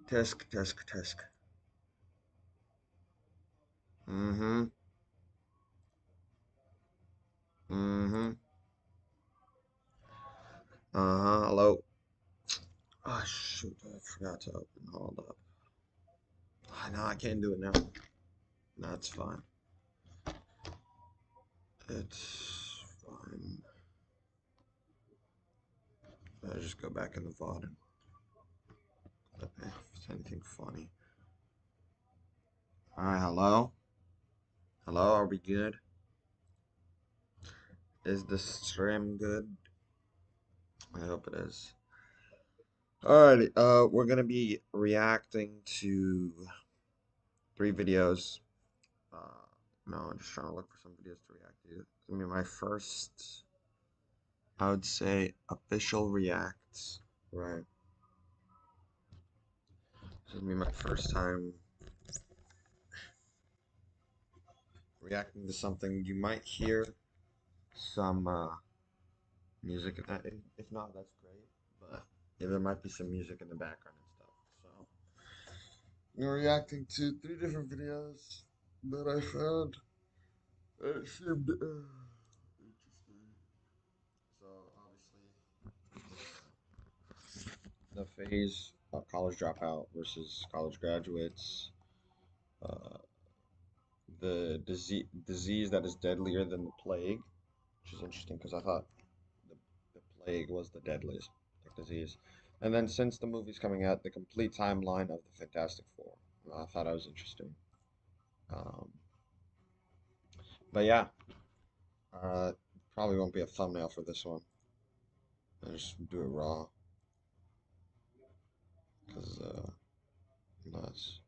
Tisk, tisk, tisk. Mm-hmm. Mm-hmm. Uh-huh. Hello. Oh, shoot. I forgot to open. Hold up. I know I can't do it now. That's fine. It's fine. I just go back in the VOD and if it's anything funny. Alright, hello? Hello, are we good? Is the stream good? I hope it is. Alrighty, we're gonna be reacting to 3 videos. Uh, no, I'm just trying to look for some videos to react to. It's gonna be my first, I would say, official reacts, right? This is gonna be my first time reacting to something. You might hear some music. If not, that's great. But yeah, there might be some music in the background and stuff. So we're reacting to 3 different videos that I found. It seemed interesting. So obviously, the phase of college dropout versus college graduates. Uh, the disease that is deadlier than the plague, which is interesting because I thought the, the plague was the deadliest disease. And then since the movie's coming out, the complete timeline of the Fantastic Four. I thought that was interesting. Um, but yeah, uh, probably won't be a thumbnail for this one. I just do it raw because nuts.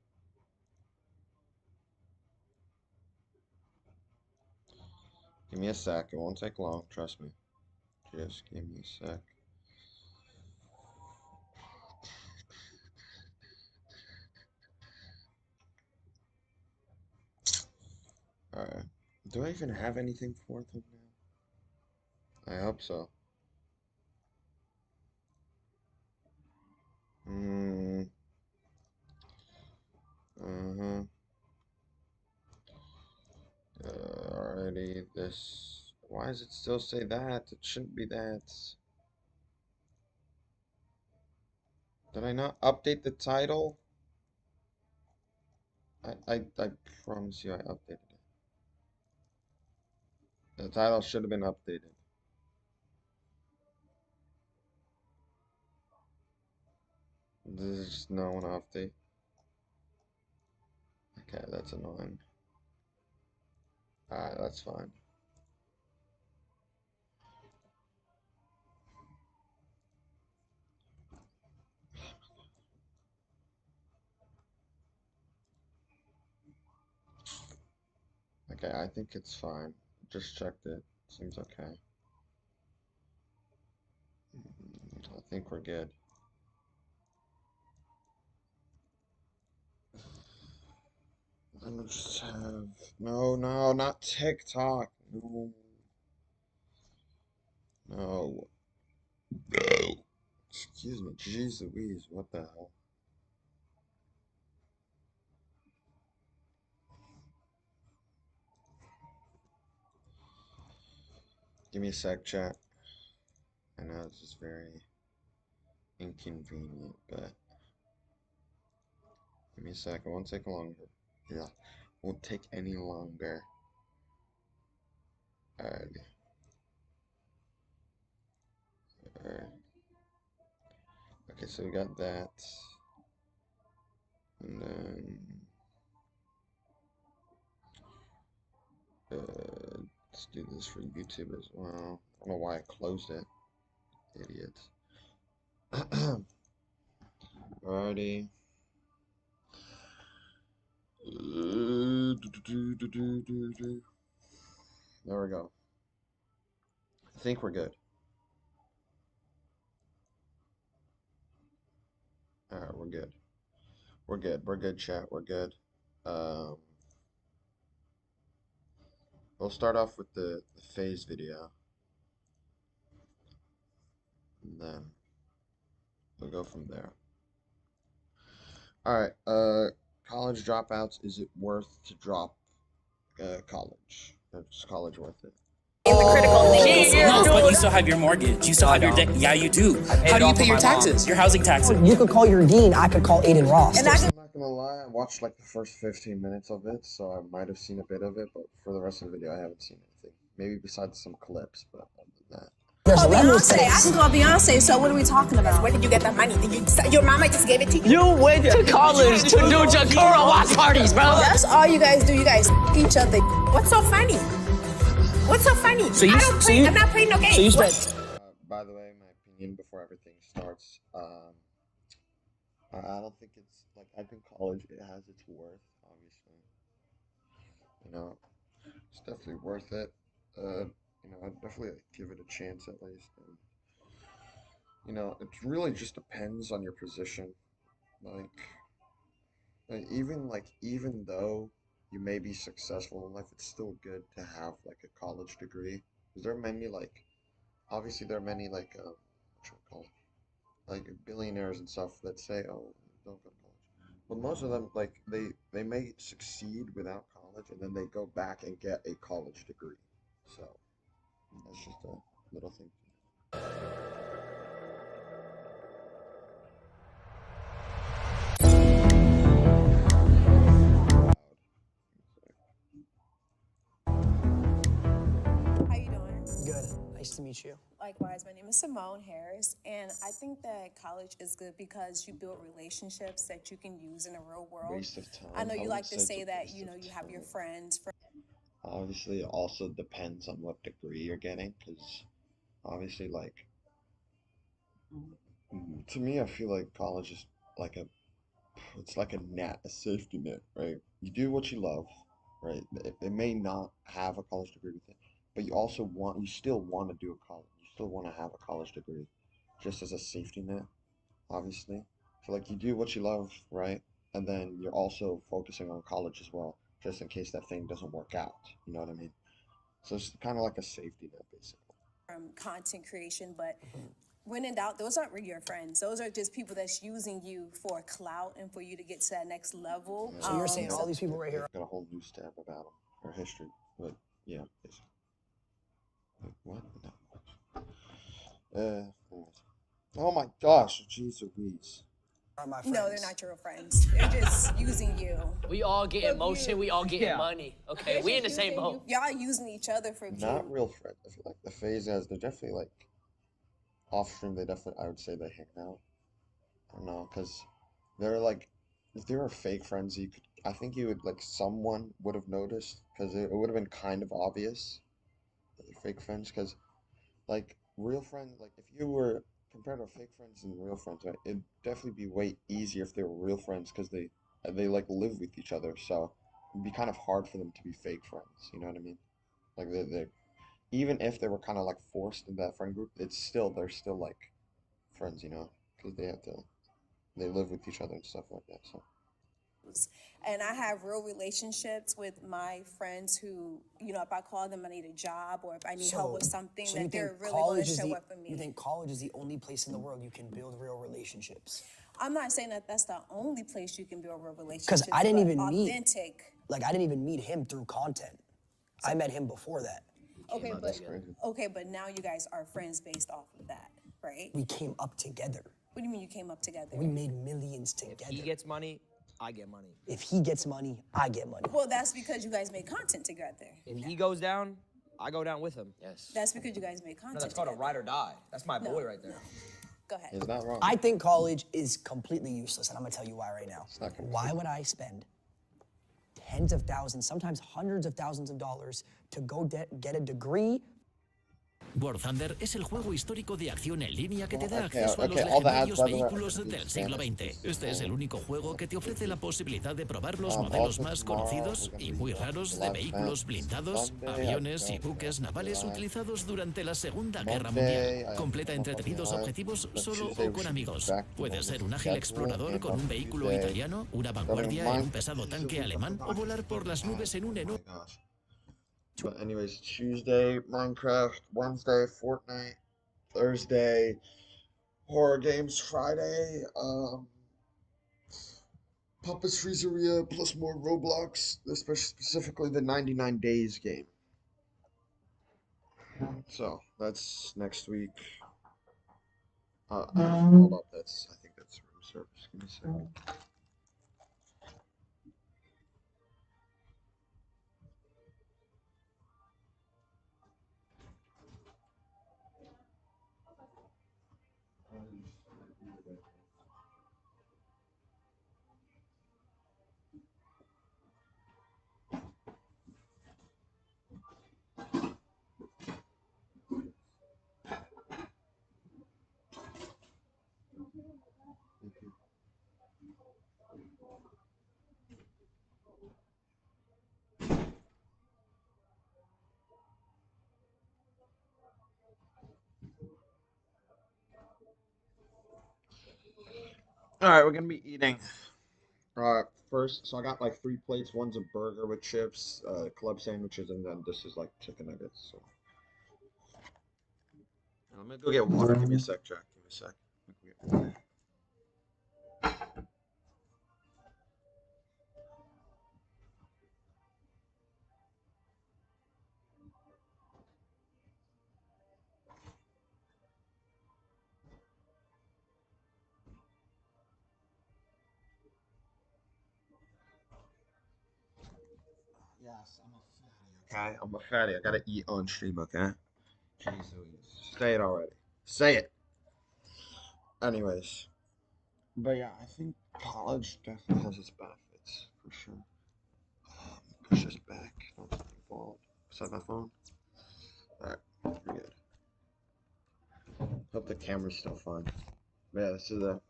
Give me a sec. It won't take long. Trust me. Just give me a sec. All right. Do I even have anything for thumbnail? I hope so. Hmm. Uh-huh. Alrighty, this. Why does it still say that? It shouldn't be that. Did I not update the title? I promise you I updated it. The title should have been updated. This is just no one update. Okay, that's annoying. Alright, that's fine. Okay, I think it's fine. Just checked it. Seems okay. I think we're good. Let me just have. No, no, not TikTok. No. No. No. Excuse me. Jeez Louise. What the hell? Give me a sec, chat. I know this is very inconvenient, but give me a sec. It won't take longer. Yeah. Won't take any longer. Alright. Alright. Okay, so we got that. And then let's do this for YouTube as well. I don't know why I closed it. Idiot. Alrighty. There we go. I think we're good. Alright, we're good. We're good. We're good, chat. We're good. Um, we'll start off with the phase video. And then we'll go from there. All right. College dropouts. Is it worth to drop college? Is college worth it? In the critical thinking. No, but you still have your mortgage. You still have your debt. Yeah, you do. How do you pay your taxes? Your housing taxes. You could call your dean. I could call Aiden Ross. And I I'm can not gonna lie. I watched like the first 15 minutes of it, so I might have seen a bit of it, but for the rest of the video, I haven't seen anything. Maybe besides some clips, but other than that. There's call levels to Beyonce. I this. can call Beyonce. So what are we talking about? Where did you get that money? Did you? Your mama just gave it to you? You went to college to do Jakura watch parties, bro. That's all you guys do. You guys each other. What's so funny? What's so funny? I'm not playing no games. So you spent. By the way, my opinion before everything starts, I don't think it's like I think college it has its worth, obviously. You know, it's definitely worth it. I'd definitely like, give it a chance at least. And, it really just depends on your position. Like, even though you may be successful in life, it's still good to have like a college degree. Because there are many like, obviously there are many like, what you call it, like billionaires and stuff that say, oh, don't go to college. But most of them like they may succeed without college, and then they go back and get a college degree. So that's just a little thing. How you doing? Good. Nice to meet you. Likewise, my name is Simone Harris, and I think that college is good because you build relationships that you can use in the real world. Waste of time. I know you would like to it's say a that waste you of have your time. friends. Obviously, it also depends on what degree you're getting, because obviously, like, to me, I feel like college is like it's like a net, a safety net, right? You do what you love, right? It may not have a college degree with it, but you still want to do a college, you still want to have a college degree, just as a safety net, obviously. So like you do what you love, right? And then you're also focusing on college as well, just in case that thing doesn't work out. You know what I mean? So it's kind of like a safety net, basically. From content creation, but when in doubt, those aren't really your friends. Those are just people that's using you for clout and for you to get to that next level. So you're saying all these people right here. Got a whole news tab about them, or history, but yeah, basically. Wait, what? No. Anyways. Oh my gosh, jeez Louise. Are my No, they're friends. not your friends. They're just using you. We all get emotion. We all get money. Okay, we in the same boat. Y'all using each other for view. Not real friends. I feel like the phase guys, they're definitely like off stream. They definitely, I would say, they hang out. I don't know, cause they're like, if they were fake friends, I think you would like someone would have noticed, cause it would have been kind of obvious that they're fake friends, cause like real friends, like if you were compared to fake friends and real friends, right? It'd definitely be way easier if they were real friends, cause they like live with each other, so it'd be kind of hard for them to be fake friends. You know what I mean? Like they even if they were kind of like forced in that friend group, they're still like friends, because they live with each other and stuff like that. So And I have real relationships with my friends who, if I call them, I need a job or if I need help with something, So you that they're think really going college to is show the up for me. you think college is the only place in the world you can build real relationships? I'm not saying that that's the only place you can build real relationships. Because I didn't even meet. Authentic. Like I didn't even meet him through content. I met him before that. that's crazy. Okay, but now you guys are friends based off of that, right? We came up together. What do you mean you came up together? We made millions together. He gets money, I get money. If he gets money, I get money. Well, that's because you guys made content together. If he goes down, I go down with him. Yes. That's because you guys made content No, that's called a together. ride or die. That's my boy right there. Go ahead. It's not wrong. I think college is completely useless, and I'm gonna tell you why right now. not completely. Why would I spend tens of thousands, sometimes hundreds of thousands of dollars to go get a degree? War Thunder es el juego histórico de acción en línea que te da Okay, acceso a los all the ads, legendarios by the way, vehículos del siglo XX. Este es el único juego que te ofrece la posibilidad de probar los modelos also más tomorrow conocidos we're gonna y be muy doing raros de live vehículos events. blindados, Sunday, aviones y I've got buques navales live. utilizados durante la Segunda Guerra Monday, Mundial. I Completa have entretenidos live. objetivos But solo Tuesday o we con should be amigos. back to Puedes ser un ágil schedule, explorador and con on un vehículo Tuesday, italiano, una vanguardia en un pesado tanque alemán o volar por las nubes en un Oh my enorme... gosh. But anyways, Tuesday, Minecraft, Wednesday, Fortnite, Thursday, horror games, Friday, Papa's Freezeria plus more Roblox, especially specifically the 99 Days game. So that's next week. Hold up, I think that's room service. Give me a second. All right, we're gonna be eating. First, so I got like 3 plates. One's a burger with chips, club sandwiches, and then this is like chicken nuggets. So I'm gonna go get water. Give me a sec, Jack. Give me a sec. I'm gonna go get water. Yes, I'm a fatty. Okay, I'm a fatty. I gotta eat on stream. Okay. Jeez Louise. Say it already. Say it. Anyways, but yeah, I think college definitely has its benefits for sure. Push this back. Don't fall. Is that my phone? Alright, we're good. Hope the camera's still fine. But yeah, this is the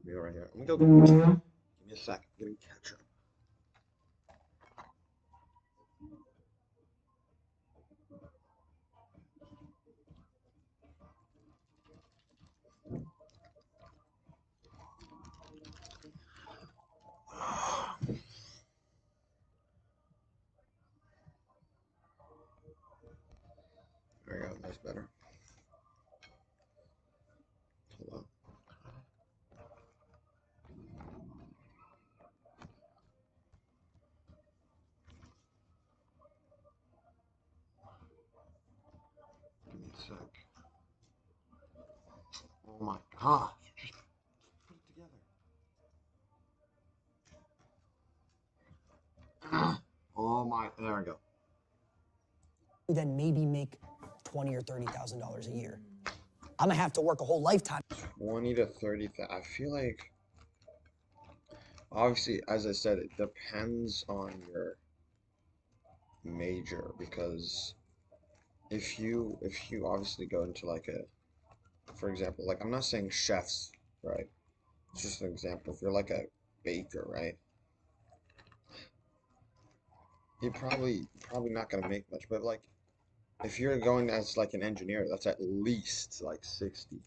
meal right here. I'm gonna go. Give me a sec. I'm getting ketchup. There we go. That's better. Hold on. Give me a sec. Oh my gosh. Just put it together. Oh my. There we go. Then maybe make $20,000 or $30,000 a year. I'm gonna have to work a whole lifetime. 20 to 30. I feel like, obviously, as I said, it depends on your major because if you obviously go into like a, for example, like I'm not saying chefs, right? It's just an example. If you're like a baker, right? You're probably not gonna make much, but like if you're going as like an engineer, that's at least like 60,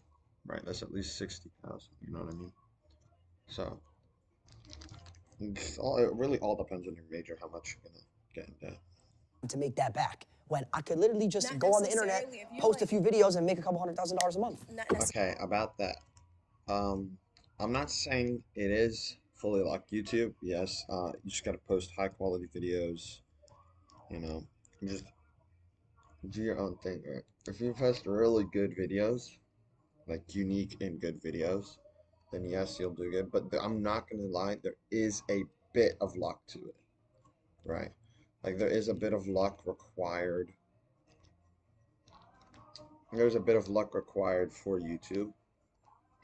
right? That's at least 60,000. You know what I mean? So it really all depends on your major, how much you're gonna get into. To make that back, when I could literally just Not go on the internet, necessarily. If you post a like, few videos, and make a couple $100,000 a month. not necessarily. Okay, about that. I'm not saying it is fully like YouTube. Yes, you just gotta post high quality videos. You know, just do your own thing, right? If you post really good videos, like unique and good videos, then yes, you'll do good. But I'm not gonna lie, there is a bit of luck to it, right? Like there is a bit of luck required. There's a bit of luck required for YouTube.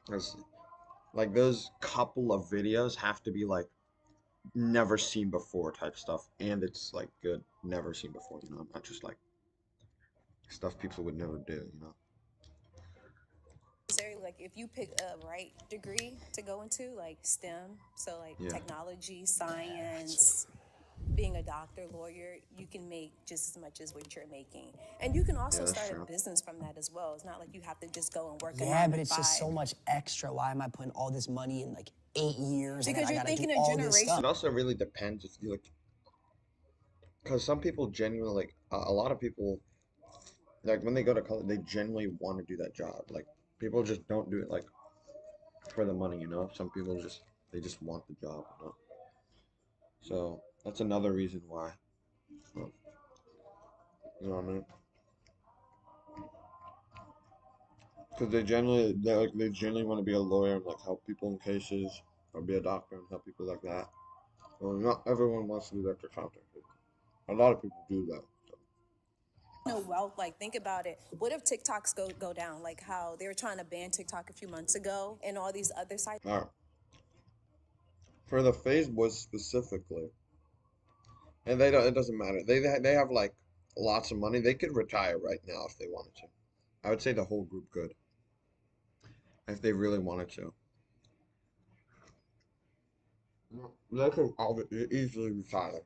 There's like those couple of videos have to be like never seen before type stuff, and it's like good, never seen before, not just like stuff people would never do, Necessarily, like if you pick a right degree to go into, like STEM, so like Yeah. technology, science, being a doctor, lawyer, you can make just as much as what you're making. And you can also that's start true. a business from that as well. It's not like you have to just go and work a Yeah, 9 but to it's just 5. so much extra. Why am I putting all this money in like 8 years? And Because then you're I gotta do thinking of all this generation- It stuff. also really depends if you like, because some people genuinely like a lot of people like when they go to college, they genuinely want to do that job. Like people just don't do it like for the money, Some people just They just want the job, you know? So that's another reason why. You know what I mean? Because they generally want to be a lawyer and like help people in cases, or be a doctor and help people like that. Well, not everyone wants to be like accountant. A lot of people do that. So. No wealth, like think about it. What if TikToks go down? Like how they were trying to ban TikTok a few months ago and all these other sites. All right. For the FaZe boys specifically, and they don't. It doesn't matter. They have like lots of money. They could retire right now if they wanted to. I would say the whole group could, if they really wanted to. They could easily retire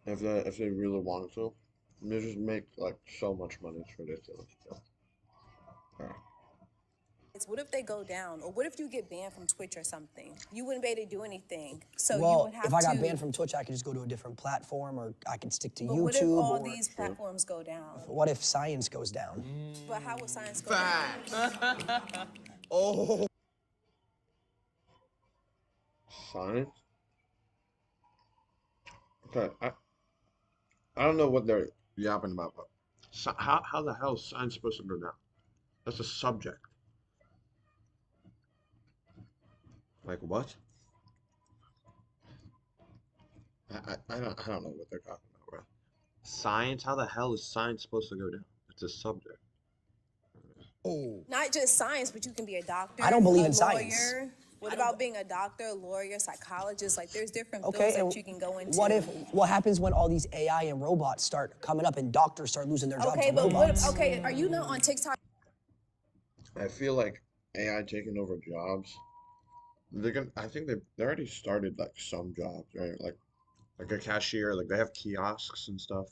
if they really wanted to. They just make like so much money. It's ridiculous. So, yeah. What if they go down? Or what if you get banned from Twitch or something? You wouldn't be able to do anything. So you Well, would have if I got to. banned from Twitch, I could just go to a different platform, or I could stick to But YouTube. what if all or these platforms go down? what if science goes down? But how would science go down? Oh. Science? Okay, I don't know what they're yapping about, but how the hell is science supposed to go down? That's a subject. Like what? I don't know what they're talking about, bro. Science? How the hell is science supposed to go down? It's a subject. Oh. Not just science, but you can be a doctor. I don't believe a in science. lawyer. What about being a doctor, lawyer, psychologist? Like there's different Okay, fields and that you can go into. what happens when all these AI and robots start coming up and doctors start losing their jobs Okay, to but robots? okay, are you not on TikTok? I feel like AI taking over jobs. I think they already started like some jobs, right? Like a cashier, like they have kiosks and stuff.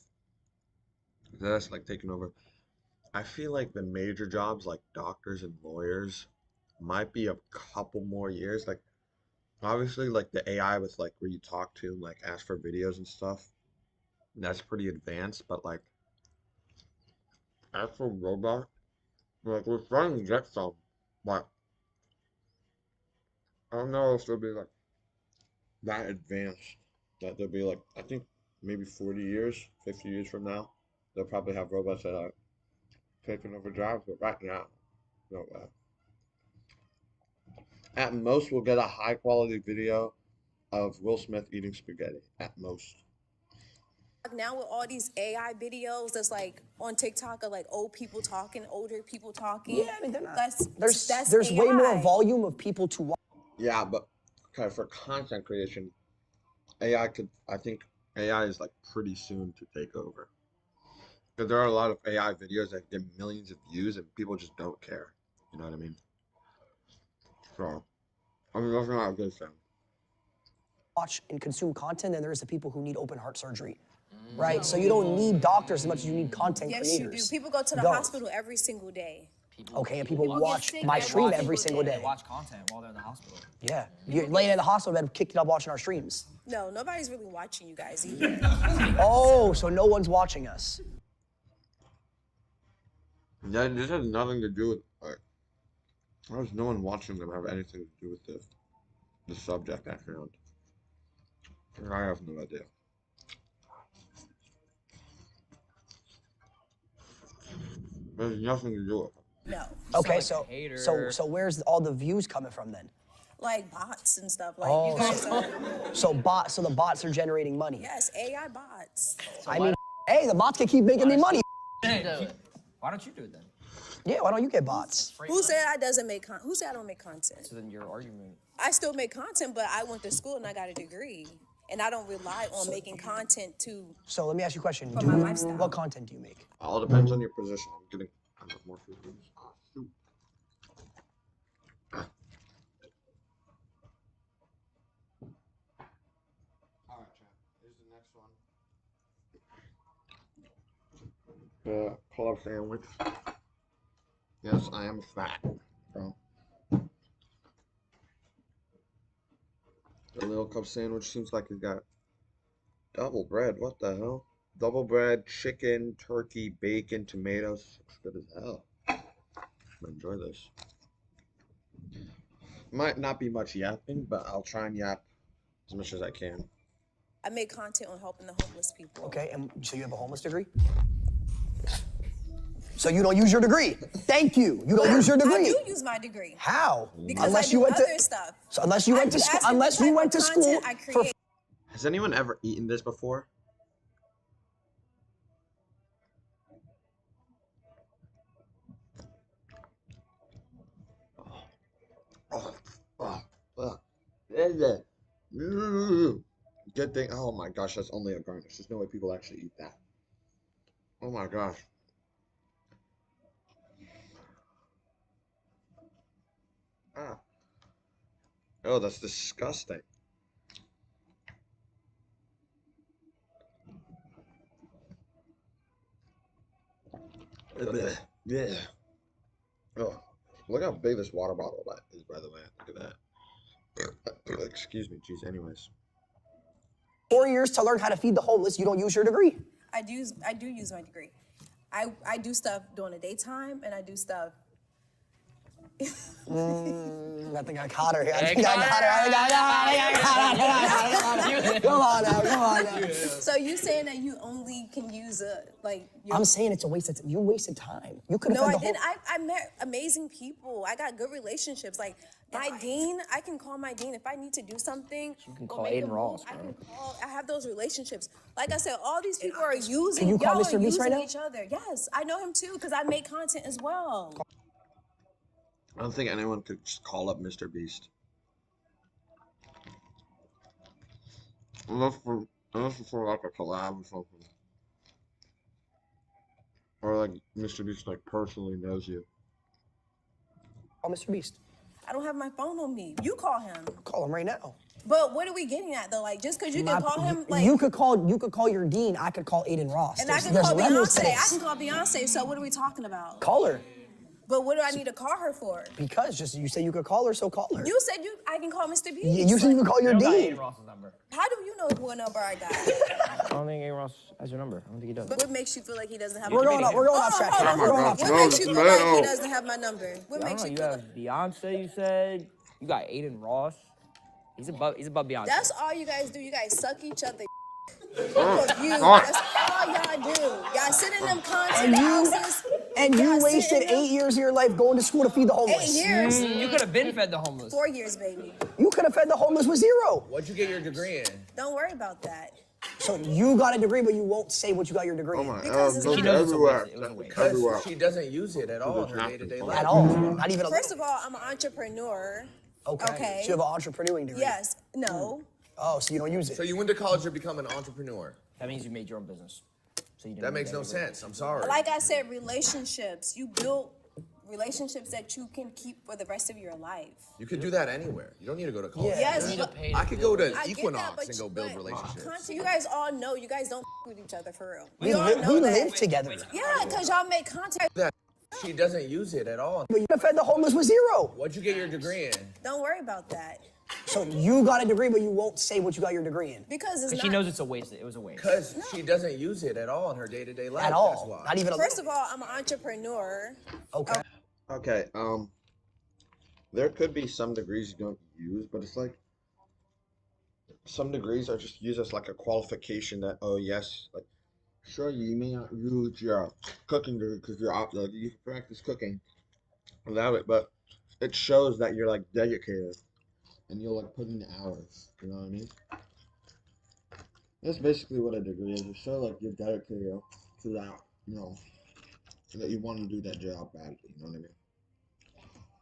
That's like taking over. I feel like the major jobs like doctors and lawyers might be a couple more years. Like obviously like the AI with like where you talk to and like ask for videos and stuff. That's pretty advanced, but like actual robot, like we're starting to get some, but I don't know if they'll be like that advanced. That they'll be like I think maybe 40 years, 50 years from now, they'll probably have robots that are taking over jobs, but right now, no way. At most, we'll get a high quality video of Will Smith eating spaghetti. At most. Now with all these AI videos that's like on TikTok of like old people talking, older people talking. Yeah, I mean they're not. That's There's way more AI. volume of people to watch. Yeah, but okay, for content creation, AI could. I think AI is like pretty soon to take over. Because there are a lot of AI videos that get millions of views and people just don't care. You know what I mean? So, I mean, that's not a good thing. Watch and consume content than there is the people who need open heart surgery, right? So you don't need doctors as much as you need content Yes, creators. you do. People go to the Go. hospital every single day. Okay, and people get watch sick my every stream single every single day. day. They watch content while they're in the hospital. Yeah, you're laying in the hospital bed, kicked up watching our streams. No, nobody's really watching you guys either. Oh, so no one's watching us. This has nothing to do with like. How does no one watching them have anything to do with the subject at hand? I have no idea. There's nothing to do with it. No. Okay, like a so hater. where's all the views coming from then? Like bots and stuff. Like Oh. you guys are. So the bots are generating money. Yes, AI bots. I mean, hey, the bots can keep making me money. Why don't you do it then? Yeah, why don't you get bots? Who said I Who said I don't make content? So then your argument. I still make content, but I went to school and I got a degree. And I don't rely on making content to. So let me ask you a question. For my lifestyle. What content do you make? All depends on your position. I have more food. Ah, shoot. All right, chat. Here's the next one. Club sandwich. Yes, I am fat. So. The little cup sandwich seems like it got double bread. What the hell? Double bread, chicken, turkey, bacon, tomatoes. Looks good as hell. I'm gonna enjoy this. Might not be much yapping, but I'll try and yap as much as I can. I make content on helping the homeless people. Okay, and so you have a homeless degree? So you don't use your degree. Thank you. You don't use your I degree. do use my degree. How? Because unless I you do went other to stuff. So unless you went to school, unless you went to school for Has anyone ever eaten this before? Good thing. Oh my gosh, that's only a garnish. There's no way people actually eat that. Oh my gosh. Ah. Oh, that's disgusting. Yeah. Oh, look how big this water bottle is, by the way. Look at that. Excuse me, jeez. Anyways. 4 years to learn how to feed the homeless, you don't use your degree. I do use my degree. I do stuff during the daytime, and I do stuff. I think I caught her here. I think I got her. Come on now. So you saying that you only can use I'm saying it's a waste of time. You wasted time. You could have No, fed I the whole. didn't. I met amazing people. I got good relationships. Like my dean, I can call my dean if I need to do something. You can or call make a Aiden move, Ross, I bro. can call. I have those relationships. Like I said, all these people are using. Can you call y'all Mr. are Beast right using now? each other. Yes, I know him too because I make content as well. I don't think anyone could just call up Mr. Beast. Unless for like a collab or something. Or like Mr. Beast like personally knows you. Call Mr. Beast. I don't have my phone on me. You call him. Call him right now. But what are we getting at though? Like just because you can call him, like you could call your dean. I could call Aiden Ross. and I can call Beyonce. I can call Beyonce. So what are we talking about? Call her. But what do I need to call her for? Because just you say you could call her, so call her. You said I can call Mr. Beast. You said you could call your You don't got dean. Aiden Ross's number. How do you know what number I got? I don't think Aaron Ross has your number. I don't think he does. But what makes you feel like he doesn't have We're my going number? off track. Hold on, We're hold going on. off What track. makes you feel like he doesn't have my number? What I don't makes know. you You feel have like? Beyonce. You said you got Aiden Ross. He's above Beyonce. That's all you guys do. You guys suck each other. Both of you. That's all y'all do. Y'all sit in them content houses. And you Y'all sit wasted in them- 8 years of your life going to school to feed the 8 homeless. years. You could have been fed the homeless. 4 years, baby. You could have fed the homeless with 0. What'd you get your degree in? Don't worry about that. So you got a degree, but you won't say what you got your degree Oh in. my Because god, it's knows it's a everywhere. waste. It was a waste. Everywhere. She doesn't use it at all in her day-to-day life. at all. Not even a First of all, I'm an entrepreneur. Okay. So you have an entrepreneuring degree. Yes. No. Oh, so you don't use it. So you went to college to become an entrepreneur. That means you made your own business. So you didn't That need makes no degree. sense. I'm sorry. Like I said, relationships. You build relationships that you can keep for the rest of your life. You could do that anywhere. You don't need to go to college. Yeah. Yes, You need to but pay I could go to I get that, Equinox but and go build relationships. content, you guys all know you guys don't with each other for real. We, We all li- know we that. live together. Yeah, because y'all make contact. That she doesn't use it at all. But you could have fed the homeless with 0. What'd you get your degree in? Don't worry about that. So you got a degree, but you won't say what you got your degree in. Because it's Because not. she knows it's a waste. It was a waste. Because she doesn't use it at all in her day-to-day life. At That's all. why. Not even a First of all, I'm an entrepreneur. Okay. Okay, there could be some degrees you don't use, but it's like some degrees are just used as like a qualification that, oh yes, like sure you may not use your cooking degree because you're out, like you practice cooking without it, but it shows that you're like dedicated and you'll like put in the hours. You know what I mean? That's basically what a degree is. It shows like you're dedicated to that, you know, that you want to do that job badly. You know what I mean?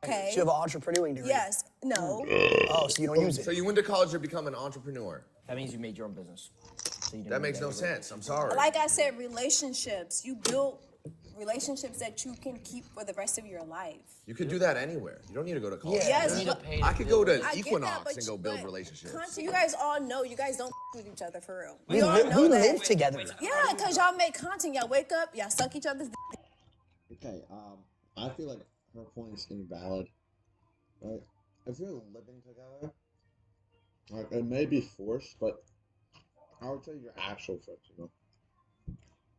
Okay. So you have an entrepreneuring degree. Yes. No. Oh, so you don't use So it. you went to college to become an entrepreneur. That means you made your own business. So you didn't That need makes no degree. sense. I'm sorry. Like I said, relationships. You build relationships that you can keep for the rest of your life. You could do that anywhere. You don't need to go to college. Yeah. Yes. You need to but- pay I could go to I get that, Equinox but and go you- build but relationships. content, you guys all know you guys don't with each other for real. We, We all li- know we that. live together. Yeah, because y'all make content. Y'all wake up, y'all suck each other's dick. Okay, I feel like her point is invalid. Right? If you're living together, like it may be forced, but I would say your actual friends, you know.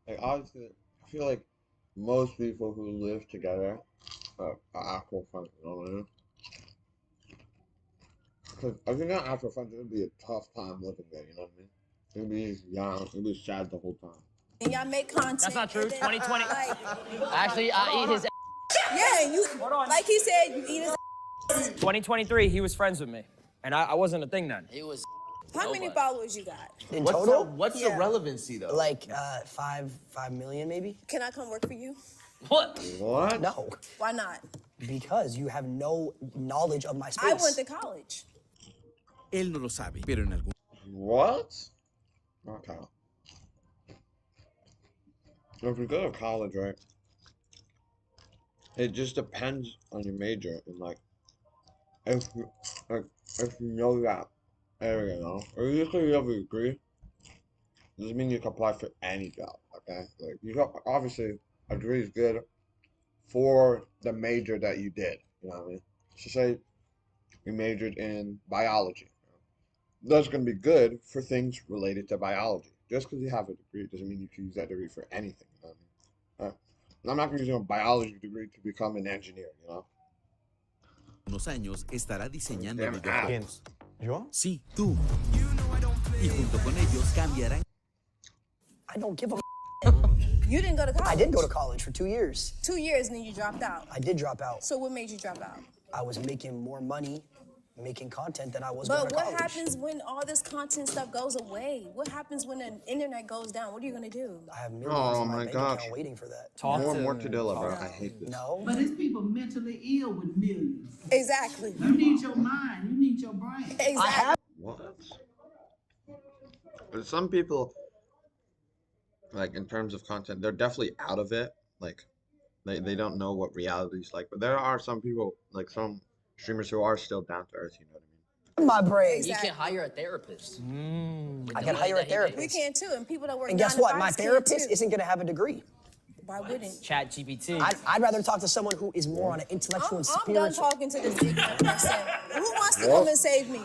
Like obviously, I feel like most people who live together are actual friends, you know what I mean? Because if you're not actual friends, it'd be a tough time living there. You know what I mean? It'd be young. It'd be sad the whole time. And y'all make content. That's not true. and then, 2020. Like, Actually, I eat his. yeah, and you, like he said, you eat his. 2023, he was friends with me, and I wasn't a thing then. He was. How many followers you got? In What's total, what's Yeah. the relevancy though? like 5 million maybe. Can I come work for you? What? What? No, Why not? because you have no knowledge of my space. I went to college. Él no lo sabe, pero en algún What? Okay. So if you go to college, right? It just depends on your major and like if you know that area, you know, or usually you have a degree, doesn't mean you can apply for any job. Okay, like you got obviously a degree is good for the major that you did. You know what I mean? So say you majored in biology. That's going to be good for things related to biology. Just because you have a degree doesn't mean you can use that degree for anything. You know what I mean? I'm not going to use a biology degree to become an engineer, you know? unos años estará diseñando Damn videojuegos. ¿Yo? Sí, tú. Y junto con ellos cambiarán I don't give a. You didn't go to college. I did go to college for 2 years. 2 years and then you dropped out. I did drop out. So what made you drop out? I was making more money making content than I was going But to what college. happens when all this content stuff goes away? What happens when the internet goes down? What are you gonna do? I have millions Oh in my my bank gosh. account waiting for that. Talk to More me. Tortilla, bro. I hate this. No. But it's people mentally ill with millions. Exactly. You need your mind. You need your brain. Exactly. What? But some people, like in terms of content, they're definitely out of it. Like, they don't know what reality is like. But there are some people, like some streamers who are still down to earth. You know what I mean? My brain. You can hire a therapist. I can hire a therapist. We can too, and people that work. And guess 9 to what? My 5s can therapist too. isn't going to have a degree. Why wouldn't? Chat GPT. I'd rather talk to someone who is more on an intellectual and I'm done spiritual. talking to this ignorant person. Who wants to come and save me?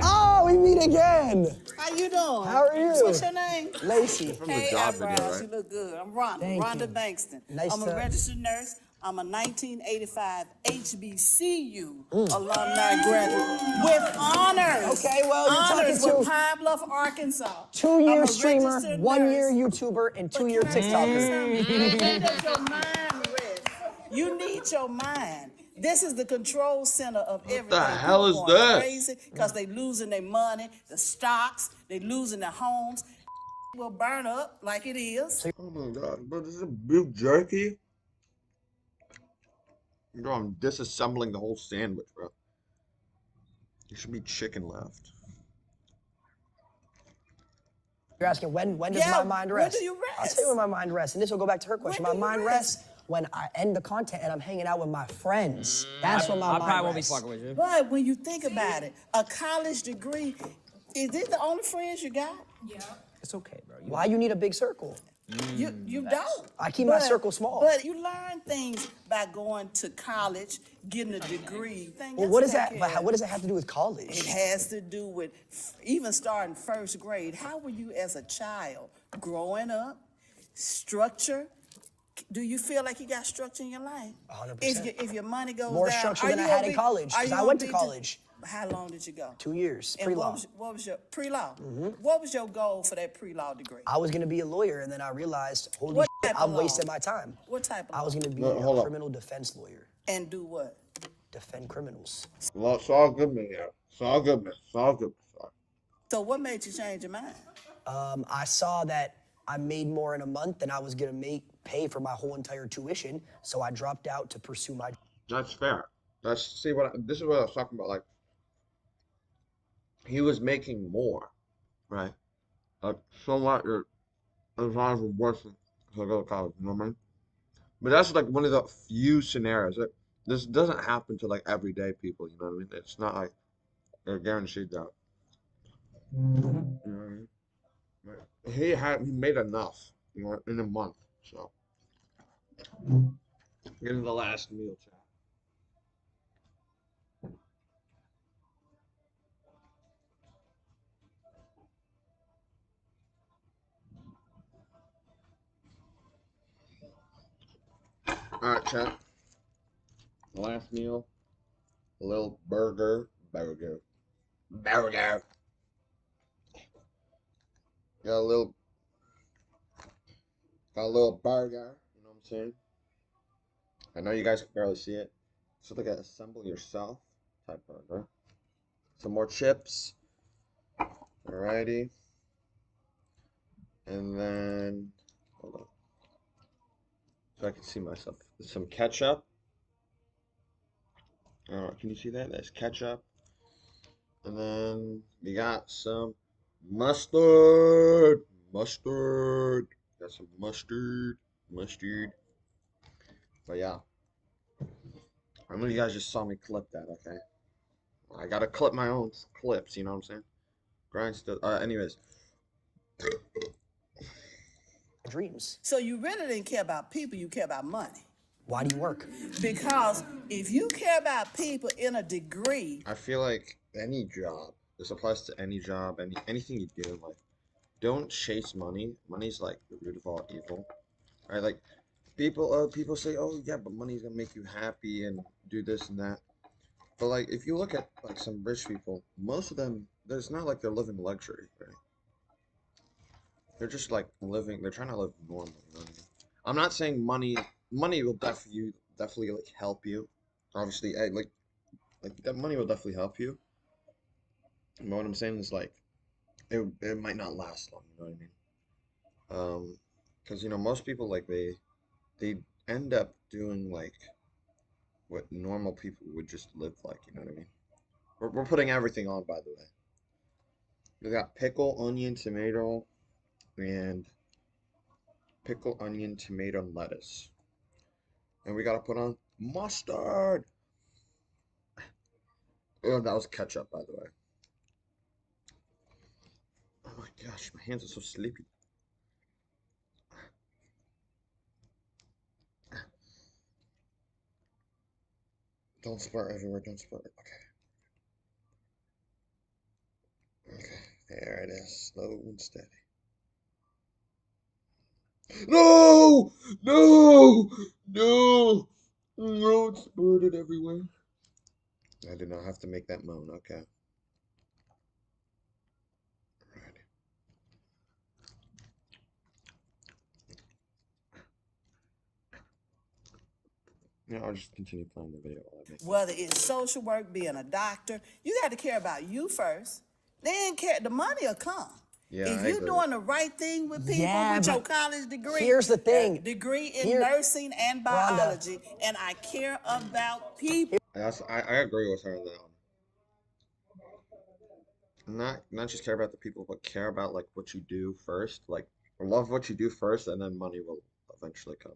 Oh, we meet again. How you doing? How are you? What's your name? Lacey. From the Hey, job video, eyebrows, right? you look good. I'm Rhonda. Thank Rhonda you. Bankston. Nice I'm a to- registered nurse. I'm a 1985 HBCU alumni graduate with honors. Okay, well, you're talking honors to- with Pine Bluff, Arkansas. 2-year I'm a streamer, registered 1-year nurse. YouTuber, and 2-year But can I tell you TikToker. something? Where does your mind rest? You need your mind. This is the control center of everything. the hell is People going that? Crazy because they losing their money, the stocks, they losing their homes. Will burn up like it is. Oh my god, bro, this is a beef jerky. Bro, I'm disassembling the whole sandwich, bro. There should be chicken left. You're asking when does Yeah, my mind when rest? do you I'll rest? tell you when my mind rests, and this will go back to her question. When My do you mind rest? rests when I end the content and I'm hanging out with my friends. That's when my I mind probably won't be rests. fucking with you. But when you think about it, a college degree, is this the only friends you got? It's okay, bro. Why you need a big circle? You don't. I keep my circle small. But you learn things by going to college, getting a degree. Well, what does that? But what does that have to do with It college? has to do with even starting first grade. How were you as a child growing up? Structure? Do you feel like you got structure in your life? 100%. If your money goes More down, structure are than I you had gonna in be- college, are 'cause you I gonna went to be college. How long did you go? 2 years, And pre-law. what was your pre-law? What was your goal for that pre-law degree? I was gonna be a lawyer, and then I realized, holy What shit, type of I'm law? wasting my time. What type of I was law? gonna be No, hold a on. criminal defense lawyer. And do what? Defend criminals. Well, it's all good, man. Yeah. It's all good, man. It's all good. Sorry. So what made you change your mind? I saw that I made more in a month than I was gonna pay for my whole entire tuition, so I dropped out to pursue my. That's fair. This is what I was talking about. Like, he was making more, right? Like, so what? As long as we're working to go to college, you know what I mean? But that's like one of the few scenarios that this doesn't happen to like everyday people. You know what I mean? It's not like they're guaranteed that. You know what I mean? But he made enough, you know, in a month. So, getting the last meal, chat. All right, chat. last meal, a little burger. Got a little burger. You know what I'm saying? I know you guys can barely see it. So like a assemble yourself type burger. Some more chips. Alrighty. And then, hold on. So I can see myself. There's some ketchup. Can you see that? There's ketchup. And then we got some mustard. Got some mustard. But yeah. I know you guys just saw me clip that, okay? I gotta clip my own clips, you know what I'm saying? Grind still. Anyways. Dreams. So you really didn't care about people, you care about money. Why do you work? Because if you care about people in a degree, I feel like any job, this applies to any job, anything you do in life. Don't chase money. Money's like the root of all evil. Right? Like people say, oh yeah, but money's gonna make you happy and do this and that. But like if you look at like some rich people, most of them, there's not like they're living luxury, right? They're just like living, they're trying to live normal, you know what I mean? I'm not saying money will definitely like help you. Obviously, like that money will definitely help you. But what I'm saying is like it might not last long, you know what I mean? Because you know most people like they end up doing like what normal people would just live like, you know what I mean? We're putting everything on, by the way. We got pickle, onion, tomato, and pickle, onion, tomato, and lettuce. And we gotta put on mustard. Oh, that was ketchup, by the way. Oh my gosh, my hands are so sleepy. Don't splatter everywhere, don't splatter. Okay, there it is, slow and steady. No! It spurted everywhere. I did not have to make that moan, okay. Alright. Yeah, I'll just continue playing the video while I make it. whether it's social work, being a doctor, you got to care about you first. Then the money will come. Yeah, if I you're agree. doing the right thing with people Yeah, with your but college degree, here's the thing. Degree in Here- nursing and Rhonda. biology, and I care about people. I agree with her on that one. Not just care about the people, but care about like what you do first. Like love what you do first, and then money will eventually come.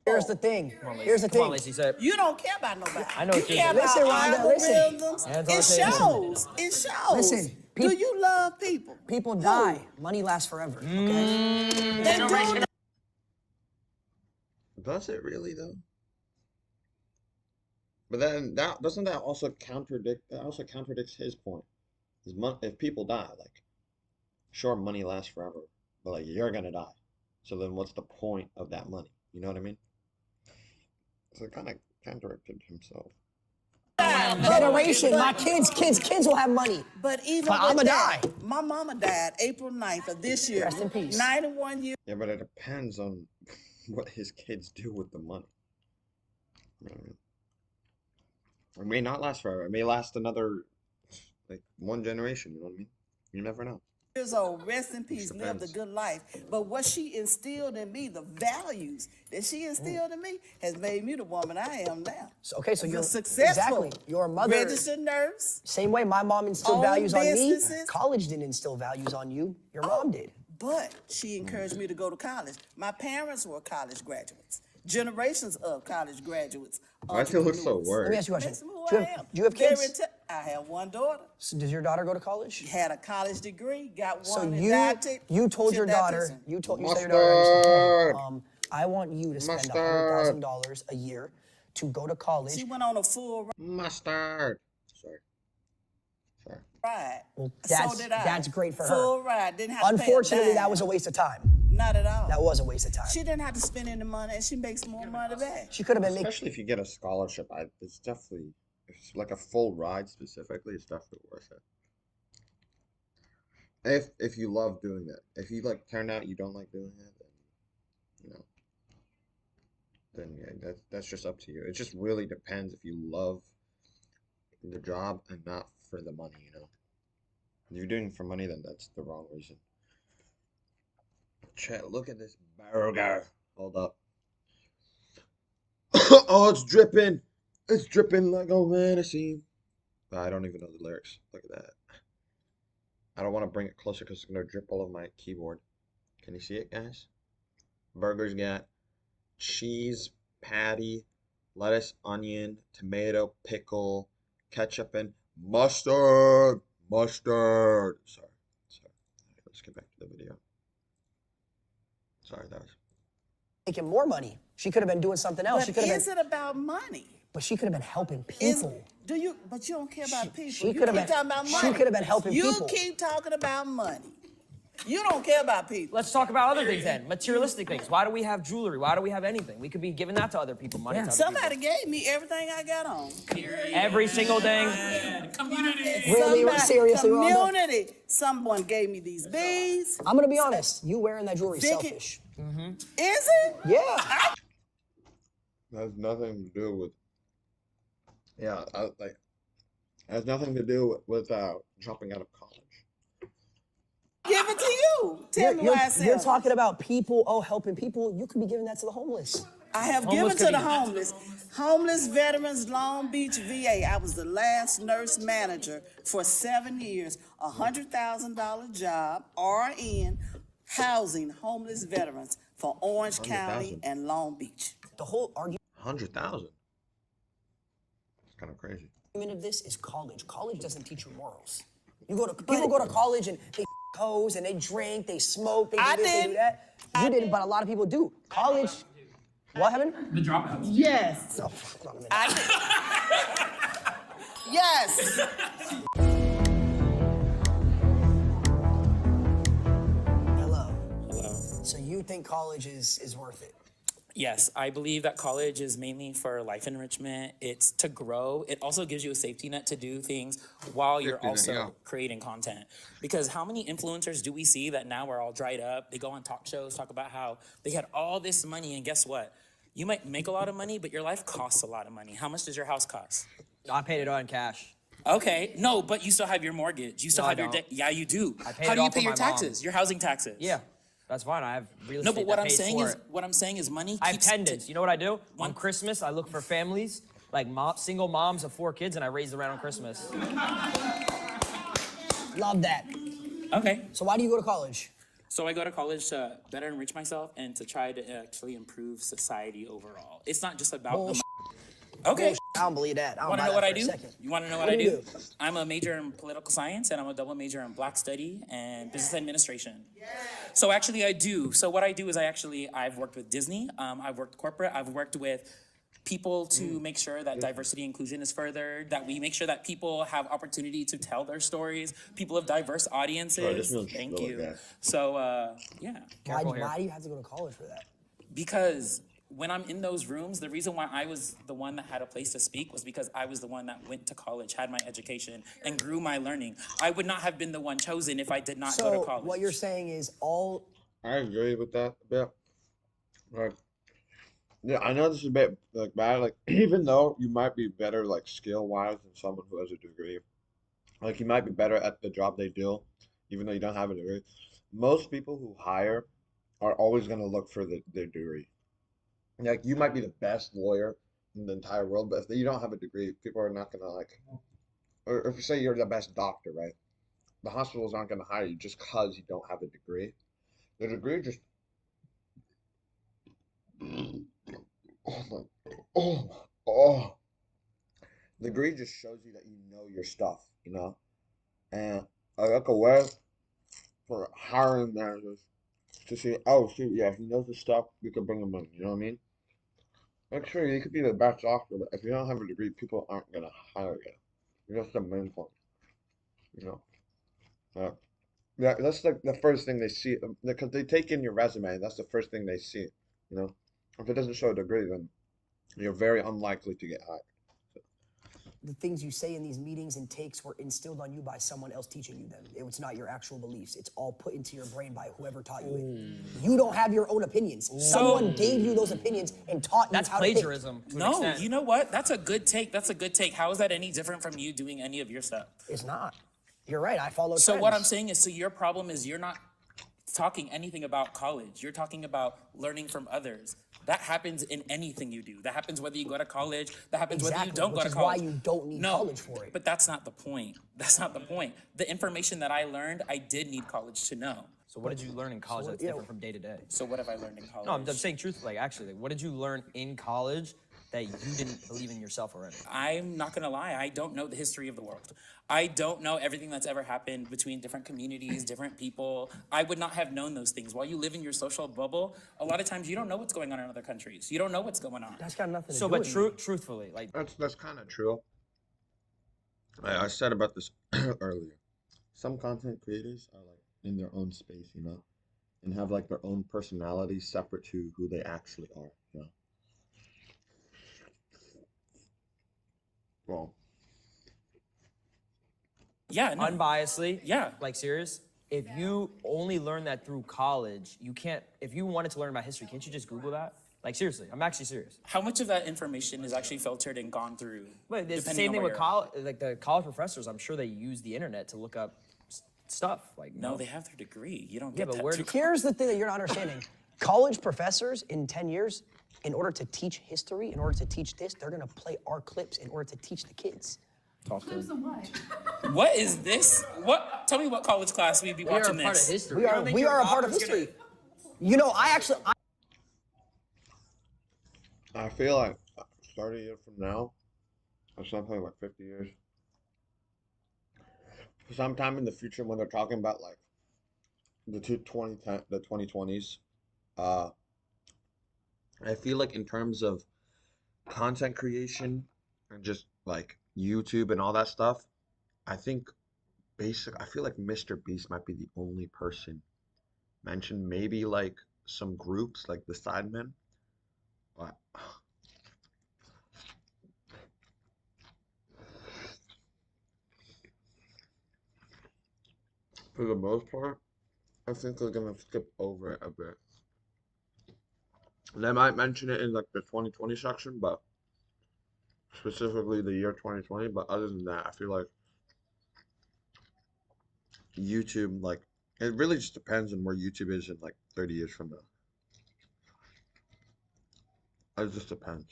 Here's the thing. Here's the Come on, thing. Lacey, say it. You don't care about nobody. I know you what you're care saying. about Listen, Rhonda, listen. algorithms. Hands on It the table. shows. It shows. Listen, Do you love people? People die. Money lasts forever. Okay. They do. Does it really though? But then that doesn't that also contradict? That also contradicts his point. If people die, like, sure, money lasts forever, but like you're gonna die. So then, what's the point of that money? You know what I mean? So it kind of contradicted himself. Generation. My kids will have money. But even But with I'ma that, die. my mama died April 9th of this year. Rest in peace. 91 years. Yeah, but it depends on what his kids do with the money. You know what I mean? It may not last forever. It may last another, like, one generation. You know what I mean? You never know. Old, rest in peace, lived a depends. good life. But what she instilled in me, the values that she instilled in me, has made me the woman I am now. So, okay, so you're successful. exactly your mother. Registered nurse. Same way my mom instilled Own values on me. businesses. College didn't instill values on you. Your mom did. But she encouraged me to go to college. My parents were college graduates. Generations of college graduates. Why does he look so entrepreneurs. Let me worried? ask you a question. That's who Do I you am. have, do you have Very kids? I have one daughter. So does your daughter go to college? Had a college degree, got So one you told She's your a daughter, dietitian. you said your daughter, Mustard. I want you to spend Mustard. $100,000 a year to go to college. She went on a full Mustard. Sorry. ride. Well, So that's did I. that's great for her. Full ride. Didn't have to pay a Unfortunately, that dime. was a waste of time. Not at all. That was a waste of time. She didn't have to spend any money, and she makes more money back. She could have been making. Especially if you get a scholarship, it's definitely, if it's like a full ride specifically, it's definitely worth it. If you love doing that, if you like turn out you don't like doing it, then you know, then yeah, that's just up to you. It just really depends if you love the job and not for the money, you know. If you're doing it for money, then that's the wrong reason. Chat, look at this burger. Hold up. Oh, it's dripping. It's dripping like a fantasy. I don't even know the lyrics. Look at that. I don't want to bring it closer because it's going to drip all over my keyboard. Can you see it, guys? Burger's got cheese, patty, lettuce, onion, tomato, pickle, ketchup, and mustard. Mustard. Sorry. Let's get back to the video. Sorry, that was. Making more money. She could have been doing something else. But She could have is been. it about money? But she could have been helping Is, people. but you don't care about people. she You could have keep been- talking about she money. could have been helping you people. You keep talking about money. You don't care about people. Let's talk about other things then. Materialistic things. Why do we have jewelry? Why do we have anything? We could be giving that to other people. Money. To other Somebody gave me everything I got on. people. Every single thing. Really, seriously, Rhonda? Community. Someone gave me these beads. I'm gonna be honest. You wearing that jewelry Vicky- selfish. Is it? Yeah. That has nothing to do with. Yeah, it has nothing to do with dropping out of college. Give it to you. Tell me why I You're said talking about people, helping people. You could be giving that to the homeless. I have Homeless given to could the be- homeless. Homeless Veterans Long Beach VA. I was the last nurse manager for 7 years. $100,000 job, RN, housing homeless veterans for Orange County 100,000. and Long Beach. The whole argument 100,000. It's kind of crazy. of this is college. College doesn't teach you morals. People go to college and they hoes and they drink, they smoke, they do I this, they do didn't. that. You didn't, but a lot of people do. College. What happened? The dropouts. Yes. Oh, hold on a minute. Yes. Hello. Hello. So you think college is worth it? Yes, I believe that college is mainly for life enrichment. It's to grow. It also gives you a safety net to do things while you're Safety net, also yeah. creating content. Because how many influencers do we see that now are all dried up? They go on talk shows, talk about how they had all this money, and guess what? You might make a lot of money, but your life costs a lot of money. How much does your house cost? I paid it all in cash. Okay, no, but you still have your mortgage. You still No, I have your don't. debt. Yeah, you do. I pay How it do you all pay for your my mom. taxes? Your housing taxes. Yeah, that's fine. I have real estate. No, but what that I'm pays saying for is, it. money. I have keeps pendants. You know what I do? One- On Christmas, I look for families, like single moms of 4 kids, and I raise them around on Christmas. Love that. Okay. So why do you go to college? So I go to college to better enrich myself and to try to actually improve society overall. It's not just about the Bullshit. Okay. I don't believe that. I don't Want to buy know what that I for a do? second. You want to know what What I do you do? do? I'm a major in political science and I'm a double major in Black Study and Business Administration. So actually I do. So what I do is I've worked with Disney. I've worked corporate. I've worked with people to make sure that diversity inclusion is furthered, that we make sure that people have opportunity to tell their stories, people of diverse audiences. Sorry, this meal's Thank really you. good. So yeah. Careful here. Why do you have to go to college for that? Because when I'm in those rooms, the reason why I was the one that had a place to speak was because I was the one that went to college, had my education, and grew my learning. I would not have been the one chosen if I did not go to So college. what you're saying is all I agree with that a bit. Like, yeah, I know this is a bit like bad. Like, even though you might be better, like skill wise, than someone who has a degree, like you might be better at the job they do, even though you don't have a degree. Most people who hire are always going to look for their degree. Like, you might be the best lawyer in the entire world, but if you don't have a degree, people are not going to like. Or if you say you're the best doctor, right? The hospitals aren't going to hire you just because you don't have a degree. The degree just. Oh my. Oh. The degree just shows you that you know your stuff, you know? And I look away for hiring managers to see, oh, shoot, yeah, he knows his stuff, we could bring him in, you know what I mean? Like, sure, you could be the best doctor, but if you don't have a degree, people aren't going to hire you. That's the main point, you know? That's like the first thing they see because they take in your resume. That's the first thing they see. You know, if it doesn't show a degree, then you're very unlikely to get hired. The things you say in these meetings and takes were instilled on you by someone else teaching you them. It's not your actual beliefs. It's all put into your brain by whoever taught you it. You don't have your own opinions. Someone gave you those opinions and taught you That's how to think. plagiarism. To an No, extent. you know what? That's a good take. That's a good take. How is that any different from you doing any of your stuff? It's not. You're right. I follow So trends. what I'm saying is, so your problem is you're not talking anything about college. You're talking about learning from others. That happens in anything you do. That happens whether you go to college. That happens whether you Exactly, don't go which to is college. why you don't need college for it. But that's not the point. That's not the point. The information that I learned, I did need college to know. So what did you learn in college that's different from day to day? So what have I learned in college? No, I'm saying truthfully, like actually, like, what did you learn in college that you didn't believe in yourself already? I'm not gonna lie, I don't know the history of the world. I don't know everything that's ever happened between different communities, different people. I would not have known those things. While you live in your social bubble, a lot of times you don't know what's going on in other countries. You don't know what's going on. That's got nothing to So, do but with you. truthfully, like That's kind of true. I said about this earlier. Some content creators are like in their own space, you know, and have like their own personality separate to who they actually are, you know. Well, Yeah, no. unbiasedly, Yeah. like serious. If you only learn that through college, you can't. If you wanted to learn about history, can't you just Google that? Like seriously, I'm actually serious. How much of that information is actually filtered and gone through? But it's the depending same on thing where with you're- college. Like the college professors, I'm sure they use the internet to look up stuff. Like No, they have their degree. You don't Yeah, get but that where through Here's the thing that you're not understanding. College professors in 10 years, in order to teach history, in order to teach this, they're gonna play our clips in order to teach the kids. What is this? What? Tell me what college class we'd be We are a watching part of this. history. We are a part of history. You know, I feel like 30 years from now, or something like 50 years, sometime in the future when they're talking about like the 2020s, I feel like in terms of content creation and just like YouTube and all that stuff, I think I feel like Mr. Beast might be the only person mentioned. Maybe like some groups like the Sidemen, but for the most part, I think they're gonna skip over it a bit. They might mention it in like the 2020 section, but specifically the year 2020. But other than that, I feel like YouTube, like, it really just depends on where YouTube is in like 30 years from now. It just depends.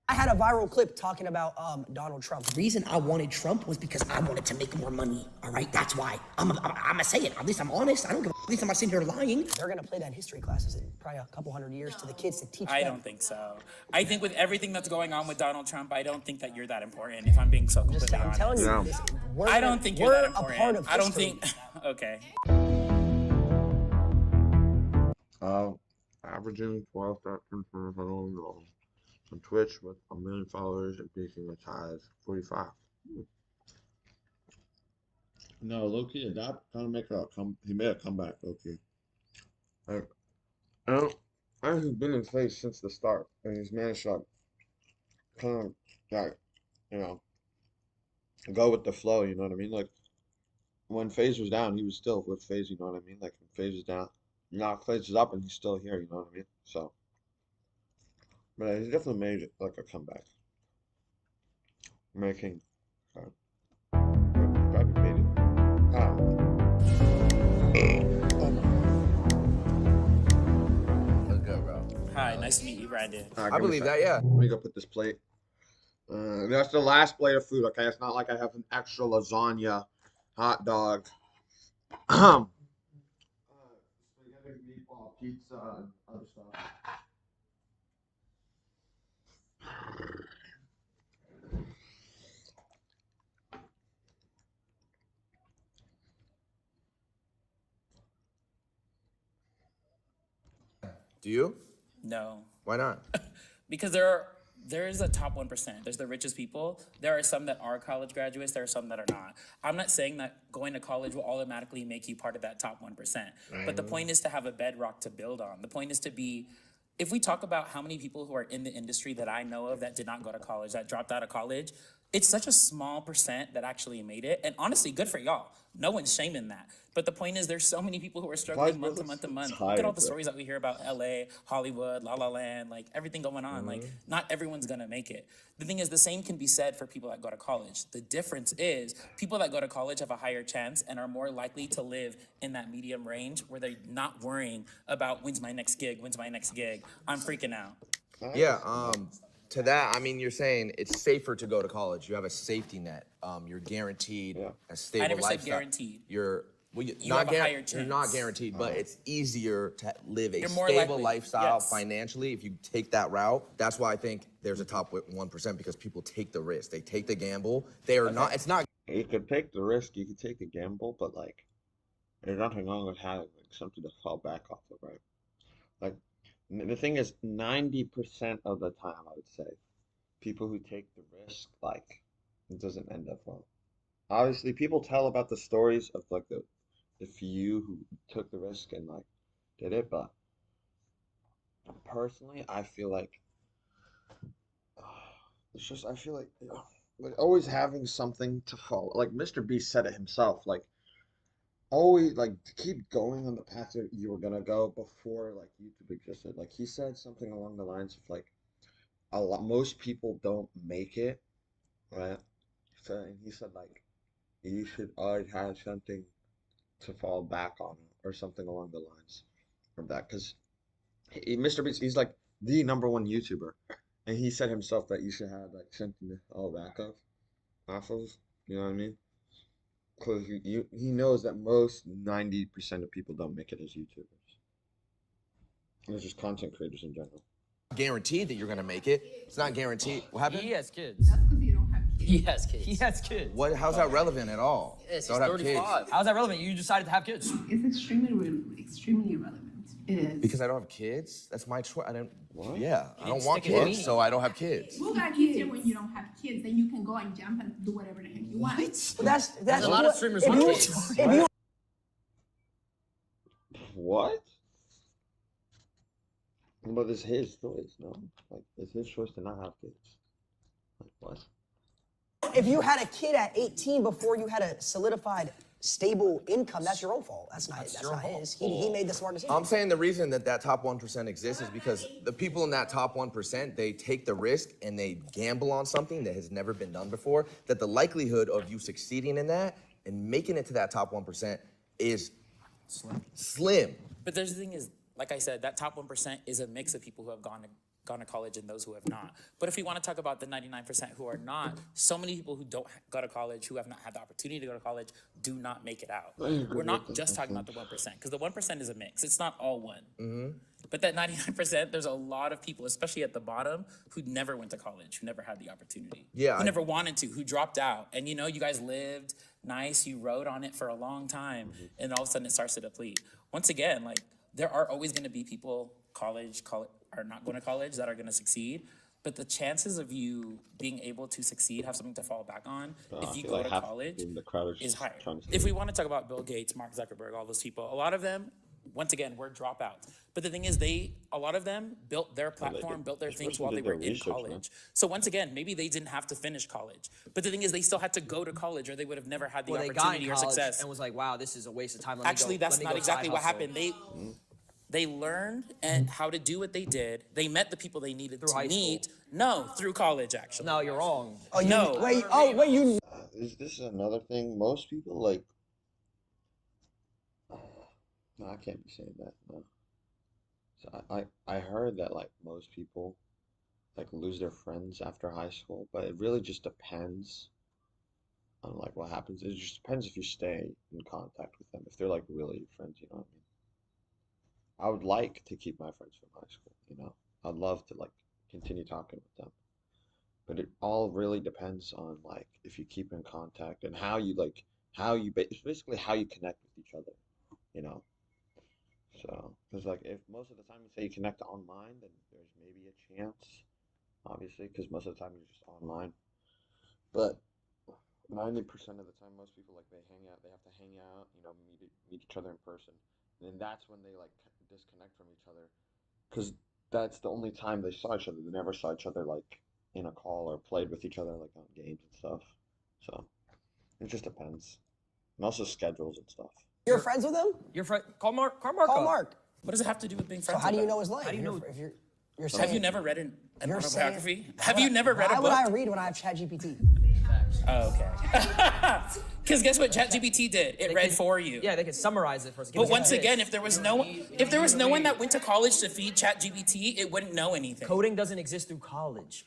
I had a viral clip talking about Donald Trump. The reason I wanted Trump was because I wanted to make more money. All right, that's why. I'm gonna say it. At least I'm honest. I don't give a. At least I'm not sitting here lying. They're gonna play that in history classes in probably a couple hundred years to the kids to teach I them. don't think so. I think with everything that's going on with Donald Trump, I don't think that you're that important. If I'm being so completely I'm honest. telling you, Yeah. this, we're, I don't think you're we're that a important. part of I don't history. think. Okay. Averaging 12,000 followers on Twitch with 1 million followers and peaking as high as 45. No, Loki adapt kind of make a he made a comeback, Loki. I don't he's been in face since the start, and he's managed to kind of like, you know, go with the flow. You know what I mean? Like when FaZe was down, he was still with FaZe. You know what I mean? Like when FaZe is down, now FaZe is up, and he's still here. You know what I mean? So, but he's definitely made like a comeback, making. Probably made it. That's good, bro. Hi, nice to meet you, Brandon. Alright, I give me a believe sec. that, yeah. Let me go put this plate. That's the last plate of food, okay? It's not like I have an extra lasagna, hot dog, spaghetti, meatball, pizza, and other stuff. Do you? No, Why not? because there are there is a top 1%. There's the richest people. There are some that are college graduates. There are some that are not. I'm not saying that going to college will automatically make you part of that top 1%. But the point is to have a bedrock to build on. The point is to be, if we talk about how many people who are in the industry that I know of that did not go to college, that dropped out of college, it's such a small percent that actually made it. And honestly, good for y'all. No one's shaming that. But the point is, there's so many people who are struggling month to month to month. Look at all the stories that we hear about LA, Hollywood, La La Land, like everything going on. Like, not everyone's gonna make it. The thing is, the same can be said for people that go to college. The difference is, people that go to college have a higher chance and are more likely to live in that medium range where they're not worrying about when's my next gig, I'm freaking out. Yeah, to that, I mean, you're saying it's safer to go to college. You have a safety net. You're guaranteed a stable I never lifestyle. said guaranteed. You're well, You have a higher You're not chance. guaranteed, but it's easier to live a You're more stable likely, lifestyle yes. financially if you take that route. That's why I think there's a top 1% because people take the risk. They take the gamble. They are not. It's not. You could take the risk, you could take the gamble, but like, there's nothing wrong with having like something to fall back off of, right? Like, the thing is, 90% of the time, I would say, people who take the risk, like, it doesn't end up well. Obviously, people tell about the stories of like the few who took the risk and like did it, but personally, I feel like it's just I feel like always having something to follow. Like Mr. Beast said it himself, like always like to keep going on the path that you were gonna go before like YouTube existed. Like he said something along the lines of like most people don't make it, right? So and he said like you should always have something to fall back on or something along the lines of that because Mr. Beast he's like the #1 YouTuber and he said himself that you should have like something to fall back off of, you know what I mean? Because he knows that most 90% of people don't make it as YouTubers. And it's just content creators in general. Guaranteed that you're gonna make it. It's not guaranteed. What happened? He has kids. That's because you don't have kids. He has kids. He has kids. What? How's that relevant at all? Yes, he's Don't have 35. kids. How's that relevant? You decided to have kids. It's extremely irrelevant. It is. Because I don't have kids. That's my choice. I don't. What? Yeah, I don't want stick it in kids, me. so I don't have kids. You got easier when you don't have kids. Then you can go and jump and do whatever the heck you want. But that's a lot of what- streamers if with you- kids. if you What? But it's his choice, no? Like, it's his choice to not have kids. Like, what? If you had a kid at 18 before you had a solidified, stable income, that's your own fault. That's not his. He made the smart decision. I'm saying the reason that top 1% exists is because the people in that top 1%, they take the risk and they gamble on something that has never been done before, that the likelihood of you succeeding in that and making it to that top 1% is slim. But there's the thing is, like I said, that top 1% is a mix of people who have gone to college and those who have not. But if we want to talk about the 99% who are not, so many people who don't go to college, who have not had the opportunity to go to college, do not make it out. We're not just talking about the 1%, because the 1% is a mix. It's not all one. But that 99%, there's a lot of people, especially at the bottom, who never went to college, who never had the opportunity. Yeah, Who I- never wanted to, who dropped out. And you know, you guys lived nice, you rode on it for a long time, and all of a sudden it starts to deplete. Once again, like, there are always going to be people are not going to college that are going to succeed, but the chances of you being able to succeed, have something to fall back on, if you feel go like to half college, the crowd is higher. trying to If we want to talk about Bill Gates, Mark Zuckerberg, all those people, a lot of them, once again, were dropouts. But the thing is, a lot of them built their platform, built their things especially while they did were their in research, man. college. So once again, maybe they didn't have to finish college. But the thing is, they still had to go to college or they would have never had the Well, they got opportunity in or college success. and was like, wow, this is a waste of time. Let me Actually, go- that's let me not go exactly side what hustle. happened. They learned and how to do what they did. They met the people they needed Through to high school. meet. No, through college, actually. No, you're wrong. Oh, you, No. wait, you. This is another thing. Most people like. No, I can't be saying that. No. So I heard that like most people like lose their friends after high school, but it really just depends on like what happens. It just depends if you stay in contact with them. If they're like really friends, you know what I mean? I would like to keep my friends from high school, you know. I'd love to like continue talking with them. But it all really depends on like if you keep in contact and how you like it's basically how you connect with each other, you know. So, because like if most of the time you say you connect online, then there's maybe a chance obviously, because most of the time you're just online. But 90% of the time, most people like they hang out. They have to hang out, meet each other in person, and then that's when they like disconnect from each other, because that's the only time they saw each other. They never saw each other like in a call or played with each other like on games and stuff. So it just depends, and also schedules and stuff. You're friends with him? Your friend, call Mark. Call Mark. Call up. Mark. What does it have to do with being So friends? how do with you them? know his life? How do you know- If you're saying, Have you never read an You're saying- autobiography? Have you never read a why book? would I read when I have ChatGPT? Oh, okay. Because guess what ChatGPT did? It read for you. Yeah, they can summarize it for us. But once again, if there was no one that went to college to feed ChatGPT, it wouldn't know anything. Coding doesn't exist through college.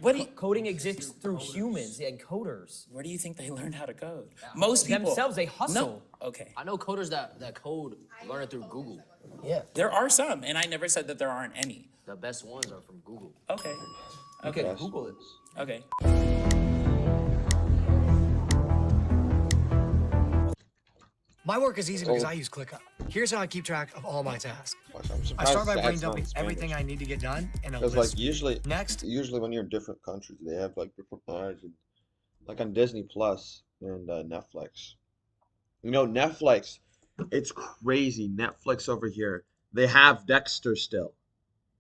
What do you- Coding exists through humans and coders. Where do you think they learned how to code? Most people Themselves, they hustle. No. Okay. I know coders that code learn it through Google. Yeah. There are some, and I never said that there aren't any. The best ones are from Google. Okay. You can Yes. Google it. Okay. My work is easy because I use ClickUp. Here's how I keep track of all my tasks. I'm I surprised start by the brain ads not in dumping everything Spanish. I need to get done in a Because list. like usually when you're in different countries, they have like different ads, and like on Disney Plus and Netflix. Netflix, it's crazy. Netflix over here, they have Dexter still.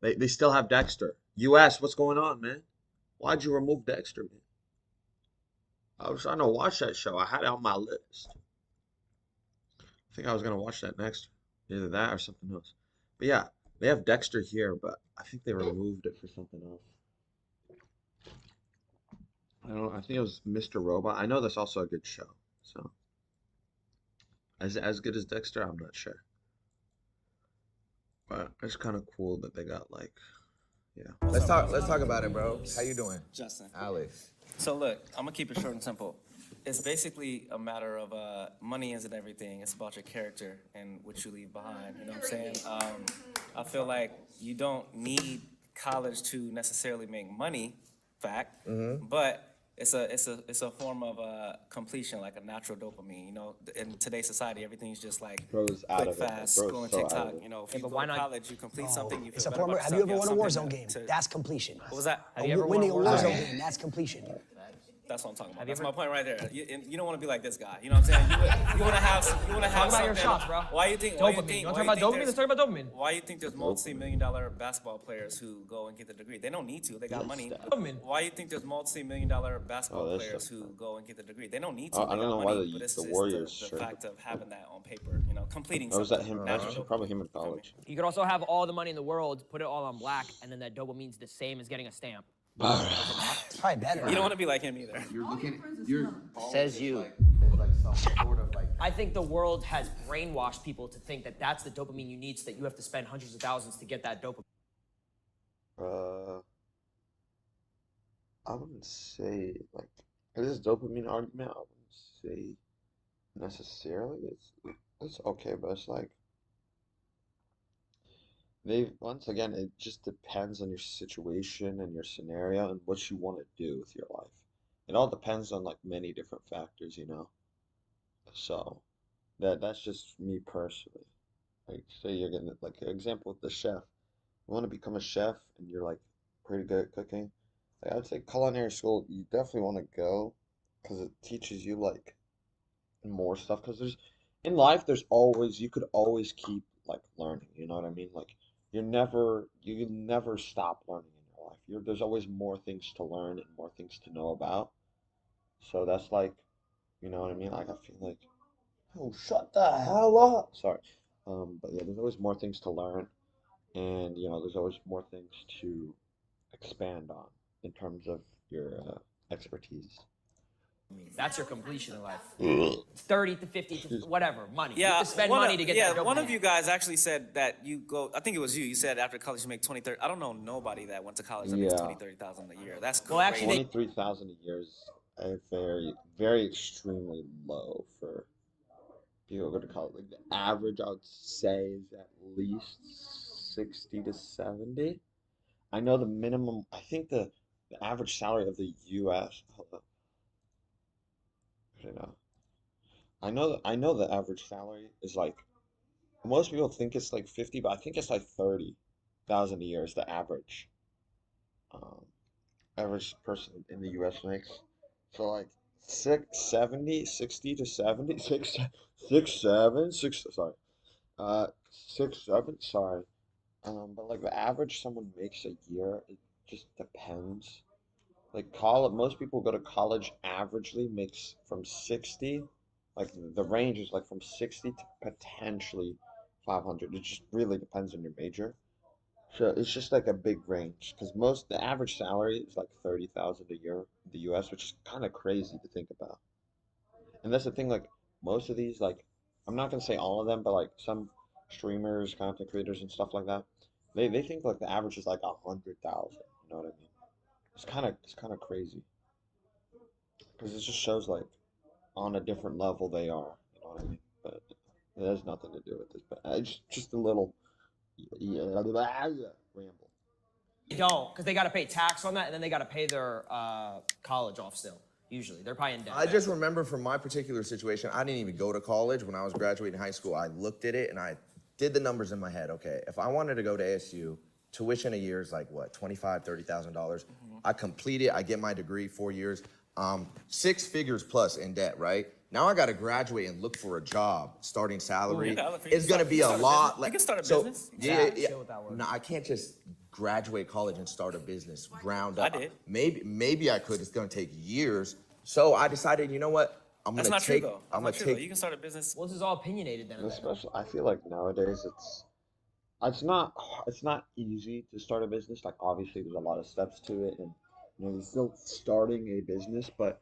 They still have Dexter. US, what's going on, man? Why'd you remove Dexter, man? I was trying to watch that show. I had it on my list. I think I was gonna watch that next. Either that or something else. But yeah, they have Dexter here, but I think they removed it for something else. I don't know. I think it was Mr. Robot. I know that's also a good show. So as good as Dexter, I'm not sure. But it's kind of cool that they got like, yeah. Let's talk about it, bro. How you doing? Justin. Alex. So look, I'm gonna keep it short and simple. It's basically a matter of money isn't everything. It's about your character and what you leave behind. You know what I'm saying? I feel like you don't need college to necessarily make money, fact, but it's a form of completion, like a natural dopamine. In today's society, everything's just like Bro's out quick, of it. fast, Bro's scrolling so out of TikTok. it. If you but go why to not- college, you complete something, you feel It's a better form. about Have you yourself. ever won a something Warzone game? to- That's completion. What was that? Have you ever won Winning a a Warzone Warzone? game, that's completion. That's what I'm talking about. Have you That's ever- my point right there. You don't want to be like this guy. You know what I'm saying? You want to have Talk about your something- shots, bro. Why you think? Dopamine. Why You want to talk about dopamine? Let's talk about dopamine. Why you think there's multi-million-dollar basketball players who go and get the degree? They don't need to. They got money. Dopamine. Why you think there's multi-million-dollar basketball that's players so- who go and get the degree? They don't need to. I They don't got know why money, the- but it's the just Warriors the shirt. fact of having that on paper. Completing Or was that something. him? Natural Probably him in college. You could also have all the money in the world, put it all on black, and then that dopamine's the same as getting a stamp. It's probably better. You don't want to be like him either. Says you. I think the world has brainwashed people to think that that's the dopamine you need, so that you have to spend hundreds of thousands to get that dopamine. I wouldn't say like this dopamine argument. I wouldn't say necessarily it's okay, but it's like once again it just depends on your situation and your scenario and what you want to do with your life. It all depends on like many different factors, So that's just me personally. Like say you're getting like an example with the chef. You want to become a chef and you're like pretty good at cooking. Like, I would say culinary school, you definitely want to go because it teaches you like more stuff. Because in life, you could always keep like learning. You know what I mean? Like you never stop learning in your life. There's always more things to learn and more things to know about. So that's like, you know what I mean? Like I feel like, oh, shut the hell up. Sorry. But yeah, there's always more things to learn, and there's always more things to expand on in terms of your expertise. That's your completion in life. 30 to 50 to whatever, money. You Yeah, have to spend money to get that dopamine. one of you guys actually said that you go. I think it was you. You said after college you make 20, 30. I don't know nobody that went to college that makes Yeah. 20, 30,000 a year. That's crazy. Well, actually, 23,000 a year is a very, very extremely low for people who go to college. Like the average, I would say, is at least 60 to 70. I know the minimum. I think the average salary of the U.S. Hold up. I know the average salary is like most people think it's like 50, but I think it's like 30,000 a year is the average. average person in the US makes. So like 60 to 70, sorry. 6, 7, sorry. But like the average someone makes a year, it just depends. Like college, most people go to college averagely makes from 60, like the range is like from 60 to potentially 500. It just really depends on your major. So it's just like a big range because the average salary is like 30,000 a year in the US, which is kind of crazy to think about. And that's the thing, like most of these, like I'm not gonna say all of them, but like some streamers, content creators, and stuff like that, they think like the average is like 100,000. You know what I mean? It's kind of crazy because it just shows like on a different level they are. You know what I mean? But it has nothing to do with this. But just a little ramble. They don't, because they got to pay tax on that, and then they got to pay their college off still. Usually, they're probably in debt. I just remember from my particular situation, I didn't even go to college. When I was graduating high school, I looked at it and I did the numbers in my head. Okay, if I wanted to go to ASU, tuition a year is like what, $25,000, $30,000. I complete it, I get my degree, 4 years, 6 figures plus in debt, right? Now I got to graduate and look for a job. Starting salary is going to be a lot. You can start a business. Yeah. No, I can't just graduate college and start a business ground up. I did. Maybe I could. It's going to take years. So I decided, you know what? I'm That's gonna not take. true though. I'm That's gonna not true, take. though. You can start a business. Well, this is all opinionated then. Especially, I feel like nowadays it's not easy to start a business. Like obviously, there's a lot of steps to it, and you're still starting a business, but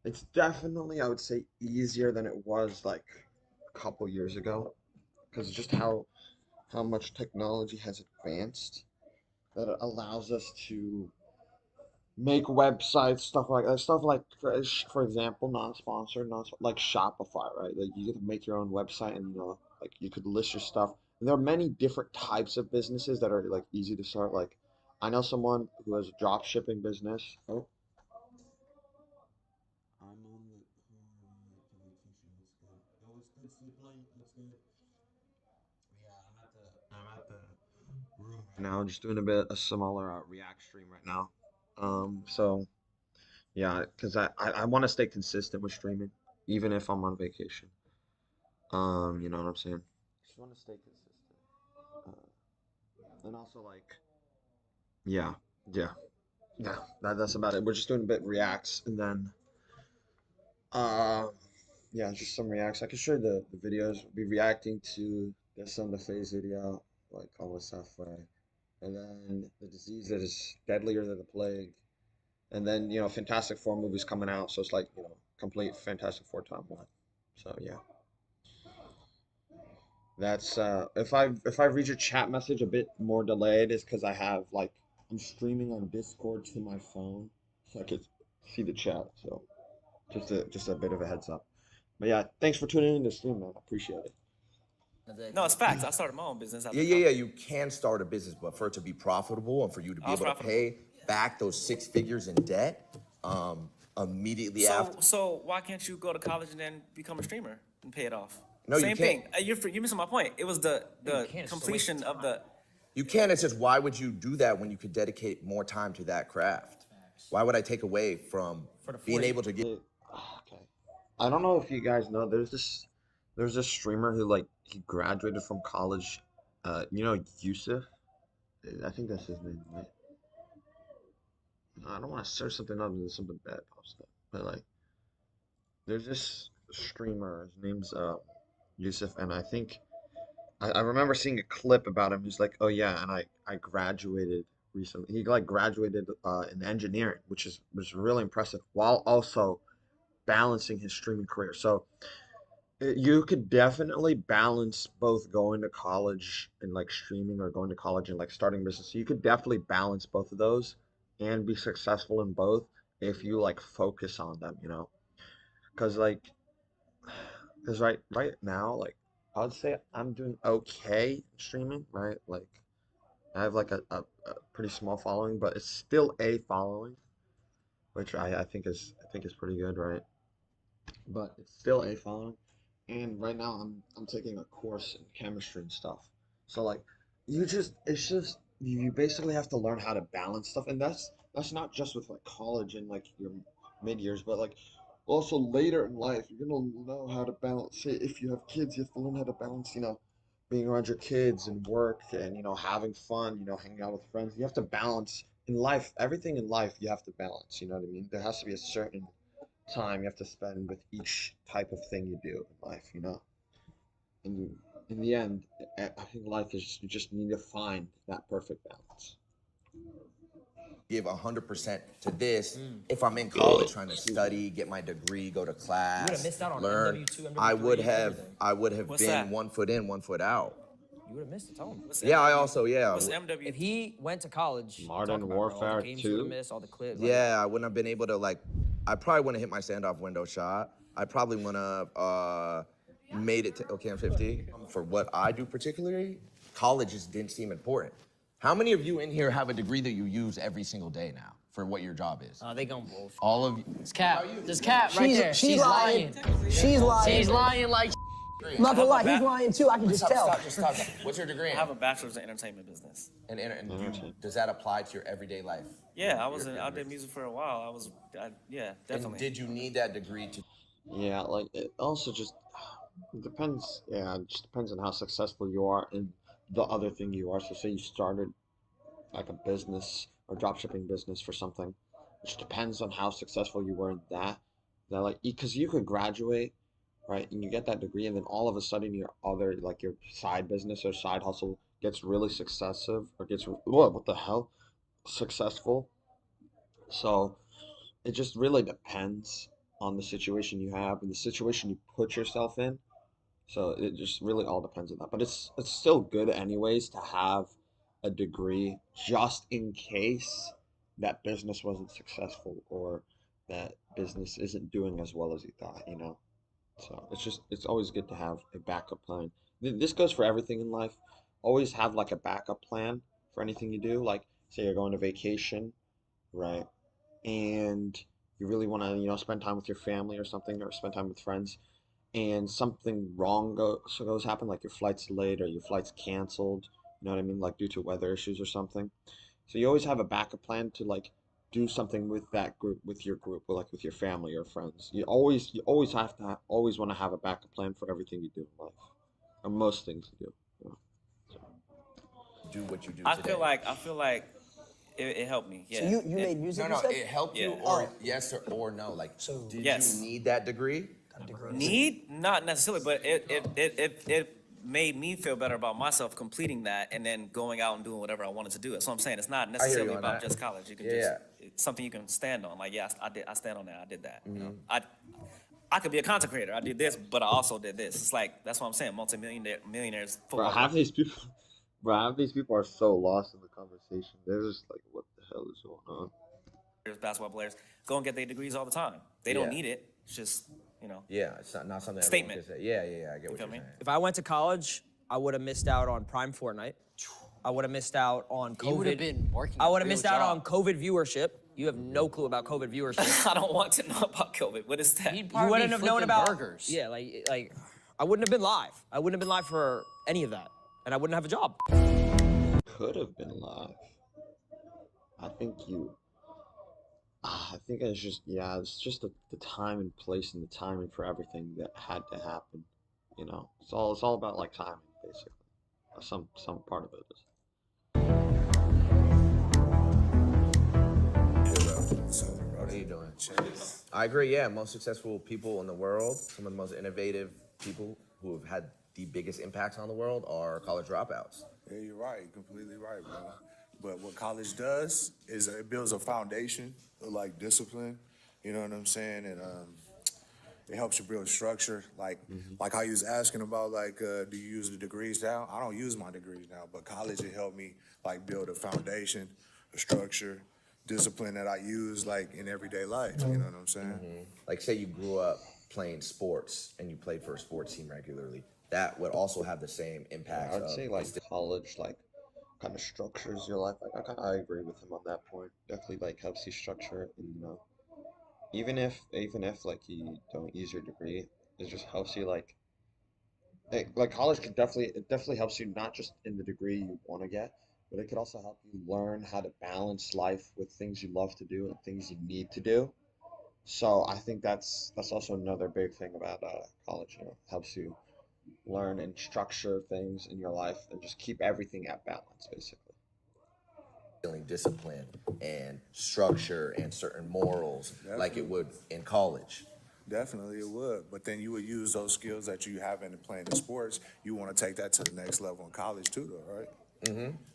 it's definitely, I would say, easier than it was like a couple years ago, because just how much technology has advanced that it allows us to make websites, stuff like for example, non-sponsored, non like Shopify, right? Like you get to make your own website, and like you could list your stuff. And there are many different types of businesses that are like easy to start. Like I know someone who has a drop shipping business. Oh, I'm on the vacation. What's good? Yo, what's good, Sleep Lane? What's good? Yeah, I'm at the room right now, just doing a smaller React stream right now. So yeah, because I want to stay consistent with streaming, even if I'm on vacation. You know what I'm saying? Just want to stay consistent. And also like, yeah, yeah, yeah. That's about it. We're just doing a bit reacts, and then, uh, yeah, just some reacts. I can show you the videos. We'll be reacting to this on the phase video, like almost halfway, and then the disease that is deadlier than the plague. And then, Fantastic Four movies coming out, so it's like, complete Fantastic Four timeline. So yeah. That's if I read your chat message a bit more delayed, is because I have like I'm streaming on Discord to my phone, so I could see the chat. So just a bit of a heads up. But yeah, thanks for tuning in to stream, man. I appreciate it. No, it's facts. I started my own business. Yeah. You can start a business, but for it to be profitable and for you to be able to pay back those 6 figures in debt, immediately after. So why can't you go to college and then become a streamer and pay it off? No, you Same can't. thing. You're missing my point. It was the completion of the. You can. It's just, why would you do that when you could dedicate more time to that craft? Why would I take away from being able to get? Okay. I don't know if you guys know. There's this streamer who like he graduated from college. Yusuf. I think that's his name, right? I don't want to search something up and then something bad pops up. But like, there's this streamer. His name's Yusuf, and I think I remember seeing a clip about him. He's like, oh yeah, and I graduated recently. He like graduated in engineering, which was really impressive, while also balancing his streaming career. So you could definitely balance both going to college and like streaming, or going to college and like starting business. So you could definitely balance both of those and be successful in both if you like focus on them, because right now, like I would say I'm doing okay streaming, right? Like I have like a pretty small following, but it's still a following, which I think is pretty good, right? But it's still a following, and right now I'm taking a course in chemistry and stuff. So like you basically have to learn how to balance stuff, and that's not just with like college and like your mid years, but like also later in life, you're gonna know how to balance. Say if you have kids, you have to learn how to balance, being around your kids and work and having fun, hanging out with friends. You have to balance in life, everything in life you have to balance, you know what I mean? There has to be a certain time you have to spend with each type of thing you do in life, And in the end, I think life is you just need to find that perfect balance. Give 100% to this if I'm in college trying to study, get my degree, go to class, would've missed out on learn. MW2, I would MW3, have everything. I would have What's been that? 1 foot in, 1 foot out. You would have missed it. Tell him. Yeah, I also What's MW? If he went to college, Modern talk about it, bro, all Warfare the games you would 2? have missed, all the clips. like- Yeah, I wouldn't have been able to I probably wouldn't have hit my standoff window shot. I probably wouldn't have made it to OCAM 50. For what I do particularly, college just didn't seem important. How many of you in here have a degree that you use every single day now for what your job is? They gonna both. All of you. It's Cap. There's Cap right there. She's lying. She's lying. She's lying like I'm not gonna lie, he's lying too. I can just tell. Stop. What's your degree I in? have a bachelor's in entertainment business. Does that apply to your everyday life? Yeah, I did music for a while. Yeah, And definitely. did you need that degree to? Yeah, like it also just depends. Yeah, it just depends on how successful you are in the other thing you are. So say you started like a business or dropshipping business for something, which depends on how successful you were in that. That like because you could graduate, right, and you get that degree, and then all of a sudden your other like your side business or side hustle gets really successive or gets what the hell successful. So it just really depends on the situation you have and the situation you put yourself in. So it just really all depends on that. But it's still good anyways to have a degree just in case that business wasn't successful or that business isn't doing as well as you thought. So it's always good to have a backup plan. This goes for everything in life. Always have like a backup plan for anything you do. Like say you're going to vacation, right? And you really want to, spend time with your family or something, or spend time with friends, and something wrong goes happen, like your flight's delayed or your flight's canceled, you know what I mean, like due to weather issues or something. So you always have a backup plan to like do something with that group, with your group, or like with your family or friends. You always have to always want to have a backup plan for everything you do in life, or most things you do. Do what you do I today. feel like it helped me. Yeah. So you made music. No, you said? it helped you, Yeah. or yes or no. Like, did Yes. you need that degree? Need not necessarily, but it made me feel better about myself completing that and then going out and doing whatever I wanted to do. That's what I'm saying. It's not necessarily on about that. just college. You can Yeah. it's something you can stand on. Like, yeah, I stand on that. I did that. I could be a content creator. I did this, but I also did this. It's like that's what I'm saying. Millionaires. Bro, half these people are so lost in the conversation. They're just like, what the hell is going on? Basketball players go and get their degrees all the time. They don't Yeah. need it. It's just Yeah, it's not something. Statement. Everyone can say. Yeah. I get what feel you're me? saying. If I went to college, I would have missed out on Prime Fortnite. I would have missed out on COVID. You would have been working. I a would have real missed out job. on COVID viewership. You have no clue about COVID viewership. I don't want to know about COVID. What is that? He'd You probably wouldn't be have known flipping about burgers. Yeah, like I wouldn't have been live. I wouldn't have been live for any of that, and I wouldn't have a job. Could have been live. I think it's just the time and place and the timing for everything that had to happen. It's all about like timing, basically. Some part of it is. What are you doing? I agree. Yeah, most successful people in the world, some of the most innovative people who have had the biggest impacts on the world are college dropouts. Yeah, you're right. You're completely right, bro. But what college does is it builds a foundation of like discipline. You know what I'm saying? And it helps you build structure. Like how you was asking about do you use the degrees now? I don't use my degrees now, but college it helped me like build a foundation, a structure, discipline that I use like in everyday life. You know what I'm saying? Like say you grew up playing sports and you played for a sports team regularly. That would also have the same impact. I'd say like college like kind of structures your life. Like I agree with him on that point. Definitely like helps you structure it, and even if like you don't use your degree, it just helps you like college it definitely helps you not just in the degree you want to get, but it could also help you learn how to balance life with things you love to do and things you need to do. So I think that's also another big thing about college. Helps you learn and structure things in your life and just keep everything at balance, basically. Feeling discipline and structure and certain morals like it would in college. Definitely it would, but then you would use those skills that you have in playing the sports. You want to take that to the next level in college too, though, right?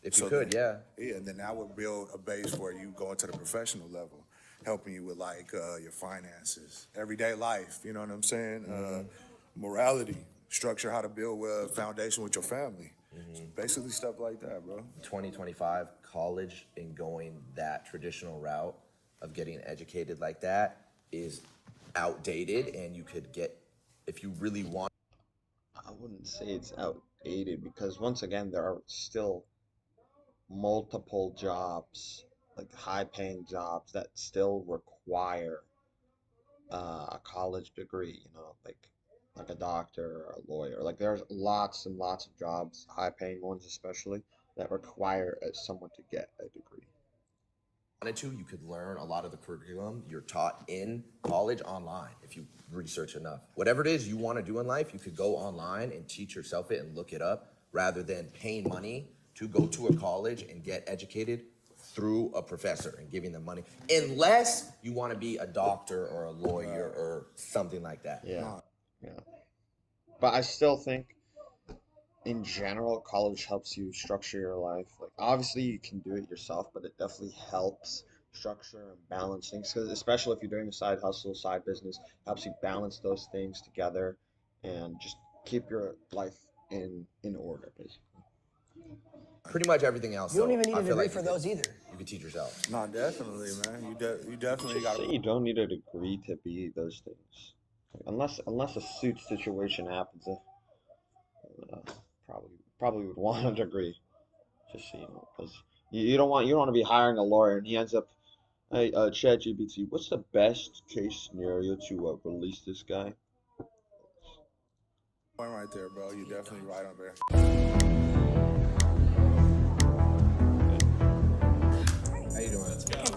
If you could, yeah. Yeah, and then that would build a base where you go into the professional level, helping you with like your finances, everyday life. You know what I'm saying? Morality, structure, how to build a foundation with your family. Basically stuff like that, bro. 2025, college and going that traditional route of getting educated like that is outdated, and you could get, if you really want. I wouldn't say it's outdated because once again, there are still multiple jobs, like high-paying jobs that still require a college degree, like a doctor or a lawyer. Like there's lots and lots of jobs, high-paying ones especially, that require someone to get a degree. Wanted to, you could learn a lot of the curriculum you're taught in college online if you research enough. Whatever it is you want to do in life, you could go online and teach yourself it and look it up rather than paying money to go to a college and get educated through a professor and giving them money, unless you want to be a doctor or a lawyer or something like that. Yeah. But I still think, in general, college helps you structure your life. Like, obviously, you can do it yourself, but it definitely helps structure and balance things. Because especially if you're doing a side hustle, side business, helps you balance those things together and just keep your life in order, basically. Pretty much everything else. You don't even though, need I a feel degree like for you could- those either. You could teach yourself. No, definitely, man. You definitely got Say to. you don't need a degree to be those things, unless a suit situation happens. Probably would want a degree, just so you know, because you don't want to be hiring a lawyer and he ends up, hey, ChatGPT, what's the best case scenario to release this guy? Point right there, bro. You're definitely right on there. How you doing,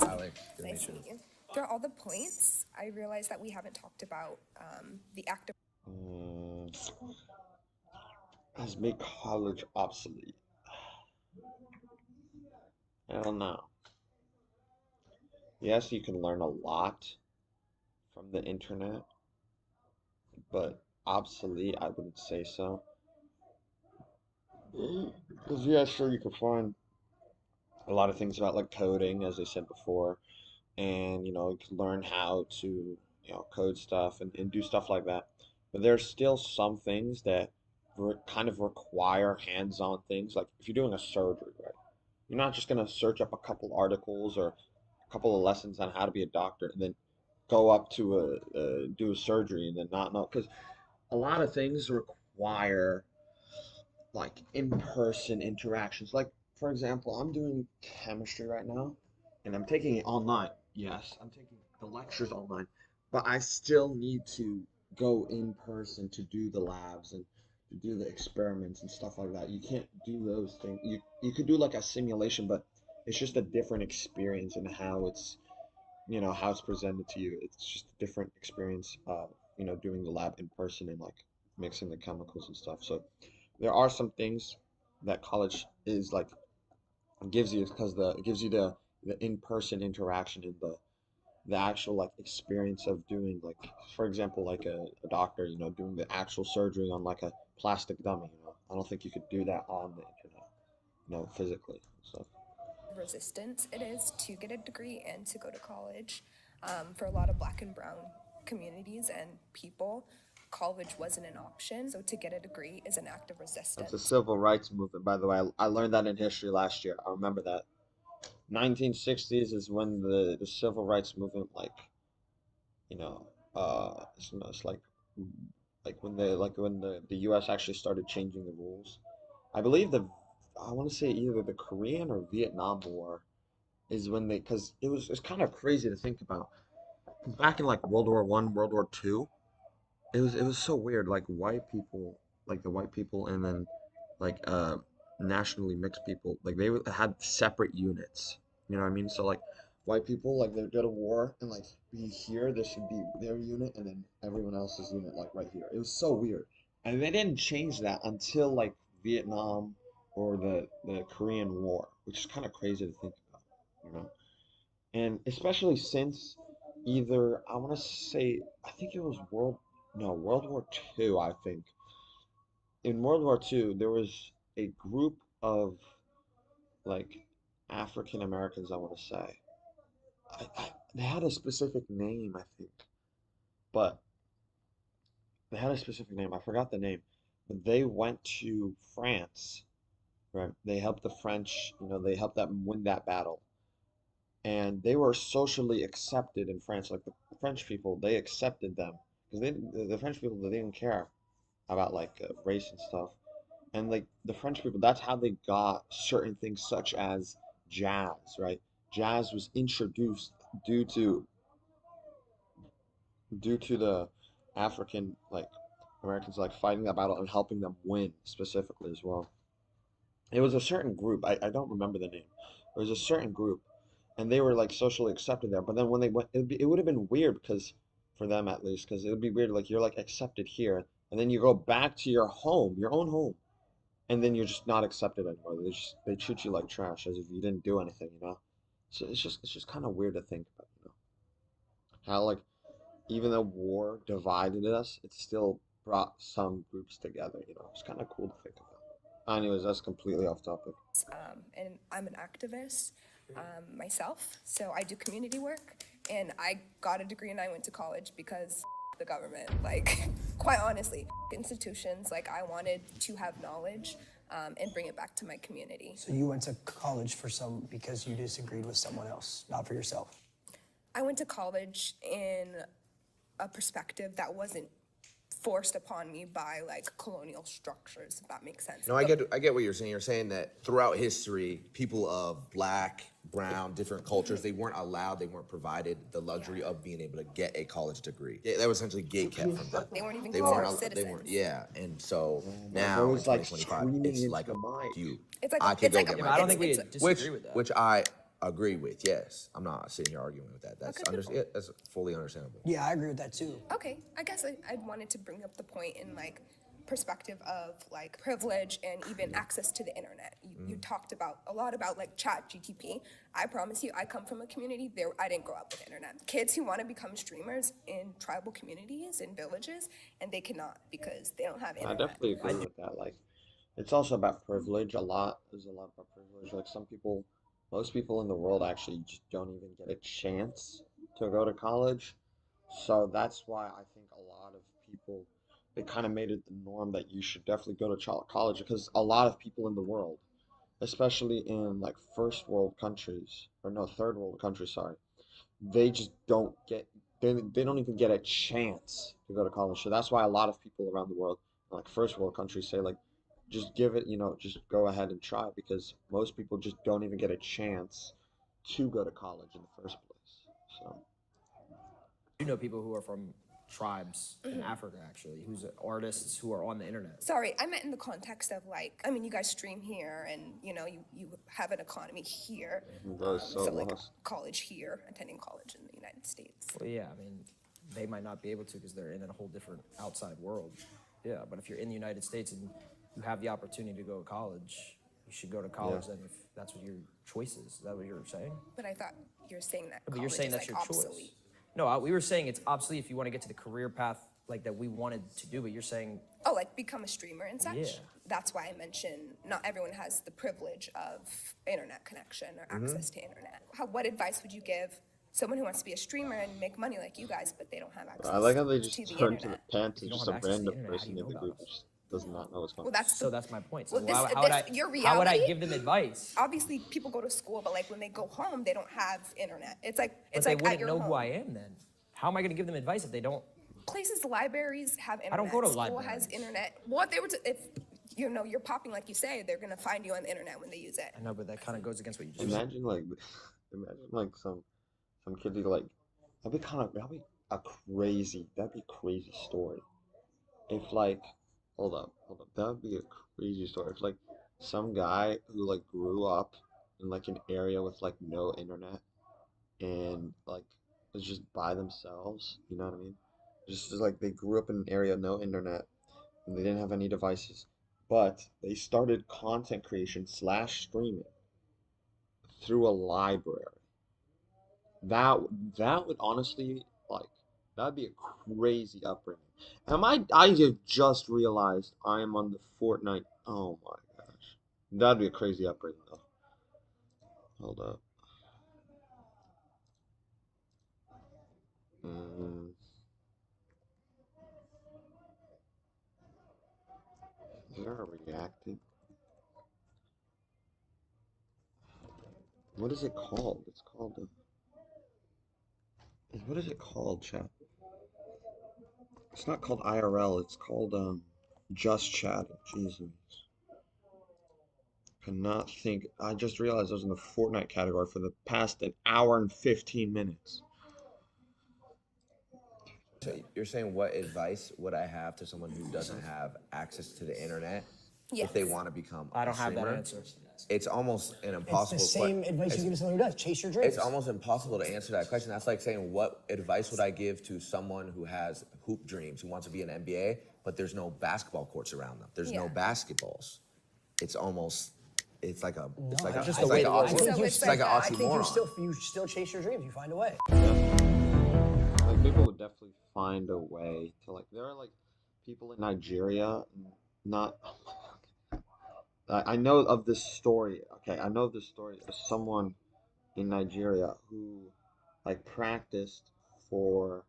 Alex? Good Nice to meet you. Through all the points, I realized that we haven't talked about the active. Has made college obsolete. I don't know. Yes, you can learn a lot from the internet, but obsolete, I wouldn't say so. Because, yeah, sure, you can find a lot of things about like coding, as I said before, and you can learn how to, code stuff and do stuff like that. But there's still some things that kind of require hands-on things. Like if you're doing a surgery, right? You're not just gonna search up a couple articles or a couple of lessons on how to be a doctor and then go up to do a surgery and then not know, because a lot of things require like in-person interactions. Like for example, I'm doing chemistry right now and I'm taking it online. Yes, I'm taking the lectures online, but I still need to go in person to do the labs and to do the experiments and stuff like that. You can't do those things. You could do like a simulation, but it's just a different experience in how it's how it's presented to you. It's just a different experience doing the lab in person and like mixing the chemicals and stuff. So there are some things that college is like gives you, because it gives you the in-person interaction and the actual like experience of doing, like for example, like a doctor doing the actual surgery on like a plastic dummy. I don't think you could do that on the internet, physically. So Resistance it is to get a degree and to go to college. For a lot of Black and brown communities and people, college wasn't an option. So to get a degree is an act of resistance. that's a civil rights movement, by the way. I learned that in history last year. I remember that. 1960s is when the civil rights movement, like it's when the U.S. actually started changing the rules. I believe I want to say either the Korean or Vietnam War is when because it's kind of crazy to think about. Back in like World War I, World War II, it was so weird. Like white people, like the white people, and then like nationally mixed people, like had separate units. You know what I mean? So like white people, like they go to war and like be here, this should be their unit, and then everyone else's unit like right here. It was so weird, and they didn't change that until like Vietnam or the Korean War, which is kind of crazy to think about, you know. And especially since either I want to say I think it was World War II, I think. In World War II, there was a group of like African Americans, I want to say. They had a specific name, I think, but they had a specific name. I forgot the name, but they went to France, right? They helped the French, they helped them win that battle, and they were socially accepted in France. Like the French people, they accepted them because the French people, they didn't care about like race and stuff. And like the French people, that's how they got certain things such as jazz, right? Jazz was introduced due to due to the African like Americans like fighting that battle and helping them win specifically as well. It was a certain group. I don't remember the name. It was a certain group, and they were like socially accepted there. But then when they went, it would have been weird because for them at least, because it would be weird like you're like accepted here, and then you go back to your home, your own home, and then you're just not accepted anymore. They treat you like trash as if you didn't do anything, you know. So it's just kind of weird to think about, how like even though war divided us, it still brought some groups together, you know. It's kind of cool to think about. Anyways, that's completely off topic. And I'm an activist myself, so I do community work, and I got a degree and I went to college because the government, like, quite honestly, institutions, like, I wanted to have knowledge and bring it back to my community. So you went to college because you disagreed with someone else, not for yourself. I went to college in a perspective that wasn't forced upon me by like colonial structures, if that makes sense. No, I get what you're saying. You're saying that throughout history, people of black, brown, different cultures, they weren't provided the luxury of being able to get a college degree. Yeah, that was essentially gatekept from them. They weren't even considered citizens. Yeah, and so now in 2025, it's like you. It's like I could go get my I don't think we degree. disagree with that. Which I agree with. Yes, I'm not sitting here arguing with that. That's that's fully understandable. Yeah, I agree with that too. Okay, I guess I wanted to bring up the point in like perspective of like privilege and even access to the internet. You talked a lot about like ChatGPT. I promise you, I come from a community there. I didn't grow up with internet. Kids who want to become streamers in tribal communities and villages, and they cannot because they don't have internet. I definitely agree with that. Like, it's also about privilege. There's a lot about privilege. Like most people in the world actually just don't even get a chance to go to college. So that's why I think a lot of people, they kind of made it the norm that you should definitely go to college, because a lot of people in the world, especially in like third world countries, sorry, they just don't get, they don't even get a chance to go to college. So that's why a lot of people around the world, like first world countries, say like, just give it, just go ahead and try, because most people just don't even get a chance to go to college in the first place. So You know people who are from tribes in Africa, actually, who's artists who are on the internet. Sorry, I meant in the context of like, I mean, you guys stream here and you have an economy here. So like lost. college here, attending college in the United States. Well, yeah, I mean, they might not be able to because they're in a whole different outside world. Yeah, but if you're in the United States and you have the opportunity to go to college, you should go to college then if that's what your choice is. Is that what you're saying? But I thought you were saying that But you're saying college that's is, your like, choice. obsolete. No, we were saying it's obsolete if you want to get to the career path like that we wanted to do, but you're saying Oh, like become a streamer and such? Yeah. That's why I mentioned not everyone has the privilege of internet connection or access to internet. What advice would you give someone who wants to be a streamer and make money like you guys, but they don't have access I like how they to just the turn to internet? the pants You and don't just a have access to the random internet, how do person you in know the about group it? who just does not know what's going Well, on. that's so that's my point. So Well, this- how would this- your how would I reality- give them advice? Obviously, people go to school, but like when they go home, they don't have internet. It's like But it's they like at wouldn't your know home. who I am then. How am I going to give them advice if they don't? Places, libraries have internet. don't go to School libraries. has internet. Well, if they were to, if you're popping like you say, they're gonna find you on the internet when they use it. I know, but that kind of goes against what you just said. Imagine like some kid who like that'd be a crazy story. If like hold up. That'd be a crazy story. If like some guy who like grew up in like an area with like no internet and like was just by themselves, you know what I mean? Just like they grew up in an area no internet and they didn't have any devices, but they started content creation slash streaming through a library. That that would honestly like that'd be a crazy upbringing. I have just realized I am on the Fortnite. Oh my gosh. That'd be a crazy upbringing though. Hold up. Mm, is there a reacting? What is it called? It's called what is it called, chat? It's not called IRL, it's called just chatting. Jesus. Cannot think. I just realized I was in the Fortnite category for the past an hour and 15 minutes. So you're saying what advice would I have to someone who doesn't have access to the internet if they Yes. want to become I a don't have that streamer? answer. It's almost an It's impossible the same advice you give to someone who does. Chase your dreams. It's almost impossible to answer that question. That's like saying, what advice would I give to someone who has hoop dreams, who wants to be an NBA, but there's no basketball courts around them. There's no Yeah. basketballs. It's almost, it's like a, it's like a, it's just it's the way like the a, world it's works. like an I think oxymoron. you still chase your dreams. You find a way. Like people would definitely find a way to like. There are like people in Nigeria, not. I know of this story. Okay, I know of this story of someone in Nigeria who like practiced for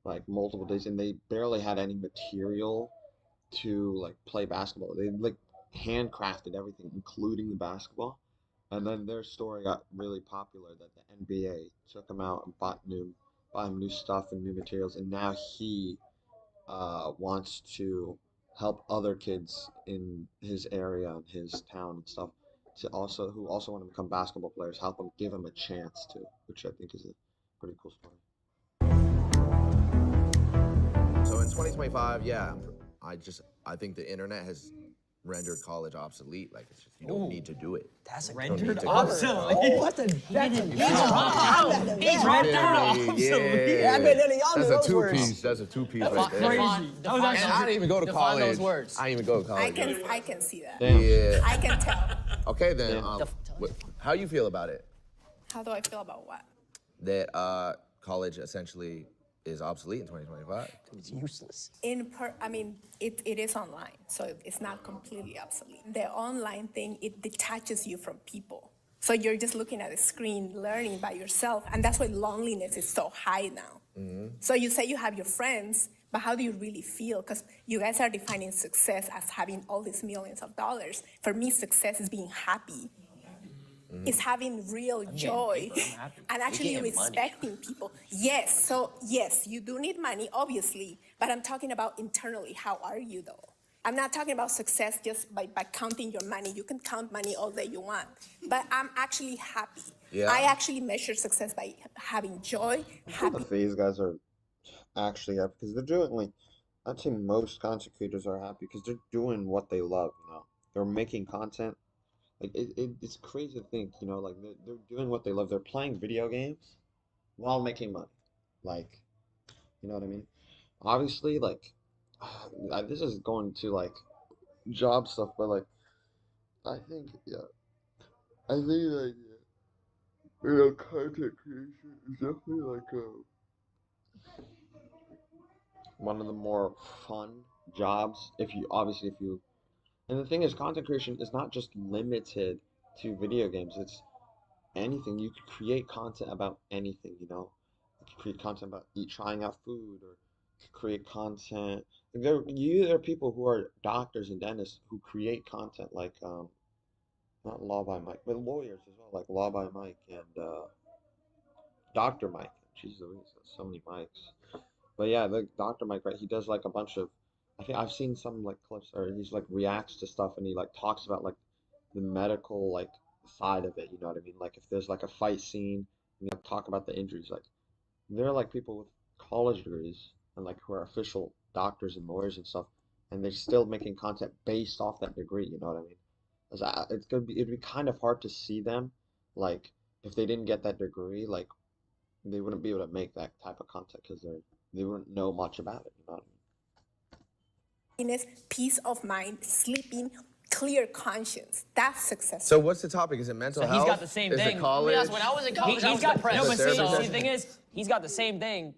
like multiple days and they barely had any material to like play basketball. They like handcrafted everything, including the basketball. And then their story got really popular that the NBA took him out and bought him new stuff and new materials, and now he wants to help other kids in his area and his town and stuff to also who also want to become basketball players, help them, give them a chance to, which I think is a pretty cool story. So in 2025, yeah, I think the internet has rendered college obsolete. Like, it's just, you don't need to do it. That's a Rendered good obsolete. Oh, that's a He's right rendered Yeah. Yeah, I bet none of y'all knew That's a those words. two-piece. That's a two-piece right there. Define- And I didn't even go to define college. those words. I didn't even go to college. I can see that. Damn. Yeah. I can tell. Okay, then. How you feel about it? How do I feel about what? That college essentially is obsolete in 2025. It's useless. I mean, it is online, so it's not completely obsolete. The online thing, it detaches you from people. So you're just looking at a screen, learning by yourself, and that's why loneliness is so high now. So you say you have your friends, but how do you really feel? Because you guys are defining success as having all these millions of dollars. For me, success is being happy. It's having real joy and actually respecting people. Yes, so yes, you do need money, obviously, but I'm talking about internally. How are you though? I'm not talking about success just by counting your money. You can count money all day you want, but I'm actually happy. Yeah. I actually measure success by having joy, happy. The phase guys are actually happy because they're doing like I'd say most content creators are happy because they're doing what they love, you know. They're making content. Like it's crazy to think, you know, like they're doing what they love. They're playing video games while making money. Like, you know what I mean? Obviously, like this is going to like job stuff, but like I think like you know, content creation is definitely like one of the more fun jobs if you obviously if you and the thing is content creation is not just limited to video games, it's anything. You could create content about anything, you know. You could create content about trying out food, or you could create content. Like there are people who are doctors and dentists who create content like not Law by Mike, but lawyers as well, like Law by Mike and Dr. Mike. Jesus, so many mics. But yeah, the Dr. Mike, right? He does like a bunch of. I think I've seen some like clips, or he's like reacts to stuff, and he like talks about like the medical like side of it. You know what I mean? Like if there's like a fight scene, and you talk about the injuries. Like there are like people with college degrees and like who are official doctors and lawyers and stuff, and they're still making content based off that degree. You know what I mean? it'd be kind of hard to see them, like, if they didn't get that degree, like, they wouldn't be able to make that type of content because they wouldn't know much about it. You know what I mean? Peace of mind, sleeping, clear conscience. That's success. So what's the topic? Is it mental So health? he's got the same Is thing. it college? Yes, when I was in college, I was depressed. No, but see, Therapy the session. thing is, he's got the same thing,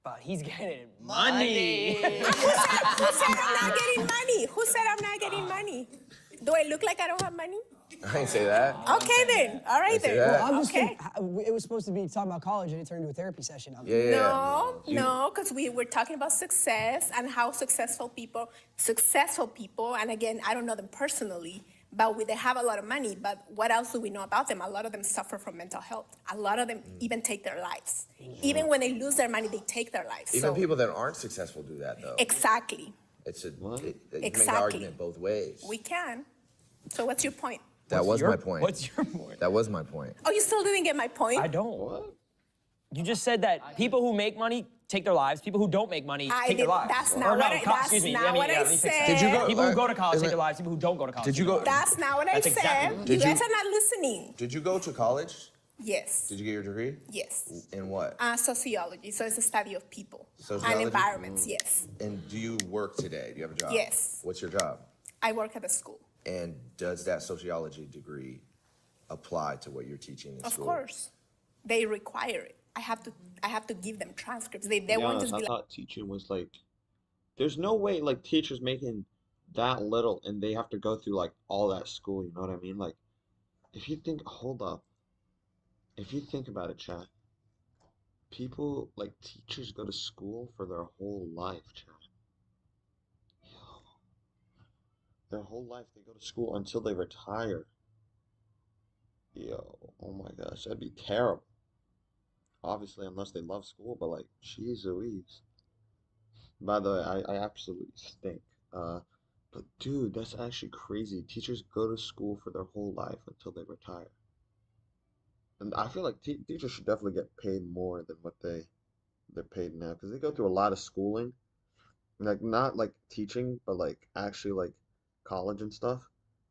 but he's getting money. Who said I'm not getting money? Who said I'm not getting money? Do I look like I don't have money? I ain't say that. Okay then. All right say then. that. I'm just Okay. it was supposed to be talking about college and it turned into a therapy session. No, because we were talking about success and how successful people, and again, I don't know them personally, but they have a lot of money, but what else do we know about them? A lot of them suffer from mental health. A lot of them even take their lives. Even when they lose their money, they take their lives. Even So- people that aren't successful do that though. Exactly. It's you make the Exactly. argument both ways. We can. So what's your point? That was my point. What's your point? That was my point. Oh, you still didn't get my point? I don't. What? You just said that people who make money take their lives. People who don't make money I take their did- lives. that's Or not no, what I- co- that's excuse me. not let me, what I let me fix that. said. Did you go- People who go to college is take it- their lives. People who don't go to college. Did you go? That's not what I That's said. exactly- You Did guys you- are not listening. Did you go to college? Yes. Did you get your degree? Yes. In what? Sociology. So it's a study of people Sociology? and environments. Yes. And do you work today? Do you have a job? Yes. What's your job? I work at a school. And does that sociology degree apply to what you're teaching in Of school? course, they require it. I have to give them transcripts. They To be won't honest, just I be like, thought teaching was like, there's no way like teachers making that little and they have to go through like all that school. You know what I mean? Like, if you think, hold up, if you think about it, chat. People like teachers go to school for their whole life, chat. Their whole life they go to school until they retire. Yo, oh my gosh, that'd be terrible. Obviously, unless they love school, but like, jeez Louise. By the way, I absolutely stink. But dude, that's actually crazy. Teachers go to school for their whole life until they retire. And I feel like teachers should definitely get paid more than what they're paid now, because they go through a lot of schooling, like not like teaching, but like actually like college and stuff,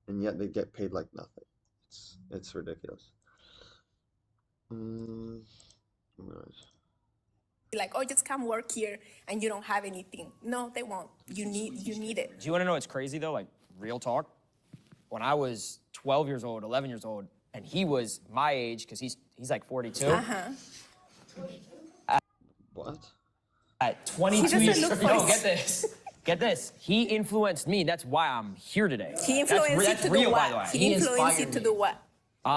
and yet they get paid like nothing. It's ridiculous. like, oh, just come work here and you don't have anything. No, they won't. You need it. Do you want to know what's crazy though? Like real talk. When I was 12 years old, 11 years old, and he was my age because he's like 42. What? At 22 doesn't years look old. like- No, get this. Get this. He influenced me. That's why I'm here today. He influenced you that's to real, do by the what? way. He influenced you inspired to me. do what?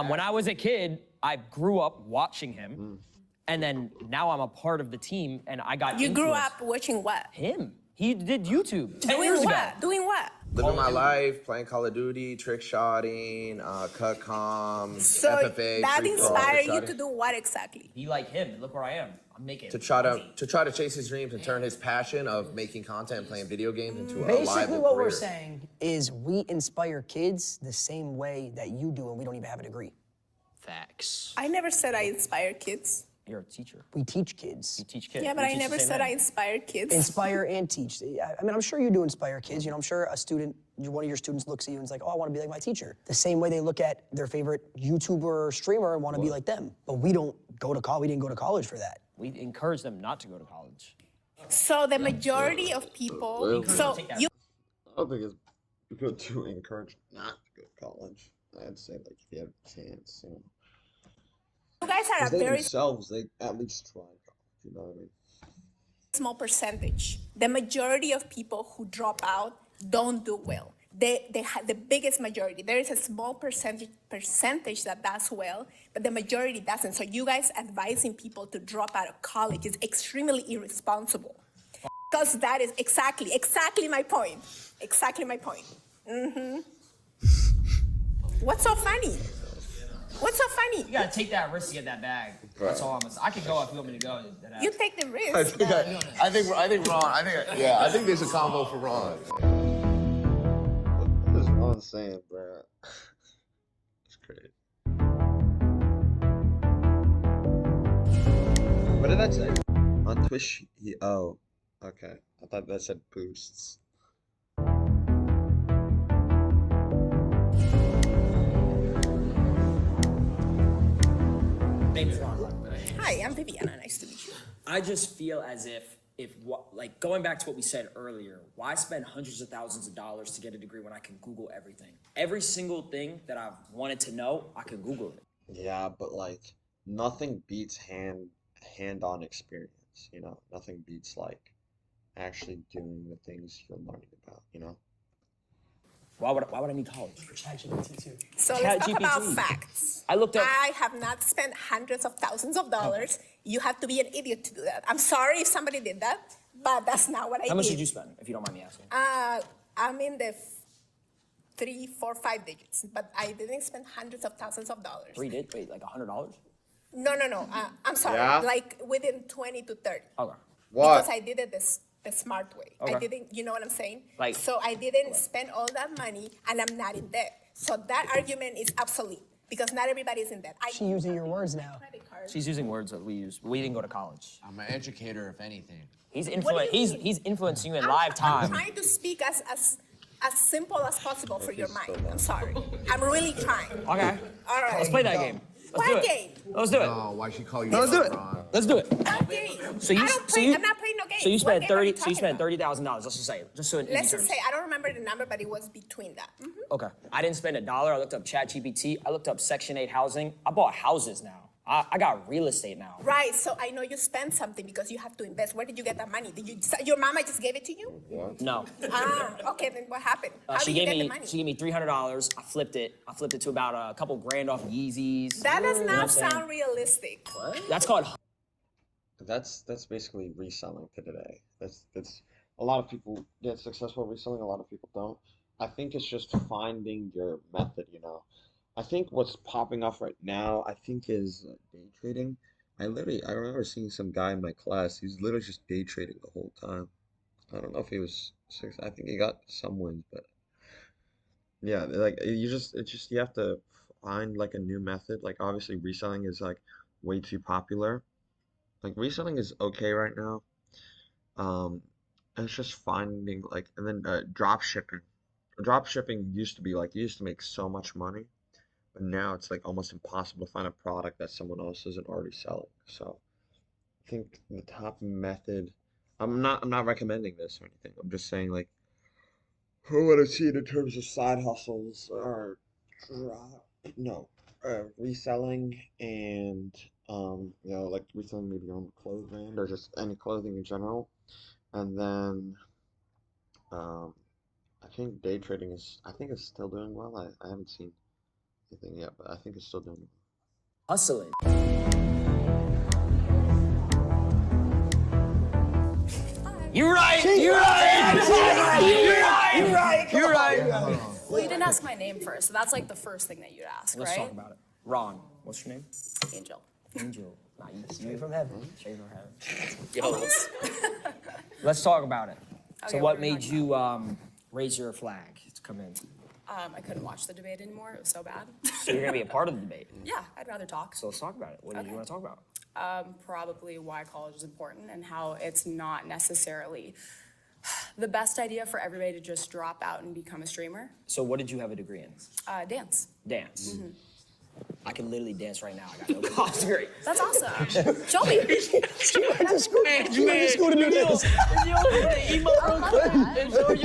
When I was a kid, I grew up watching him, and then now I'm a part of the team, and I got You grew influenced. up watching what? Him. He did YouTube 10 Doing years ago. what? Doing what? Living my life, playing Call of Duty, trick shotting, cut comms, So FFA, that free for all, inspired trick you shotting. to do what exactly? Be like him, and look where I am. I'm making to try to chase his dreams and turn his passion of making content and playing video games into a Basically, live what career. we're saying is we inspire kids the same way that you do, and we don't even have a degree. Facts. I never said I inspire kids. You're a teacher. We teach kids. You teach kids. Yeah, but We I teach the never same said thing. I inspired kids. Inspire and teach. I mean, I'm sure you do inspire kids. You know, I'm sure a student, one of your students looks at you and is like, oh, I want to be like my teacher. The same way they look at their favorite YouTuber or streamer and want to be like them. But we don't go to college. We didn't go to college for that. We encourage them not to go to college. So the majority of people, so you I don't think it's good to encourage not to go to college. I'd say like if you have a chance, you know. guys are 'Cause a they very themselves, they at least try college, you know what I mean? small percentage. The majority of people who drop out don't do well. They have the biggest majority. There is a small percentage that does well, but the majority doesn't. So you guys advising people to drop out of college is extremely irresponsible. Because that is exactly my point. Exactly my point. What's so funny? What's so funny? You gotta take that risk to get that bag. That's all I'm gonna say. I can go if you want me to go. You take the risk. I think Ron. I think there's a combo for Ron. What is Ron saying, bro? It's crazy. What did that say? On Twitch, oh, okay. I thought that said boosts. Hi, I'm Viviana. Nice to meet you. I just feel as if like going back to what we said earlier, why spend hundreds of thousands of dollars to get a degree when I can Google everything? Every single thing that I've wanted to know, I can Google it. Yeah, but like nothing beats hand-on experience, you know? Nothing beats like actually doing the things you're learning about, you know? Why would I need college? So let's talk about ChatGPT. facts. I looked up. I have not spent hundreds of thousands of dollars. You have to be an idiot to do that. I'm sorry if somebody did that, but that's not what I did. How much did you spend, if you don't mind me asking? I'm in the 3, 4, 5 digits, but I didn't spend hundreds of thousands of dollars. Wait, like $100? No. I'm sorry. Yeah? Like within 20 to 30. Okay. What? Because I did it the smart way. I Okay. didn't, you know what I'm saying? Like- So I didn't spend all that money and I'm not in debt. So that argument is obsolete because not everybody's in debt. She using your words now. Credit card. She's using words that we use, but we didn't go to college. I'm an educator, if anything. He's What do you mean? he's influencing you in I'm live time. trying to speak as simple as possible for your mind. I'm sorry. I'm really trying. Okay. All right. Let's play that game. Let's do What it. game? Let's do it. Oh, why she call you? Let's do it. Let's do it. What game? So you, I don't so play, you, I'm not playing no game. so you What spent game are you 30. So you talking spent about? $30,000. Let's just say it. Just so in Let's easy just terms. say, I don't remember the number, but it was between that. Okay. I didn't spend $1. I looked up ChatGPT. I looked up Section 8 housing. I bought houses now. I got real estate now. Right, so I know you spent something because you have to invest. Where did you get that money? Did you? Your mama just gave it to you? No. Okay, then what happened? How She did you gave get the me money? she gave me $300. I flipped it. I flipped it to about a couple grand off Yeezys. That does You know what I'm not saying? sound realistic. That's called. That's basically reselling today. That's a lot of people get successful reselling, a lot of people don't. I think it's just finding your method, you know. I think what's popping off right now, I think is day trading. I remember seeing some guy in my class, he's literally just day trading the whole time. I don't know if he was six, I think he got some wins, but yeah, like you have to find like a new method. Like obviously reselling is like way too popular. Like reselling is okay right now. And it's just finding like, and then drop shipping. Drop shipping used to be like, you used to make so much money, but now it's like almost impossible to find a product that someone else isn't already selling. So I think the top method, I'm not recommending this or anything. I'm just saying like, what I've seen in terms of side hustles are reselling and you know, like reselling maybe your own clothes brand or just any clothing in general. And then I think day trading it's still doing well. I haven't seen anything yet, but I think it's still doing well. Hustling. You're right. You're right. Well, you didn't ask my name first, so that's like the first thing that you'd ask, Let's right? talk about it. Ron, what's your name? Angel. Angel. Nice. Straight from heaven. Straight from heaven. Let's talk about it. So Okay, what what are we made you raise your flag to come in? I couldn't watch the debate anymore. It was so bad. So you're gonna be a part of the debate. Yeah, I'd rather talk. So let's talk about it. What do you want to talk about? Probably why college is important and how it's not necessarily the best idea for everybody to just drop out and become a streamer. So what did you have a degree in? Dance. Dance. I can literally dance right now. I got no college degree. That's awesome. Show me. She went to school to do this. You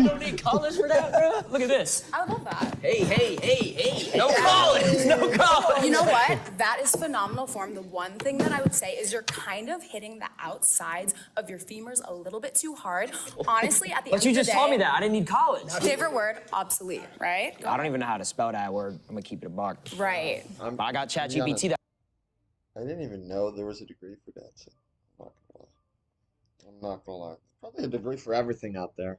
don't need college for that, bro? Look at this. I love that. Hey. No college. No college. You know what? That is phenomenal form. The one thing that I would say is you're kind of hitting the outsides of your femurs a little bit too hard. Honestly, at the end But of you the just day, told me that. I didn't need college. favorite word, obsolete, right? I don't even know how to spell that word. I'm gonna keep it a buck. Right. But I got ChatGPT. That I didn't even know there was a degree for dancing. I'm not gonna lie. Probably a degree for everything out there.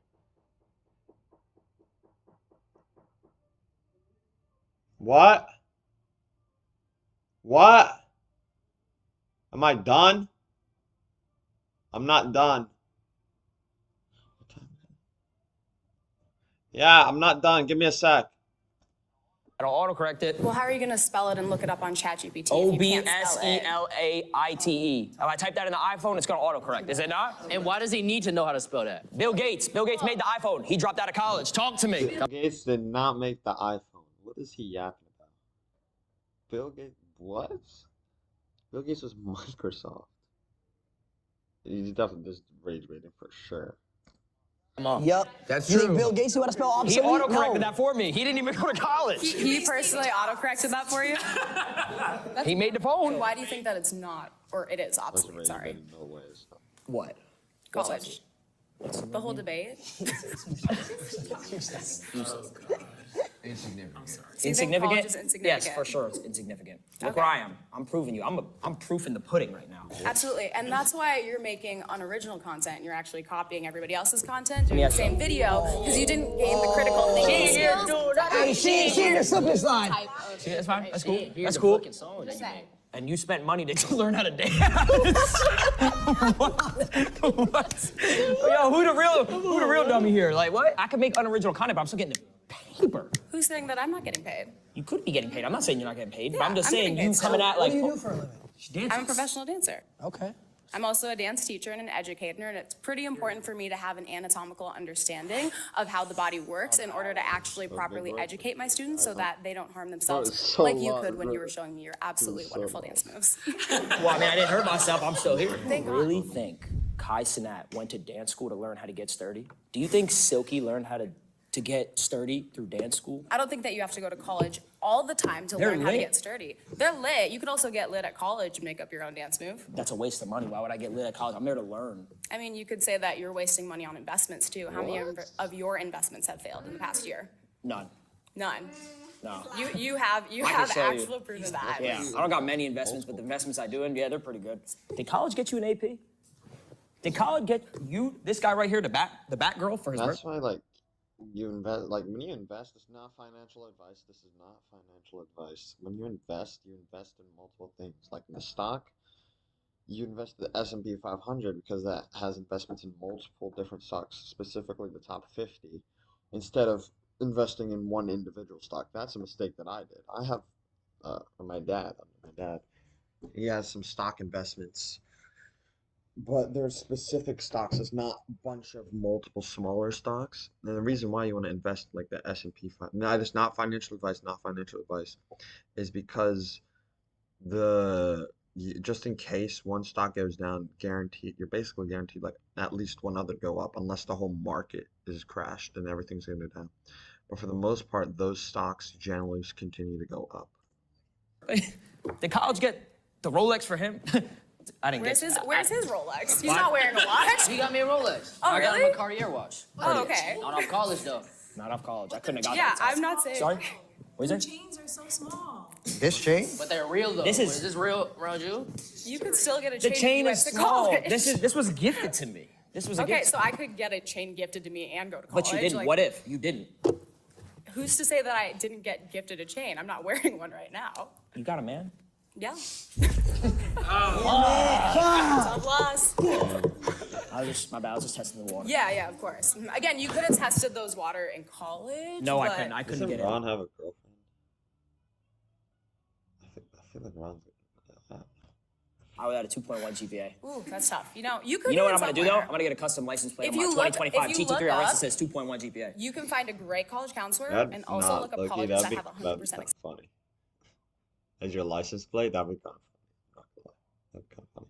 What? What? Am I done? I'm not done. Yeah, I'm not done. Give me a sec. It'll autocorrect it. Well, how are you going to spell it and look it up on ChatGPT O if B you can't S spell E it? L A I T E. If I type that in the iPhone, it's gonna autocorrect. Is it not? And why does he need to know how to spell that? Bill Gates. Bill Gates made the iPhone. He dropped out of college. Talk to me. Bill Gates did not make the iPhone. What is he yapping about? Bill Gates, what? Bill Gates was Microsoft. He's definitely just rage baiting for sure. Yep. That's You true. think Bill Gates knew how to spell He obsolete? autocorrected No. that for me. He didn't even go to college. He personally autocorrected that for you? He made the phone. Why do you think that it's not, or it is That's obsolete, rage sorry? baiting, no ways. What? College. The whole debate. Insignificant. So you think Insignificant? college is insignificant? Yes, for sure, it's insignificant. Look Okay. where I am. I'm proving you. I'm proof in the pudding right now. Absolutely, and that's why you're making unoriginal content. You're actually copying everybody else's content, doing Yeah, the same so- video, because you didn't gain the critical thinking skills. Hey, she in the slip and slide. See, that's fine. That's cool. Here's That's the cool. fucking song that you made. And you spent money to learn how to dance. What? Yo, who the real dummy here? Like what? I can make unoriginal content, but I'm still getting the paper. Who's saying that I'm not getting paid? You could be getting paid. I'm not saying you're not getting paid, but Yeah, I'm just I'm saying getting you paid. coming So at What like. do you do for a living? She dances. I'm a professional dancer. Okay. I'm also a dance teacher and an educator, and it's pretty important for me to have an anatomical understanding of how the body works in order to actually properly educate my students so that they don't harm themselves so like you long, could when you bro. were showing me your absolutely so wonderful long. dance moves. Well, I mean, I didn't hurt myself. I'm still here. Thank God. Really think Kai Cenat went to dance school to learn how to get sturdy? Do you think Silky learned how to get sturdy through dance school? I don't think that you have to go to college all the time to They're learn how to lit. get sturdy. They're lit. You could also get lit at college and make up your own dance move. That's a waste of money. Why would I get lit at college? I'm there to learn. I mean, you could say that you're wasting money on investments too. How many of your investments have failed in the past year? None. None. No. You have I can have show you. actual proof of that. Yeah, I don't got many investments, but the investments I do, yeah, they're pretty good. Did college get you an AP? Did college get you this guy right here, the bat girl for his That's birthday? why, like, you invest, like, when you invest, it's not financial advice. This is not financial advice. When you invest in multiple things. Like in the stock, you invest in the S&P 500 because that has investments in multiple different stocks, specifically the top 50, instead of investing in one individual stock. That's a mistake that I did. I have, my dad, he has some stock investments. But there's specific stocks. It's not a bunch of multiple smaller stocks. And the reason why you want to invest like the S&P 5, no, it's not financial advice, is because just in case one stock goes down, you're basically guaranteed like at least one other go up, unless the whole market is crashed and everything's going to go down. But for the most part, those stocks generally continue to go up. Did college get the Rolex for him? I didn't Where's get his Rolex? He's Why? not wearing a watch. He got me a Rolex. Oh, I got him really? a Cartier watch. Oh, okay. Not off college though. Not off college. I couldn't have got Yeah, that. I'm not saying. Sorry? What is it? Chains are so small. This chain? But they're real though. This is- this real around you? You could still get a The chain. chain if is you went to small. college. This was gifted to me. This was a Okay, gift. so I could get a chain gifted to me and go to college. But you didn't. Like, What if you didn't? Who's to say that I didn't get gifted a chain? I'm not wearing one right now. You got a man? Yeah. Oh, Loss. My bad. I was just testing the water. Yeah, of course. Again, you could have tested those water in college. No, I but- couldn't. I couldn't Doesn't get Ron it. have a girlfriend? I feel like Ron's I was at a 2.1 GPA. Ooh, that's tough. You know, you could. You know what get I'm gonna do though? somewhere. I'm gonna get a custom license plate If on my you look- 2025 if you TT3 look RS that up- says 2.1 GPA. You can find a great college counselor That'd and also not look up low-key, colleges that that'd have be 100% kind of funny. As your license plate, that'd be kind of funny. Not gonna lie. That'd be kind of funny.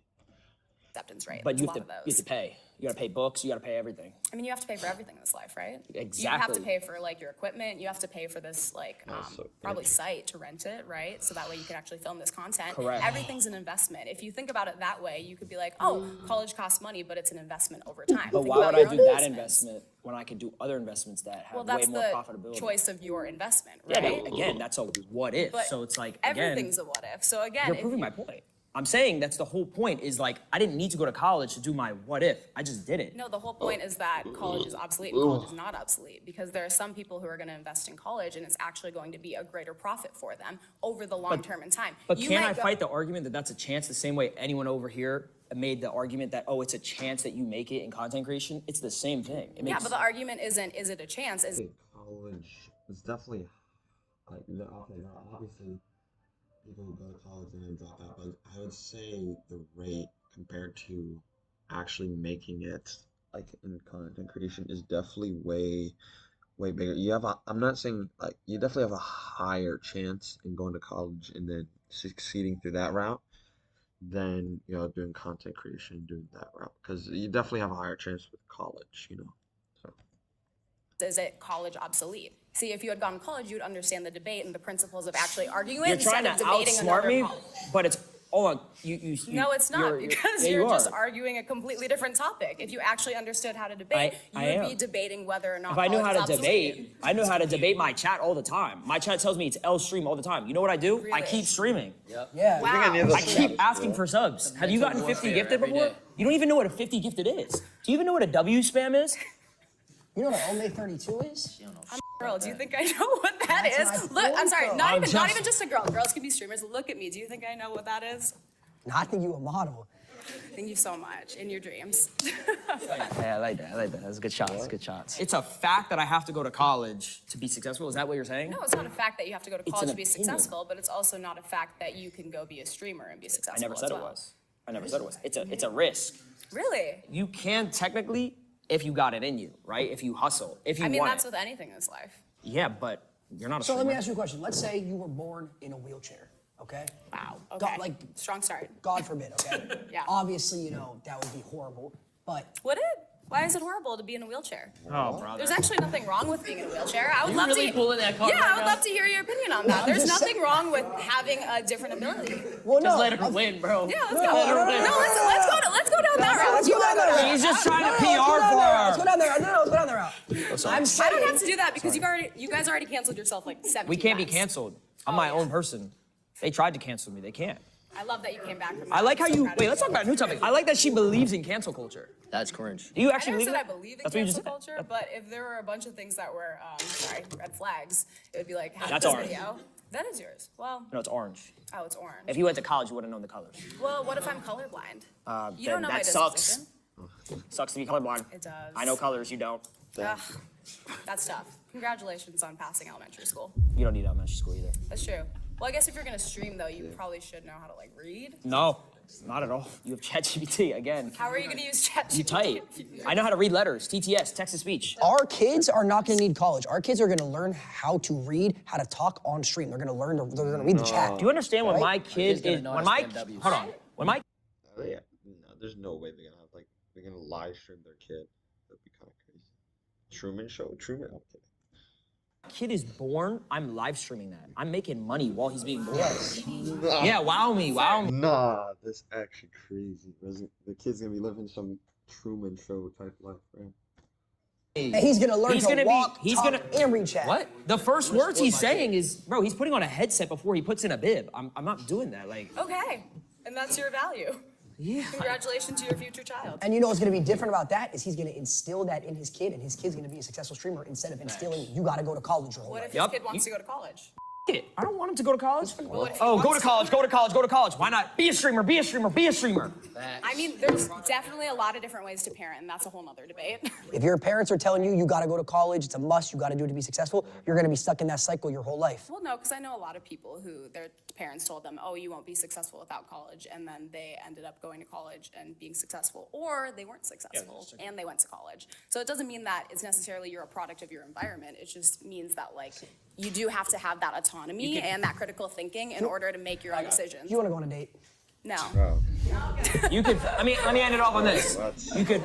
acceptance rate. But There's you a have lot to of you those. have to pay. You gotta pay books. You gotta pay everything. I mean, you have to pay for everything in this life, right? You have to Exactly. pay for like your equipment. You have to pay for this like so probably site to rent it, right? So that way you can actually film this content. Correct. Everything's an investment. If you think about it that way, you could be like, oh, college costs money, but it's an investment over time. But Think why about would I your do own that business. investment when I could do other investments that have Well, way that's more the profitability? choice of your investment, Yeah, right? but again, that's a what if. But So it's like again, everything's a what if. So again, you're if proving my point. I'm saying that's the whole point. Is like I didn't need to go to college to do my what if. I just did it. No, the whole point is that college is obsolete and college is not obsolete because there are some people who are going to invest in college and it's actually going to be a greater profit for them over the long term in time. But You can might I go- fight the argument that that's a chance the same way anyone over here made the argument that, oh, it's a chance that you make it in content creation? It's the same thing. It Yeah, makes, but the argument isn't, is it a chance? Is College is definitely like obviously people who go to college and then drop out, but I would say the rate compared to actually making it like in content creation is definitely way bigger. I'm not saying like you definitely have a higher chance in going to college and then succeeding through that route, than doing content creation, doing that route, because you definitely have a higher chance with college. So Is it college obsolete? See, if you had gone to college, you'd understand the debate and the principles of actually arguing You're instead trying to of debating outsmart another me, college. but it's hold on. You No, it's not, because yeah, you're you just are. arguing a completely different topic. If you actually understood how to debate, I you would be am. debating whether or not If I knew college how is to obsolete. debate, I know how to debate my chat all the time. My chat tells me it's L stream all the time. You know what I do? I Really? keep streaming. Yeah. I keep asking for subs. Have you gotten 50 gifted before? You don't even know what a 50 gifted is. Do you even know what a W spam is? You know what an Ome 32 is? I'm a girl. Do you think I know what that That's is? my Look, I'm sorry. point, Not though. even, not even just a girl. Girls can be streamers. Look at me. Do you think I know what that is? No, I think you a model. Thank you so much. In your dreams. Yeah, I like that. I like that. That's good shots. Good shots. It's a fact that I have to go to college to be successful. Is that what you're saying? No, it's not a fact that you have to go to It's college an to be opinion. successful, but it's also not a fact that you can go be a streamer and be successful. I never said as it well. was. I never said it was. It's a risk. Really? You can technically if you got it in you, right? If you hustle, if you I mean, want that's it. with anything in this life. Yeah, but you're not a So let me streamer. ask you a question. Let's say you were born in a wheelchair, okay? Wow. Okay. God, like, strong start. God forbid, okay? Yeah. Obviously, that would be horrible, but Would it? Why is it horrible to be in a wheelchair? Oh, brother. There's actually nothing wrong with being in a wheelchair. I would You love really to. pulling that card Yeah, right I would now? love to hear your opinion on that. I'm There's just nothing wrong with having a different ability. well, Just no. let her win, bro. Yeah, let's go. No, let's go down that route. Let's go down that route. She's just trying to No, PR let's go down for that route. her. Let's go down that route. No, let's go down that route. I'm I don't saying, have to do that because you guys already canceled yourself like 17 We can't be times. canceled. I'm my own person. They tried to cancel me. They can't. I love that you came back from I that. like how I'm so you. proud of Wait, let's talk about a new topic. I like that she believes in cancel culture. That's cringe. Do you I actually never believe said I that? believe in That's what you just cancel said. culture, but if there were a bunch of things that were, red flags, it would be like, how That's this ours. video? That is yours. Well, No, it's orange. oh, it's orange. If you went to college, you would have known the colors. Well, what if I'm colorblind? You Then don't know my that sucks. disposition. Sucks to be colorblind. It does. I know colors. You don't. Ugh, that's tough. Congratulations on passing elementary school. You don't need elementary school either. That's true. Well, I guess if you're gonna stream though, you probably should know how to read. No, not at all. You have ChatGPT again. How are you gonna use ChatGPT? You type. I know how to read letters. TTS, text to speech. our kids are not going to need college. Our kids are going to learn how to read, how to talk on stream. They're going to learn. They're going to read the chat. Do you understand when my kid gonna is know when how my to spam Ws. hold on when my Yeah, no, there's no way they're gonna live stream their kid. That'd be kind of crazy. Truman Show. Truman. I'm kidding. kid is born, I'm live streaming that. I'm making money while he's being born. Yeah, wow me. Nah, that's actually crazy. The kid's gonna be living some Truman Show type life, right? And he's going to learn to walk, talk, and read chat. What? The first words he's saying is, bro, he's putting on a headset before he puts in a bib. I'm not doing that. Like, Okay, and that's your value. yeah. Congratulations to your future child. And you know what's going to be different about that is he's going to instill that in his kid, and his kid's going to be a successful streamer instead of instilling you got to go to college your whole What life. if his Yup. kid wants to go to college? It. I don't want him to go to college. Well, if he Oh, go wants to college, go to college, go to college. Why not? Be a streamer, be a streamer, be a streamer. I mean, there's definitely a lot of different ways to parent, and that's a whole nother debate. If your parents are telling you got to go to college, it's a must, you got to do it to be successful, you're going to be stuck in that cycle your whole life. Well, no, because I know a lot of people who their parents told them, oh, you won't be successful without college, and then they ended up going to college and being successful, or they weren't successful and they went to college. So it doesn't mean that it's necessarily you're a product of your environment. It just means that, you do have to have that autonomy and that critical thinking in order to make your own decisions. Do you want to go on a date? No. You could, let me end it off on this. You could,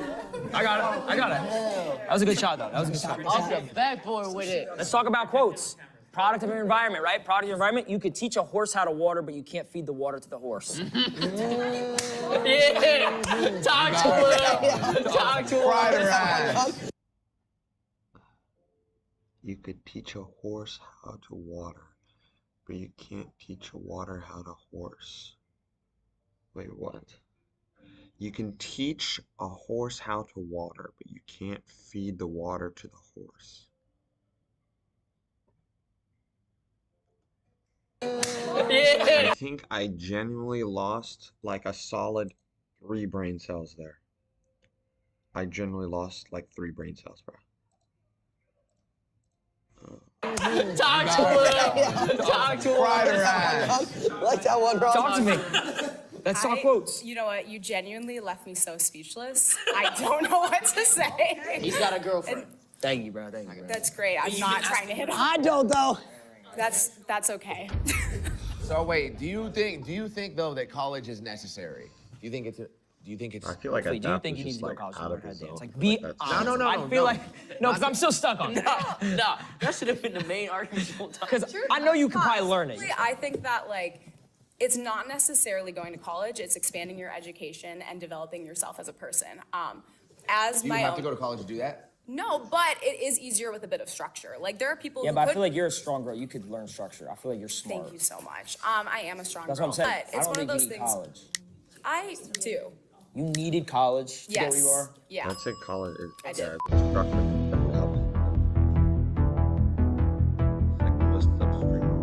I got it. That was a good shot though. That was a good shot. Off the backboard with it. Let's talk about quotes. Product of your environment, right? Product of your environment. You could teach a horse how to water, but you can't feed the water to the horse. Yeah. Talk to him. Talk to him. You could teach a horse how to water, but you can't teach a water how to horse. Wait, what? You can teach a horse how to water, but you can't feed the water to the horse. I think I genuinely lost a solid 3 brain cells there. I genuinely lost 3 brain cells, bro. Talk to him. Talk to him. Like that one, bro. Talk to me. Let's talk quotes. You know what? You genuinely left me so speechless. I don't know what to say. He's got a girlfriend. Thank you, bro. Thank you, bro. That's great. I'm not trying to hit on. I don't, though. That's okay. So wait, do you think though that college is necessary? Do you think it's I feel like Wait, do you Adapt think is you need just to go to like college to out learn of how to his dance? zone. Like, be Like, that's honest. No, I feel like no, because I'm still stuck on it. Nah, that should have been the main argument the whole time. Because I know you can probably learn it. Honestly, I think that like it's not necessarily going to college, it's expanding your education and developing yourself as a person. As Do you my have own, to go to college to do that? no, but it is easier with a bit of structure. Like there are people Yeah, who but I could, feel like you're a strong girl. You could learn structure. I feel like you're smart. thank you so much. I am a strong That's girl, what I'm saying. but I it's don't one of think those you need things. college. I do. You needed college to get where Yes. you are. Yeah. I'd say college is I yeah, did. the structure definitely helps. Like the most upstream.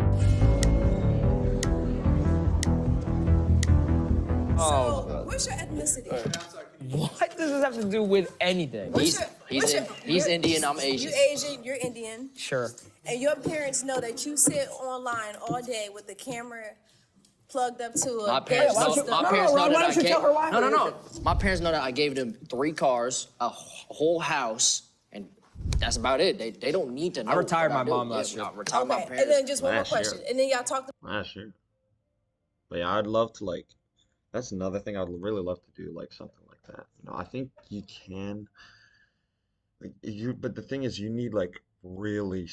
Oh, What's your ethnicity? what does this have to do with anything? He's Indian, I'm Asian. You Asian, you're Indian, Sure. and your parents know that you sit online all day with the camera plugged up to a My parents bed know, system. my parents know that why I don't you gave, tell her why? no. My parents know that I gave them 3 cars, a whole house, and that's about it. They don't need to know. I retired what my do. mom last Yeah, year. I retired my Okay, parents. and then just one more Last year. question, and then y'all talked. Sure. But yeah, I'd love to like. That's another thing I'd really love to do, like something like that. You know, I think you can. Like but the thing is, you need like really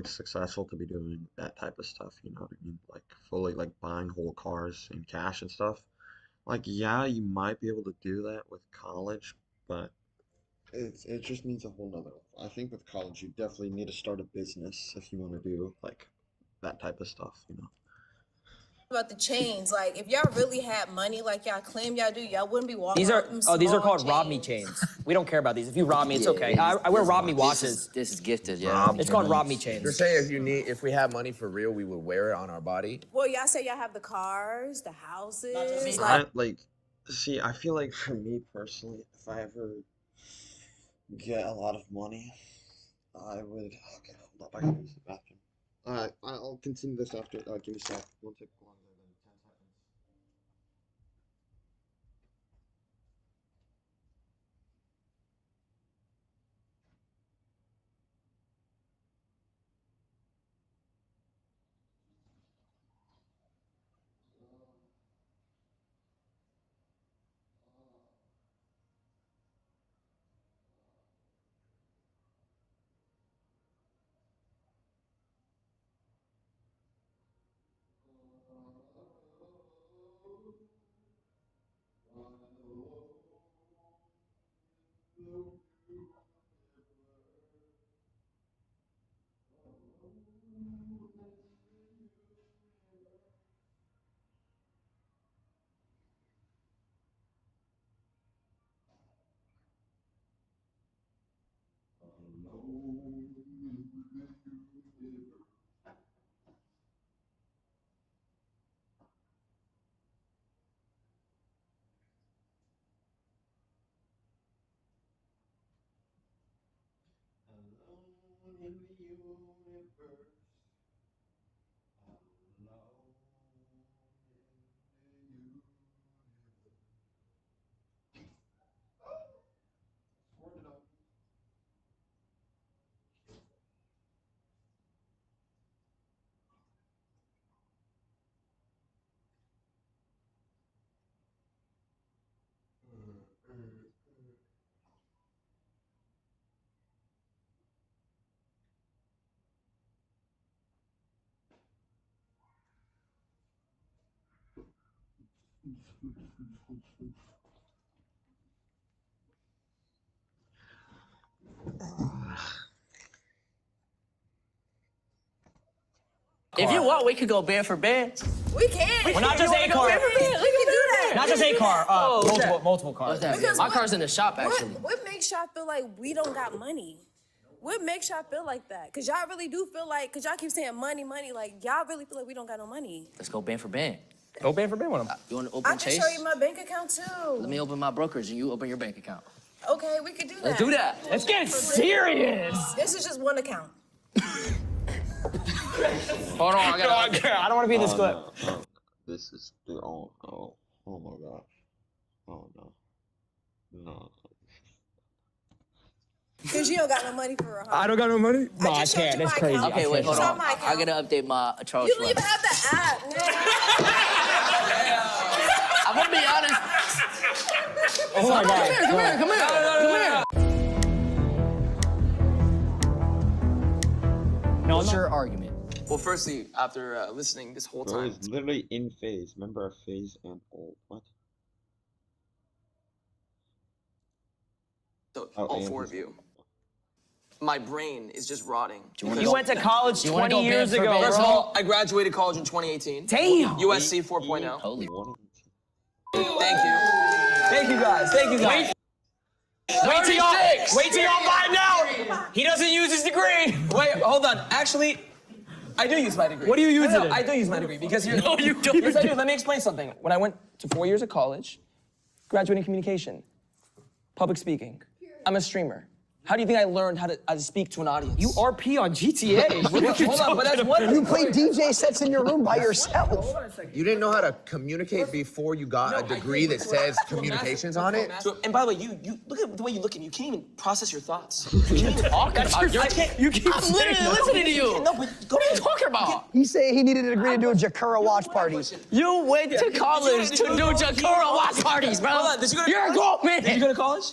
successful to be doing that type of stuff. You know what I mean? Like fully like buying whole cars in cash and stuff. Like yeah, you might be able to do that with college, but it just needs a whole nother. I think with college, you definitely need to start a business if you want to do like that type of stuff. You know. About the chains, like if y'all really had money like y'all claim y'all do, y'all wouldn't be walking. These are around with them these are small called rob me chains. chains. We don't care about these. If you rob me, it's Yeah, okay. I wear rob me watches. This is gifted, yeah. It's called rob me You're chains. saying if we had money for real, we would wear it on our body? Well, y'all say y'all have the cars, the houses. See, I feel like for me personally, if I ever get a lot of money, I would. Okay, hold up, I gotta use the bathroom. Alright, I'll continue this after. Give me a sec. Won't take longer than 10 seconds. If you want, we could go band for band. We can. Well, not just a car. We can do that. Not just a car. Multiple cars. What's that? Because My car's in the shop, actually. What makes y'all feel like we don't got money? What makes y'all feel like that? Cause y'all really do feel like, cause y'all keep saying money, like y'all really feel like we don't got no money. Let's go band for band. Go band for band with them. You want to I open can Chase? show you my bank account too. Let me open my brokerage and you open your bank account. Okay, we could do that. Let's do that. Let's get serious. This is just one account. Hold on, I got. I don't want to be in this clip. No. This is oh my gosh. Oh no. No. Because you don't got no money for real. I don't got no money? No, I just showed can't. you That's my crazy. account. Okay, wait, hold Show on. my I account. gotta update my Charles You don't even Schwab. have the app. I'm gonna be honest. Oh my God. Come here. What's your argument? Well, firstly, after listening this whole Bro time, is literally in phase. Remember a phase and all. What? so, Oh, all and four he's- of you, my brain is just rotting. You went to college You wanna 20 go years band for ago, band? First of bro. all, I graduated college in 2018. Damn. USC 4.0. Holy. Thank you. Thank you guys. Thank you guys. Wait till y'all find out. He doesn't use his degree. Wait, hold on. Actually, I do use my degree. What do you use No, it in? I do use my degree because here. No, you don't. Yes, I do. Let me explain something. When I went to 4 years of college, graduating communication, public speaking. I'm a streamer. How do you think I learned how to speak to an audience? You RP on GTA. What are you Hold on, but that's talking one. about? You play DJ sets in your room by yourself. You didn't know how to communicate before you got a degree that says communications on it? So, and by the way, you look at the way you look, and you can't even process your thoughts. You can't even talk about your. You keep I'm literally listening to you. No, but What are you talking about? He's saying he needed a degree to do a Jakura watch party. You went to college to do Jakura watch parties, bro. Hold on, did you go to You're a college? grown man. Did you go to college?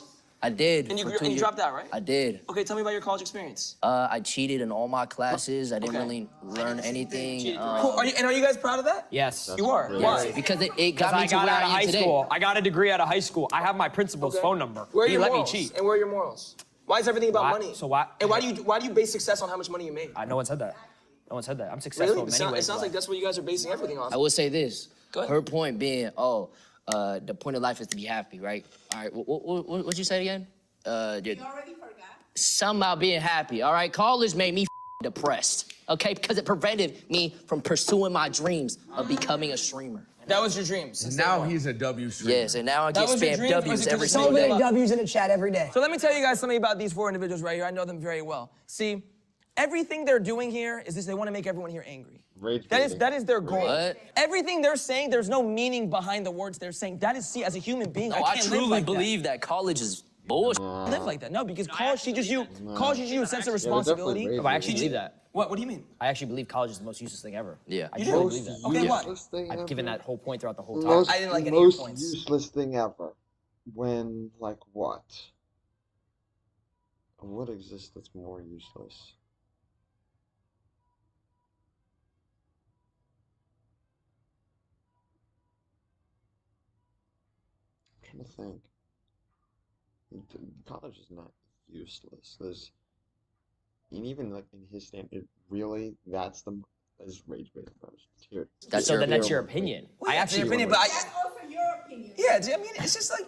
I did. And you, for and 2 you years. dropped out, right? I did. Okay, tell me about your college experience. I cheated in all my classes. I didn't Okay. really learn anything. Cool. Are you guys proud of that? Yes. You are. Yes, Why? Because it got I me to got where out I of am high today. school. I got a degree out of high school. I have my principal's phone number. Where are He your let morals? me cheat. And where are your morals? Why is everything about Why- money? so why- And why do you base success on how much money you make? No one said that. No one said that. I'm successful Really? in many ways. It sounds like that's what you guys are basing everything on. I will say this. Go ahead. Her point being, the point of life is to be happy, right? All right, what'd you say again? You already forgot. Something about being happy, all right? College made me depressed, okay? Because it prevented me from pursuing my dreams of becoming a streamer. That was your dream. since day Now one. he's a W streamer. Yes, and now I get was your spammed dream, or is W's it 'cause every it's So single many day. W's in the chat every day. So let me tell you guys something about these four individuals right here. I know them very well. See, everything they're doing here is this: they want to make everyone here angry. Rage That baiting. is their goal. What? Everything they're saying, there's no meaning behind the words they're saying. That is, see, as a human being, No, I I can't truly live like believe that college is bullshit. that. Live like that. No, because college teaches you a sense of responsibility. rage No, I actually believe that. What do you mean? I actually believe college is the most useless thing ever. Yeah. I You truly do? believe that. Okay, what? I've given that whole point throughout the whole talk. Most, I didn't like any of your most points. useless thing ever. When, like, what? What exists that's more useless? I'm trying to think. College is not useless. There's, and even like in his standard, really, that's the is rage bait approach. Here, That's So your then that's your opinion. opinion. Well, I yeah, actually. your opinion, but yeah, I mean, it's just like,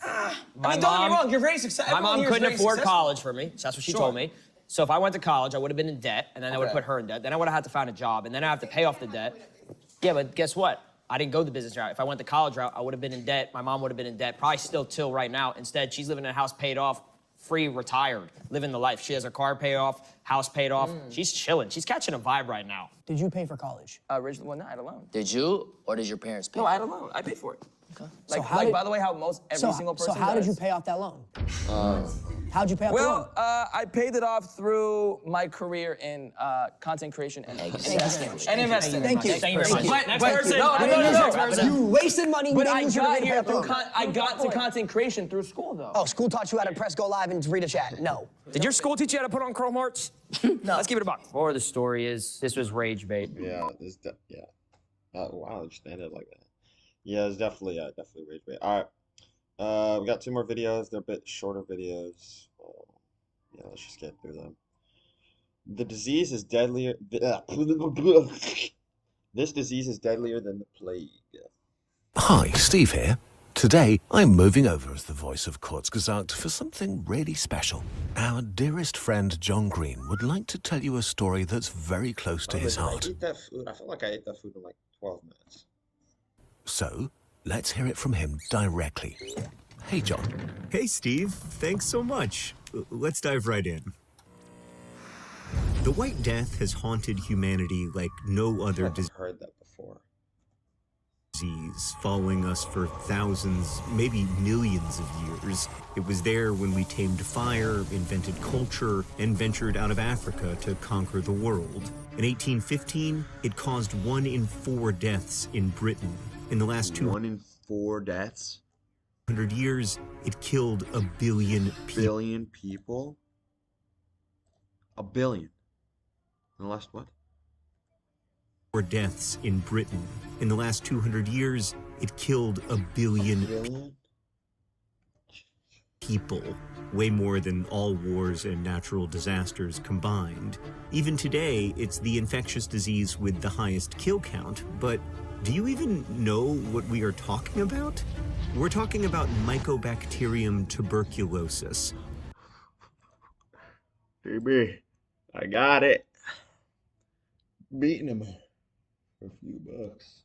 I mean, don't get me wrong, you're very successful. My mom couldn't afford college for me, so that's what she Sure. told me. So if I went to college, I would have been in debt, and then I would have Okay. put her in debt. Then I would have had to find a job, and then I have to pay off the debt. Yeah, but guess what? I didn't go the business route. If I went the college route, I would have been in debt. My mom would have been in debt, probably still till right now. Instead, she's living in a house paid off, free, retired, living the life. She has her car paid off, house paid off. She's chilling. She's catching a vibe right now. Did you pay for college? Originally, well, no, I had a loan. Did you or did your parents pay? No, I had a loan. I paid for it. Okay. Like, how like did- by the way, how most every single person So how did does. you pay off that loan? How'd you pay off the loan? Well, I paid it off through my career in content creation and investing. And investing. Thank you. Thank you very much. Next person. No. You wasted money. But you I didn't use your got degree to here pay off the through loan. I got to content creation through school, though. Oh, school taught you how to press go live and read a chat. No. Did your school teach you how to put on Chrome Hearts? No. Let's give it a buck. Or the story is, this was rage bait. yeah, yeah. Wow, just ended like that. Yeah, it's definitely rage bait. All right, we got 2 more videos. They're a bit shorter videos. Yeah, let's just get through them. The disease is deadlier. This disease is deadlier than the plague. Hi, Steve here. Today, I'm moving over as the voice of Kurzgesagt for something really special. Our dearest friend John Green would like to tell you a story that's very close to his Did I heart. eat that food? I feel like I ate that food in like 12 minutes. So, let's hear it from him directly. Hey, John. Hey, Steve. Thanks so much. Let's dive right in. The White Death has haunted humanity like no other I've heard that before. disease following us for thousands, maybe millions of years. It was there when we tamed fire, invented culture, and ventured out of Africa to conquer the world. In 1815, it caused 1 in 4 deaths in Britain. In the last 1 in 4 deaths? 200 years, it killed 1 billion people. Billion people? 1 billion. In the last what? 4 deaths in Britain. In the last 200 years, it killed 1 billion people, way more than all wars and natural disasters combined. Even today, it's the infectious disease with the highest kill count, but do you even know what we are talking about? We're talking about Mycobacterium tuberculosis. TB, I got it. Beating him for a few bucks.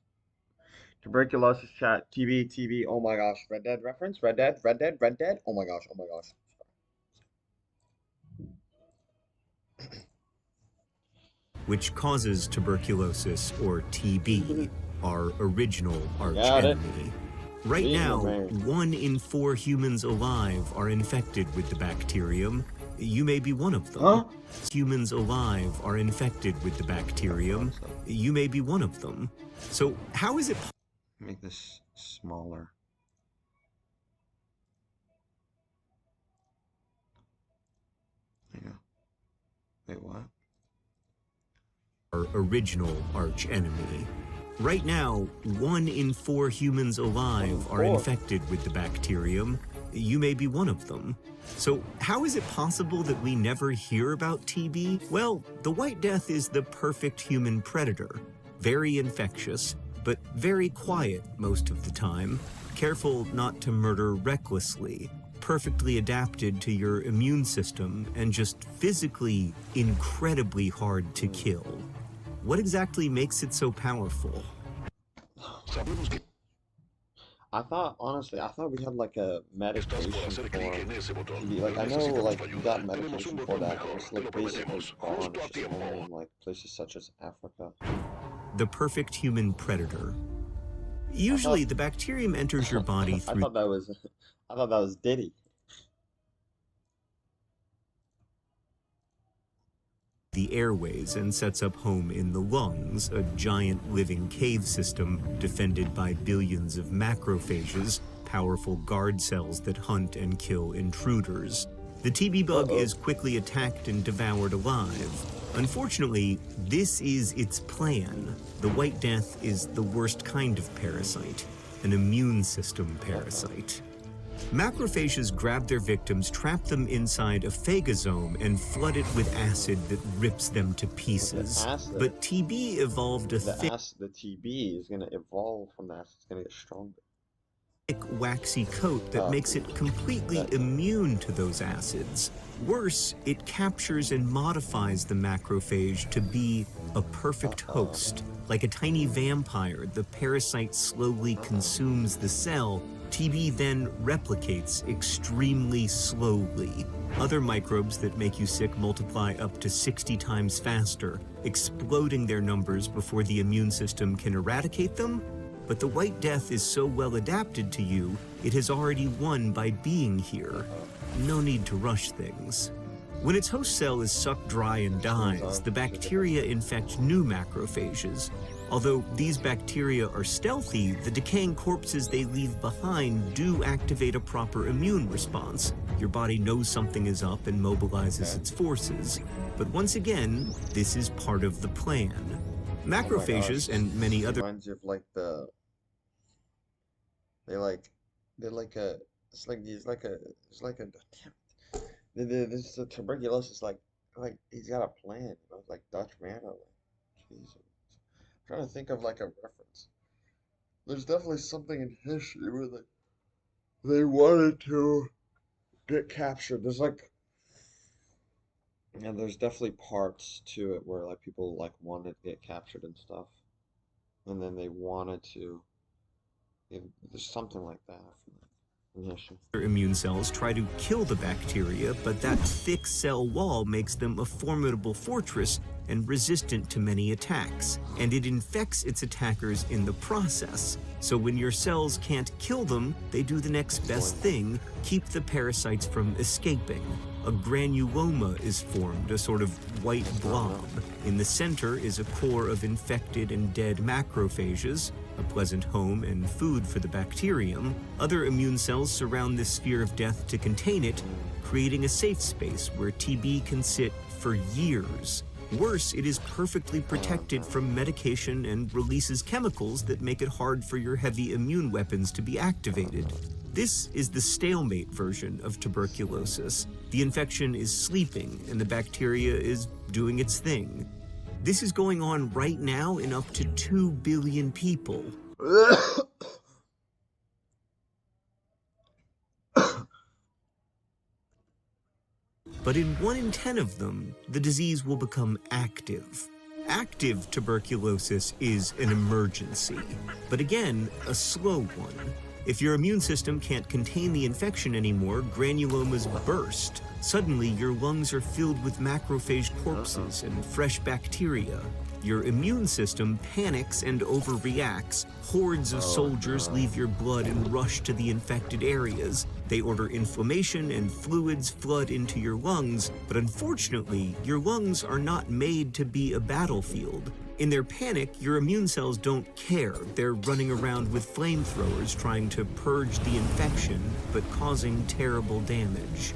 Tuberculosis chat, TB, oh my gosh. Red Dead reference? Red Dead? Oh my gosh, oh my gosh. Which causes tuberculosis, or TB, our original archenemy. Right now, 1 in 4 humans alive are infected with the bacterium. You may be one of them. Huh? Humans alive are infected with the bacterium. You may be one of them. So how is it Make this smaller. There you go. Wait, what? our original archenemy? Right now, 1 in 4 humans alive are infected with the bacterium. You may be one of them. So how is it possible that we never hear about TB? Well, the White Death is the perfect human predator. Very infectious, but very quiet most of the time. Careful not to murder recklessly. Perfectly adapted to your immune system and just physically incredibly hard to kill. What exactly makes it so powerful? Honestly, I thought we had like a medication for TB. Like, I know, like, you got medication for that, but it's like basically gone. It's just only in like places such as Africa. The perfect human predator. Usually, the bacterium enters your body I through thought that was Diddy. the airways and sets up home in the lungs, a giant living cave system defended by billions of macrophages, powerful guard cells that hunt and kill intruders. The TB bug is quickly attacked and devoured alive. Unfortunately, this is its plan. The White Death is the worst kind of parasite, an immune system parasite. Macrophages grab their victims, trap them inside a phagosome, and flood it with acid that rips them to pieces. But TB evolved a thick, The TB is gonna evolve from the acid. It's gonna get stronger. waxy coat that makes it completely immune to those acids. Worse, it captures and modifies the macrophage to be a perfect host. Like a tiny vampire, the parasite slowly consumes the cell. TB then replicates extremely slowly. Other microbes that make you sick multiply up to 60 times faster, exploding their numbers before the immune system can eradicate them. But the White Death is so well adapted to you, it has already won by being here. No need to rush things. When its host cell is sucked dry and dies, the bacteria infect new macrophages. Although these bacteria are stealthy, the decaying corpses they leave behind do activate a proper immune response. Your body knows something is up and mobilizes its forces. But once again, this is part of the plan. Macrophages and many other reminds you of like this tuberculosis like he's got a plan, you know, like Dutch man. Jesus. I'm trying to think of like a reference. There's definitely something in history where they wanted to get captured. There's like, yeah, there's definitely parts to it where like people like wanted to get captured and stuff, and then they wanted to. There's something like that. In history. Immune cells try to kill the bacteria, but that thick cell wall makes them a formidable fortress and resistant to many attacks, and it infects its attackers in the process. So when your cells can't kill them, they do the next best thing, keep the parasites from escaping. A granuloma is formed, a sort of white blob. In the center is a core of infected and dead macrophages, a pleasant home and food for the bacterium. Other immune cells surround this sphere of death to contain it, creating a safe space where TB can sit for years. Worse, it is perfectly protected from medication and releases chemicals that make it hard for your heavy immune weapons to be activated. This is the stalemate version of tuberculosis. The infection is sleeping and the bacteria is doing its thing. This is going on right now in up to 2 billion people. But in 1 in 10 of them, the disease will become active. Active tuberculosis is an emergency, but again, a slow one. If your immune system can't contain the infection anymore, granulomas burst. Suddenly, your lungs are filled with macrophage corpses and fresh bacteria. Your immune system panics and overreacts. Hordes of soldiers leave your blood and rush to the infected areas. They order inflammation and fluids flood into your lungs, but unfortunately, your lungs are not made to be a battlefield. In their panic, your immune cells don't care. They're running around with flamethrowers trying to purge the infection, but causing terrible damage.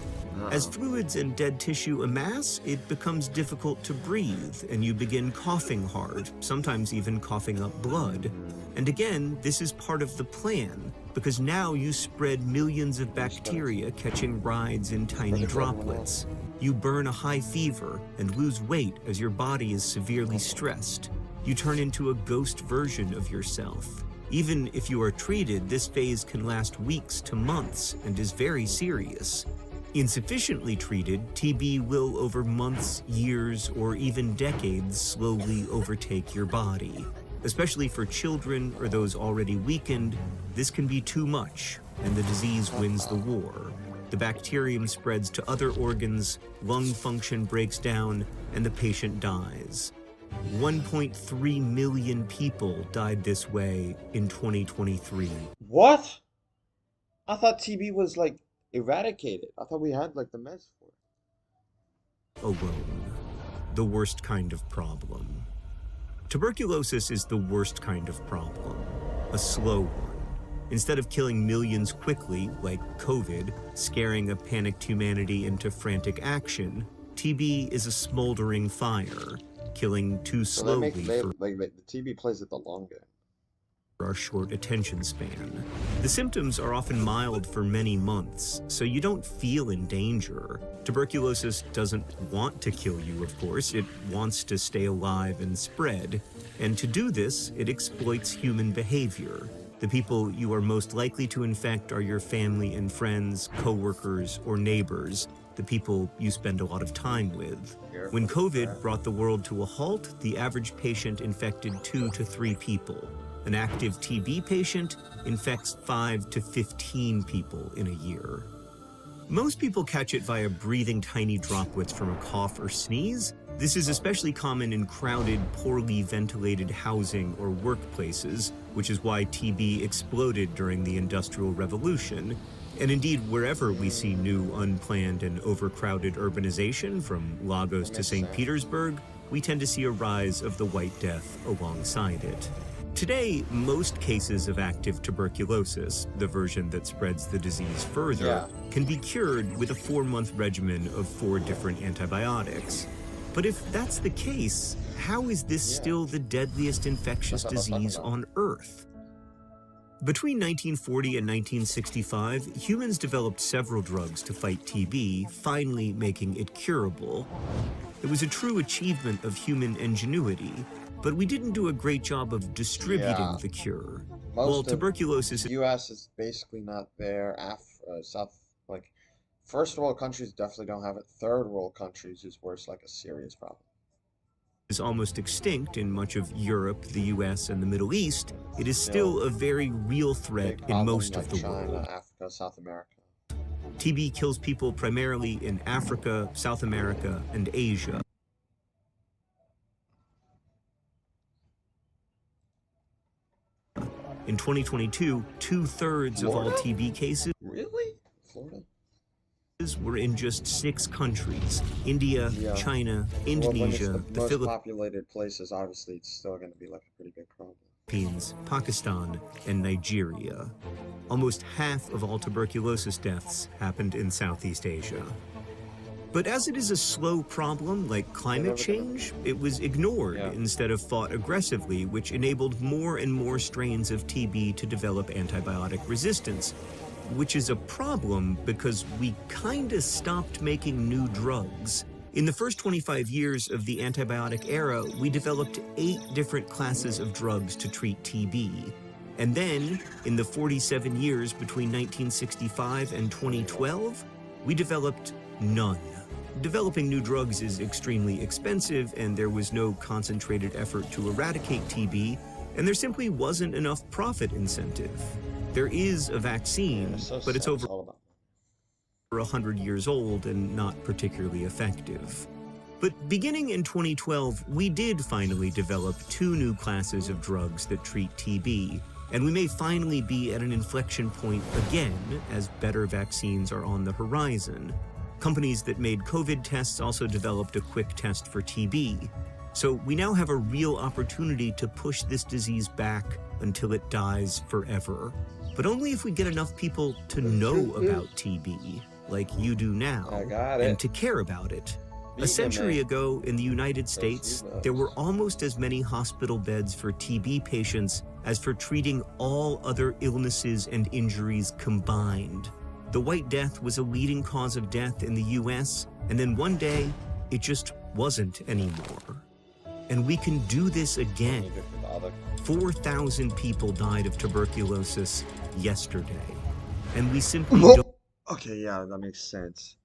As fluids and dead tissue amass, it becomes difficult to breathe, and you begin coughing hard, sometimes even coughing up blood. And again, this is part of the plan, because now you spread millions of bacteria catching rides in tiny droplets. You burn a high fever and lose weight as your body is severely stressed. You turn into a ghost version of yourself. Even if you are treated, this phase can last weeks to months and is very serious. Insufficiently treated, TB will over months, years, or even decades slowly overtake your body. Especially for children or those already weakened, this can be too much, and the disease wins the war. The bacterium spreads to other organs, lung function breaks down, and the patient dies. 1.3 million people died this way in 2023. What? I thought TB was like eradicated. I thought we had like the meds for it. Alone. The worst kind of problem. Tuberculosis is the worst kind of problem. A slow one. Instead of killing millions quickly, like COVID, scaring a panicked humanity into frantic action, TB is a smoldering fire, killing too slowly for the TB plays it the longest. Our short attention span. The symptoms are often mild for many months, so you don't feel in danger. Tuberculosis doesn't want to kill you, of course. It wants to stay alive and spread. And to do this, it exploits human behavior. The people you are most likely to infect are your family and friends, coworkers, or neighbors, the people you spend a lot of time with. When COVID brought the world to a halt, the average patient infected 2 to 3 people. An active TB patient infects 5 to 15 people in a year. Most people catch it via breathing tiny droplets from a cough or sneeze. This is especially common in crowded, poorly ventilated housing or workplaces, which is why TB exploded during the Industrial Revolution. And indeed, wherever we see new, unplanned, and overcrowded urbanization, from Lagos to St. Petersburg, we tend to see a rise of the White Death alongside it. Today, most cases of active tuberculosis, the version that spreads the disease further, can be cured with a 4-month regimen of 4 different antibiotics. But if that's the case, how is this still the deadliest infectious disease on Earth? Between 1940 and 1965, humans developed several drugs to fight TB, finally making it curable. It was a true achievement of human ingenuity, but we didn't do a great job of distributing the cure. Well, tuberculosis in the U.S. is basically not there. First world countries definitely don't have it. Third world countries is where it's like a serious problem. Is almost extinct in much of Europe, the US, and the Middle East. It is still a very real threat in most of the China, world. Africa, South America. TB kills people primarily in Africa, South America, and Asia. In 2022, 2/3 of all Florida? TB cases Really? Florida? were in just 6 countries: India, Yeah. China, Well, when it's Indonesia, the the most Philippines, populated places, obviously it's still going to be like a pretty big problem. Pakistan, and Nigeria. Almost half of all tuberculosis deaths happened in Southeast Asia. But as it is a slow problem like climate change, it was ignored instead of fought aggressively, which enabled more and more strains of TB to develop antibiotic resistance, which is a problem because we kinda stopped making new drugs. In the first 25 years of the antibiotic era, we developed 8 different classes of drugs to treat TB. And then, in the 47 years between 1965 and 2012, we developed none. Developing new drugs is extremely expensive, and there was no concentrated effort to eradicate TB, and there simply wasn't enough profit incentive. There is a vaccine, but it's over 100 years old and not particularly effective. But beginning in 2012, we did finally develop 2 new classes of drugs that treat TB, and we may finally be at an inflection point again as better vaccines are on the horizon. Companies that made COVID tests also developed a quick test for TB. So we now have a real opportunity to push this disease back until it dies forever. But only if we get enough people to know about TB, like you do now, and to care about it. A century ago in the United States, there were almost as many hospital beds for TB patients as for treating all other illnesses and injuries combined. The White Death was a leading cause of death in the US, and then one day, it just wasn't anymore. And we can do this again. 4,000 people died of tuberculosis yesterday, and we simply don't. Okay, yeah, that makes sense.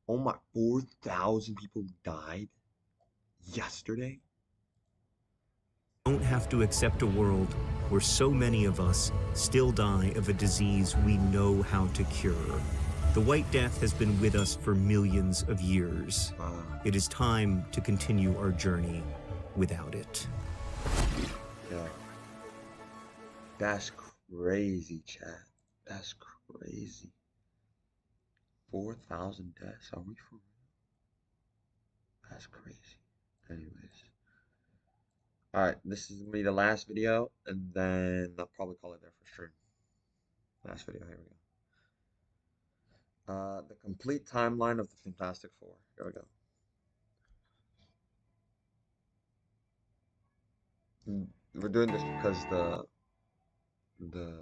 Oh my, 4,000 people died yesterday? Don't have to accept a world where so many of us still die of a disease we know how to cure. The White Death has been with us for millions of years. It is time to continue our journey without it. Yeah. That's crazy, chat. That's crazy. 4,000 deaths? Are we for real? That's crazy. Anyways. Alright, this is gonna be the last video, and then I'll probably call it there for sure. Last video, here we go. The complete timeline of the Fantastic Four. Here we go. We're doing this because the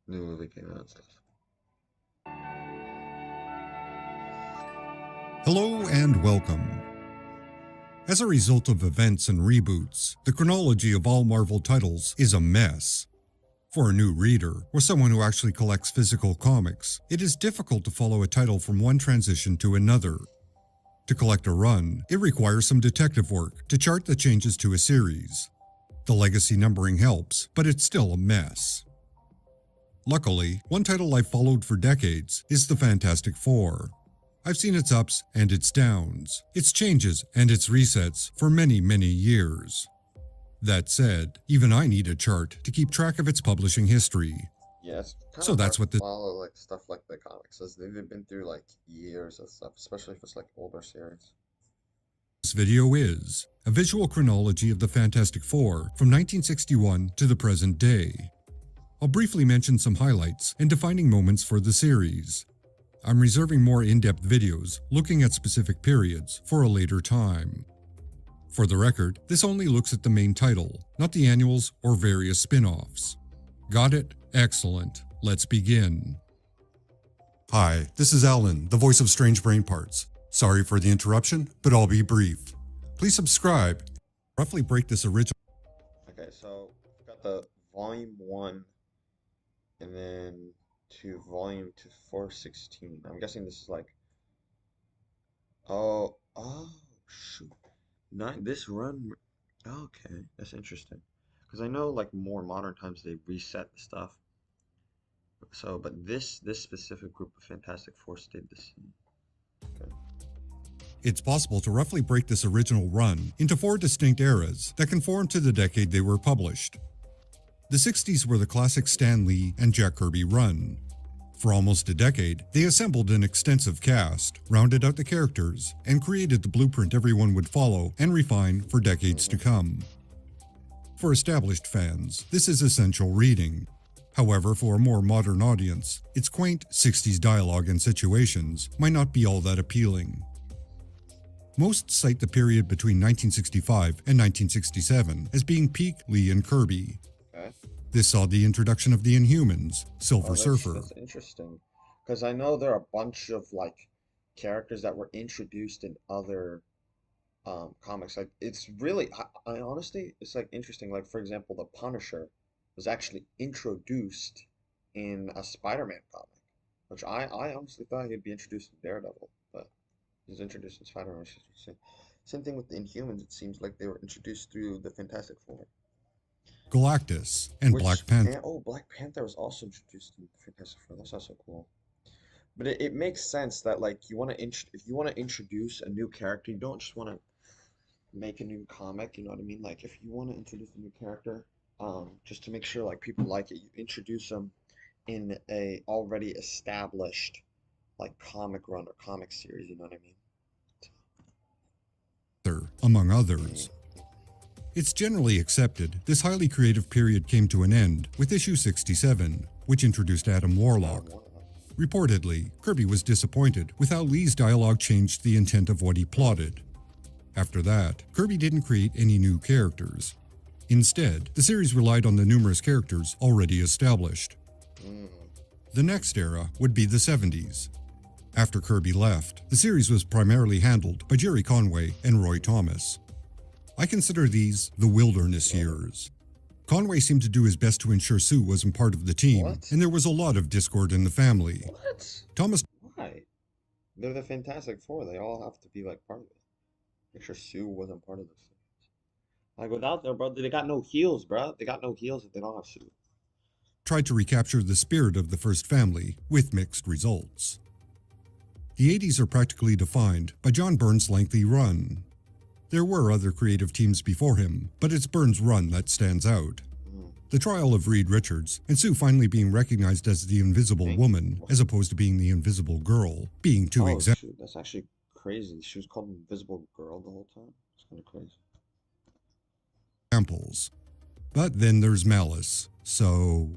new movie came out and stuff. Hello and welcome. As a result of events and reboots, the chronology of all Marvel titles is a mess. For a new reader, or someone who actually collects physical comics, it is difficult to follow a title from one transition to another. To collect a run, it requires some detective work to chart the changes to a series. The legacy numbering helps, but it's still a mess. Luckily, one title I've followed for decades is the Fantastic Four. I've seen its ups and its downs, its changes and its resets for many, many years. That said, even I need a chart to keep track of its publishing history. Yes. So that's what this follow like stuff like the comics, as they've been through like years of stuff, especially if it's like older series. video is a visual chronology of the Fantastic Four from 1961 to the present day. I'll briefly mention some highlights and defining moments for the series. I'm reserving more in-depth videos looking at specific periods for a later time. For the record, this only looks at the main title, not the annuals or various spin-offs. Got it? Excellent. Let's begin. Hi, this is Alan, the voice of Strange Brain Parts. Sorry for the interruption, but I'll be brief. Please subscribe. Roughly break this original. Okay, so we've got the volume 1 and then to volume to 416. I'm guessing this is like, oh shoot, this run. Okay, that's interesting, because I know like more modern times they reset the stuff. So, but this specific group of Fantastic Four stayed the same. Okay. It's possible to roughly break this original run into 4 distinct eras that conform to the decade they were published. The 60s were the classic Stan Lee and Jack Kirby run. For almost a decade, they assembled an extensive cast, rounded out the characters, and created the blueprint everyone would follow and refine for decades to come. For established fans, this is essential reading. However, for a more modern audience, its quaint 60s dialogue and situations might not be all that appealing. Most cite the period between 1965 and 1967 as being peak Lee and Kirby. Okay. This saw the introduction of the Inhumans, Silver Surfer. That's interesting, because I know there are a bunch of like characters that were introduced in other comics. Like it's really, I honestly, it's like interesting. Like for example, the Punisher was actually introduced in a Spider-Man comic, which I honestly thought he'd be introduced in Daredevil, but he's introduced in Spider-Man. Same thing with the Inhumans. It seems like they were introduced through the Fantastic Four. Galactus and Black Panther. Black Panther was also introduced in Fantastic Four. That's also cool. But it makes sense that like if you want to introduce a new character, you don't just want to make a new comic. You know what I mean? Like if you want to introduce a new character, just to make sure like people like it, you introduce them in a already established like comic run or comic series. You know what I mean? Among others. It's generally accepted this highly creative period came to an end with issue 67, which introduced Adam Warlock. Reportedly, Kirby was disappointed with how Lee's dialogue changed the intent of what he plotted. After that, Kirby didn't create any new characters. Instead, the series relied on the numerous characters already established. The next era would be the 70s. After Kirby left, the series was primarily handled by Jerry Conway and Roy Thomas. I consider these the wilderness years. Conway seemed to do his best to ensure Sue wasn't part of the team, and there was a lot of discord in the family. What? Thomas. Why? They're the Fantastic Four. They all have to be like part of it. Make sure Sue wasn't part of this. Like without them, bro, they got no heels, bro. They got no heels if they don't have Sue. Tried to recapture the spirit of the first family with mixed results. The 80s are practically defined by John Byrne's lengthy run. There were other creative teams before him, but it's Byrne's run that stands out. The trial of Reed Richards, and Sue finally being recognized as the Invisible Woman, as opposed to being the Invisible Girl, being two Shoot, that's actually crazy. She was called Invisible Girl the whole time. It's kind of crazy. examples. But then there's Malice, so...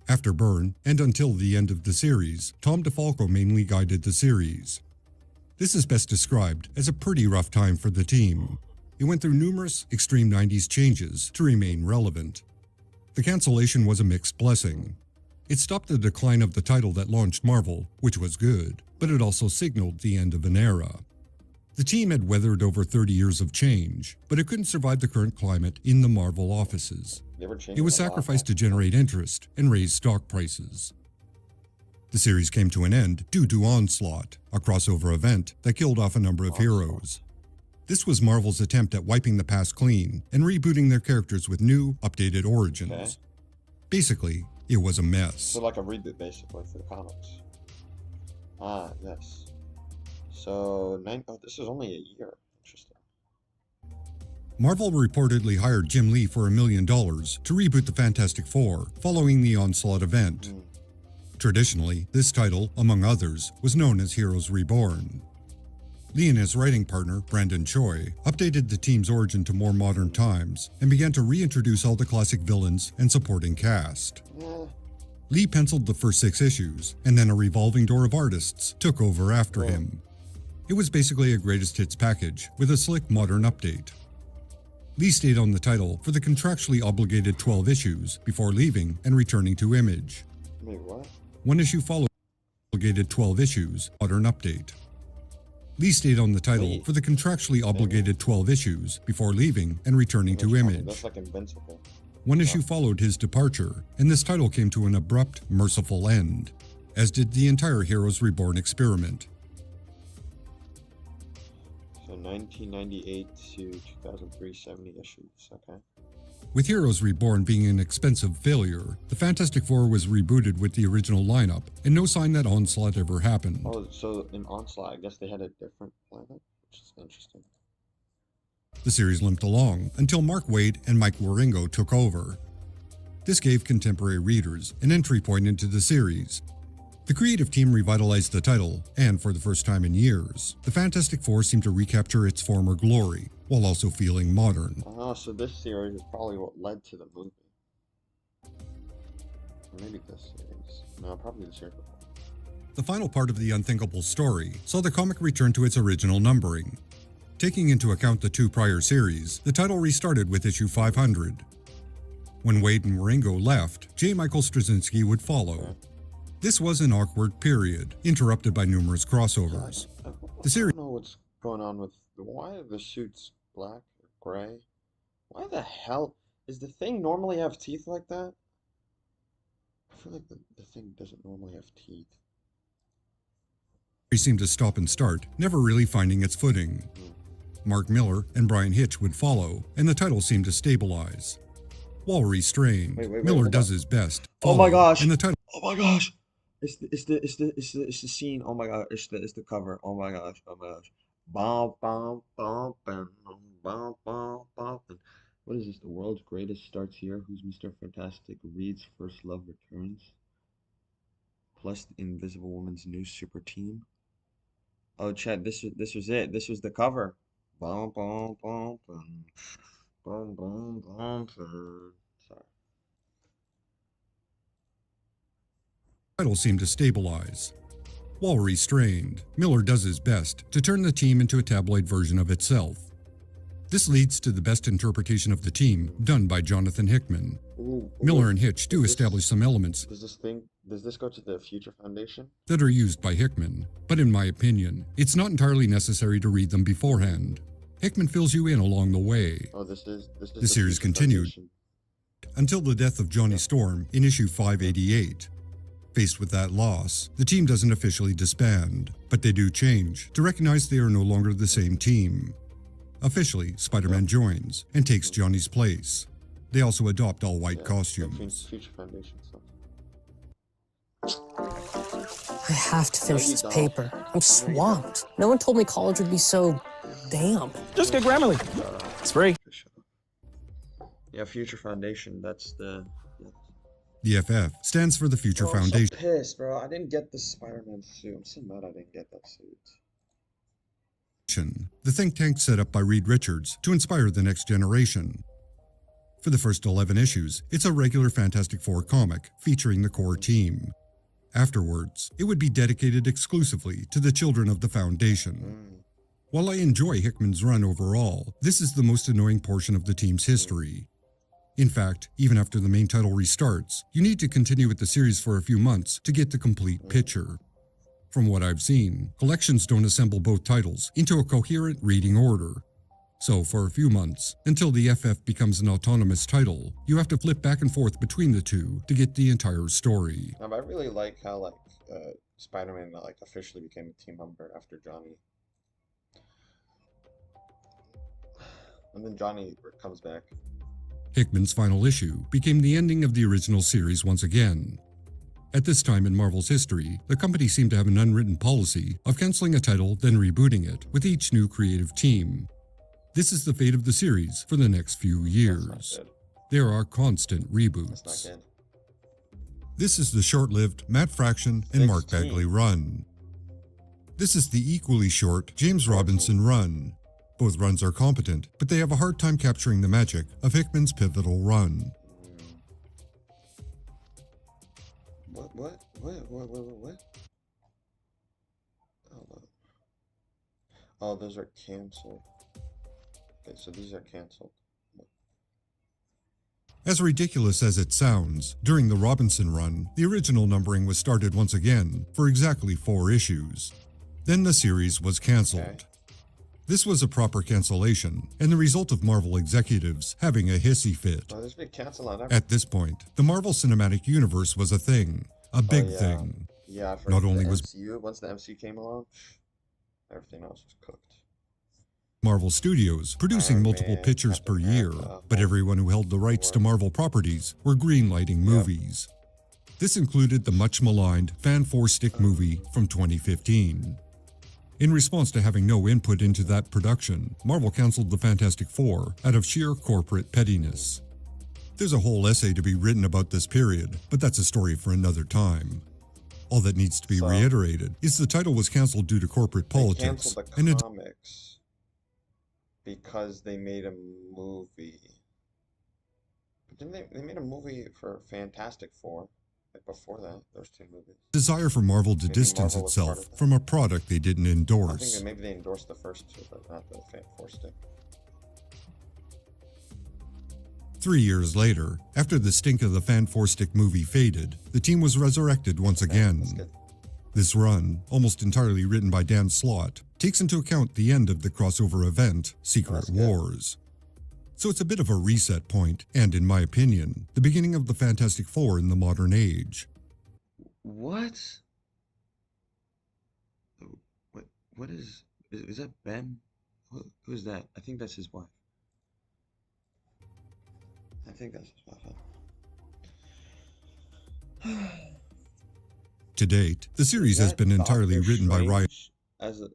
After Byrne, and until the end of the series, Tom DeFalco mainly guided the series. This is best described as a pretty rough time for the team. It went through numerous extreme 90s changes to remain relevant. The cancellation was a mixed blessing. It stopped the decline of the title that launched Marvel, which was good, but it also signaled the end of an era. The team had weathered over 30 years of change, but it couldn't survive the current climate in the Marvel offices. It was sacrificed to generate interest and raise stock prices. The series came to an end due to Onslaught, a crossover event that killed off a number of heroes. This was Marvel's attempt at wiping the past clean and rebooting their characters with new, updated origins. Okay. Basically, it was a mess. So like a reboot, basically, for the comics. Ah, yes. So, this is only a year. Interesting. Marvel reportedly hired Jim Lee for $1 million to reboot the Fantastic Four following the Onslaught event. Traditionally, this title, among others, was known as Heroes Reborn. Lee and his writing partner, Brandon Choi, updated the team's origin to more modern times and began to reintroduce all the classic villains and supporting cast. Lee penciled the first 6 issues, and then a revolving door of artists took over after him. It was basically a greatest hits package with a slick modern update. Lee stayed on the title for the contractually obligated 12 issues before leaving and returning to Image. Wait, what? One issue followed the obligated 12 issues, modern update. Lee stayed on the title for the contractually obligated 12 issues before leaving and returning to Image. That's like Invincible. One issue followed his departure, and this title came to an abrupt, merciful end, as did the entire Heroes Reborn experiment. So 1998 to 2003, 70 issues. Okay. With Heroes Reborn being an expensive failure, the Fantastic Four was rebooted with the original lineup, and no sign that Onslaught ever happened. Oh, so in Onslaught, I guess they had a different planet, which is interesting. The series limped along until Mark Waid and Mike Wieringo took over. This gave contemporary readers an entry point into the series. The creative team revitalized the title, and for the first time in years, the Fantastic Four seemed to recapture its former glory, while also feeling modern. Oh, so this series is probably what led to the movie. Or maybe this series. No, probably the series before. The final part of the Unthinkable story saw the comic return to its original numbering. Taking into account the two prior series, the title restarted with issue 500. When Wade and Marengo left, J. Michael Straczynski would follow. This was an awkward period, interrupted by numerous crossovers. The series— I don't know what's going on with why are the suits black or gray? Why the hell is the Thing normally have teeth like that? I feel like the Thing doesn't normally have teeth. seemed to stop and start, never really finding its footing. Mark Miller and Brian Hitch would follow, and the title seemed to stabilize. While restrained, Miller does his best. Oh my gosh! And the title— Oh my gosh! It's the scene. Oh my god! It's the cover. Oh my gosh! Oh my gosh! Bum bum bum bum bum bum bum. What is this? The world's greatest starts here. Who's Mr. Fantastic? Reed's first love returns. Plus the Invisible Woman's new super team. Oh, Chad, this was it. This was the cover. Bum bum bum bum bum bum bum. Sorry. title seemed to stabilize. While restrained, Miller does his best to turn the team into a tabloid version of itself. This leads to the best interpretation of the team done by Jonathan Hickman. Miller and Hitch do establish some elements Does this go to the Future Foundation? that are used by Hickman, but in my opinion, it's not entirely necessary to read them beforehand. Hickman fills you in along the way. Oh, this is The series Future continued Foundation. until the death of Johnny Storm in issue 588. Faced with that loss, the team doesn't officially disband, but they do change to recognize they are no longer the same team. Officially, Spider-Man joins and takes Johnny's place. They also adopt all white costumes. Future Foundation stuff. I have to finish this paper. I'm swamped. No one told me college would be so damn. Just get Grammarly. It's free. Yeah, Future Foundation. That's the. The FF stands for the Future Bro, I'm Foundation. so pissed, bro. I didn't get the Spider-Man suit. I'm so mad I didn't get that suit. The think tank set up by Reed Richards to inspire the next generation. For the first 11 issues, it's a regular Fantastic Four comic featuring the core team. Afterwards, it would be dedicated exclusively to the children of the Foundation. While I enjoy Hickman's run overall, this is the most annoying portion of the team's history. In fact, even after the main title restarts, you need to continue with the series for a few months to get the complete picture. From what I've seen, collections don't assemble both titles into a coherent reading order. So for a few months, until the FF becomes an autonomous title, you have to flip back and forth between the two to get the entire story. No, but I really like how Spider-Man officially became a team member after Johnny. And then Johnny comes back. Hickman's final issue became the ending of the original series once again. At this time in Marvel's history, the company seemed to have an unwritten policy of canceling a title then rebooting it with each new creative team. This is the fate of the series for the next few years. There are constant reboots. This is the short-lived Matt Fraction and Mark Bagley run. This is the equally short James Robinson run. Both runs are competent, but they have a hard time capturing the magic of Hickman's pivotal run. What? Oh, those are canceled. Okay, so these are canceled. As ridiculous as it sounds, during the Robinson run, the original numbering was started once again for exactly 4 issues. Then the series was canceled. This was a proper cancellation, and the result of Marvel executives having a hissy fit. Oh, there's been canceled on everything. At this point, the Marvel Cinematic Universe was a thing, a big thing. Yeah, I've heard Not of only the was MCU, once the MCU came along, everything else was cooked. Marvel Studios producing multiple pictures per year, but everyone who held the rights to Marvel properties were greenlighting movies. This included the much maligned Fan 4-Stick movie from 2015. In response to having no input into that production, Marvel canceled the Fantastic Four out of sheer corporate pettiness. There's a whole essay to be written about this period, but that's a story for another time. All that needs to be reiterated is the title was canceled due to corporate They politics, canceled and the it comics because they made a movie. But didn't they made a movie for Fantastic Four? Like before that, those two movies. desire for Marvel to Maybe distance Marvel was part itself of that. from a product they didn't I think endorse. that maybe they endorsed the first two, but not the Four Stick. 3 years later, after the stink of the Fan Four Stick movie faded, the team was resurrected once again. This run, almost entirely written by Dan Slott, takes into account the end of the crossover event, Secret Wars. So it's a bit of a reset point, and in my opinion, the beginning of the Fantastic Four in the modern age. What? What is that Ben? Who is that? I think that's his wife. I think that's his wife. To date, the series has been entirely written by Ryan As a,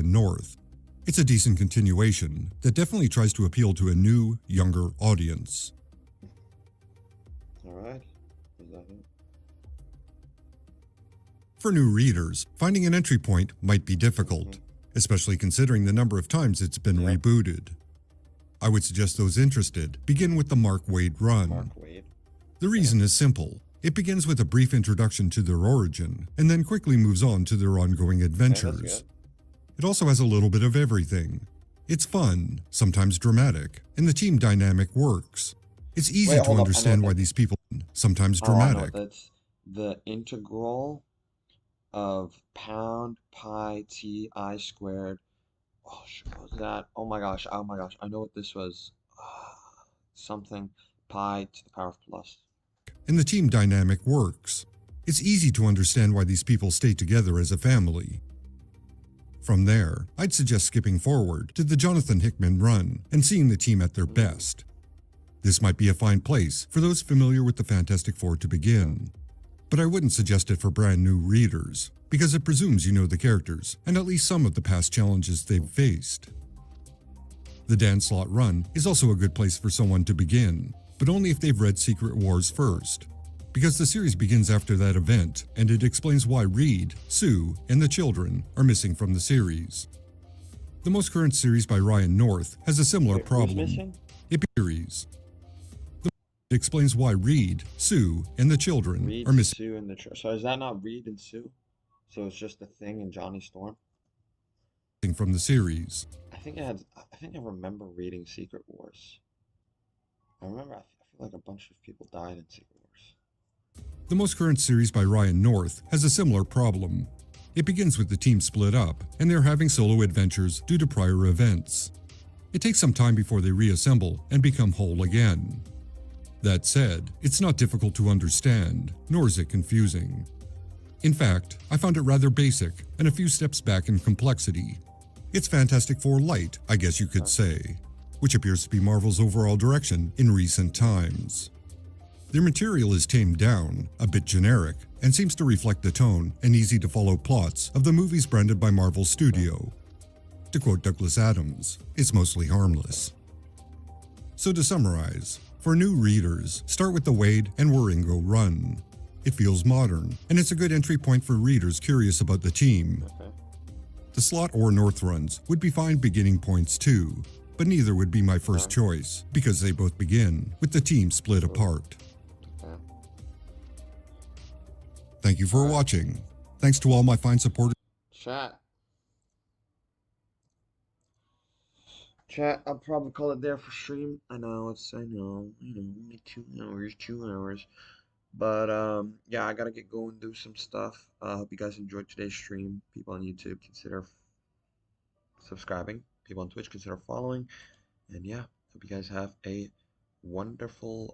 North. It's a decent continuation that definitely tries to appeal to a new, younger audience. all right. Is that it? For new readers, finding an entry point might be difficult, especially considering the number of times it's been rebooted. I would suggest those interested begin with the Mark Waid run. The reason is simple. It begins with a brief introduction to their origin, and then quickly moves on to their ongoing adventures. It also has a little bit of everything. It's fun, sometimes dramatic, and the team dynamic works. It's easy to understand why these people, sometimes dramatic. That's the integral of pound pi t I squared. Oh, what was that? Oh my gosh, I know what this was. Something pi to the power of plus. And the team dynamic works. It's easy to understand why these people stay together as a family. From there, I'd suggest skipping forward to the Jonathan Hickman run and seeing the team at their best. This might be a fine place for those familiar with the Fantastic Four to begin, but I wouldn't suggest it for brand new readers, because it presumes you know the characters and at least some of the past challenges they've faced. The Dan Slott run is also a good place for someone to begin, but only if they've read Secret Wars first, because the series begins after that event and it explains why Reed, Sue, and the children are missing from the series. The most current series by Ryan North has a similar problem. It explains why Reed, Sue, and the children Reed, are missing Sue, and the so is that not Reed and Sue? So it's just the Thing and Johnny Storm. from the series. I think I remember reading Secret Wars. I feel like a bunch of people died in Secret Wars. The most current series by Ryan North has a similar problem. It begins with the team split up, and they're having solo adventures due to prior events. It takes some time before they reassemble and become whole again. That said, it's not difficult to understand, nor is it confusing. In fact, I found it rather basic and a few steps back in complexity. It's Fantastic Four light, I guess you could say, which appears to be Marvel's overall direction in recent times. Their material is tamed down, a bit generic, and seems to reflect the tone and easy-to-follow plots of the movies branded by Marvel Studio. To quote Douglas Adams, it's mostly harmless. So to summarize, for new readers, start with the Waid and Wieringo run. It feels modern, and it's a good entry point for readers curious about the team. The Slott or North runs would be fine beginning points too, but neither would be my first choice, because they both begin with the team split apart. Thank you for watching. Thanks to all my fine supporters. Chat, I'll probably call it there for stream. I know, only 2 hours. But, yeah, I gotta get going, do some stuff. Hope you guys enjoyed today's stream. People on YouTube, consider subscribing. People on Twitch, consider following. And yeah, hope you guys have a wonderful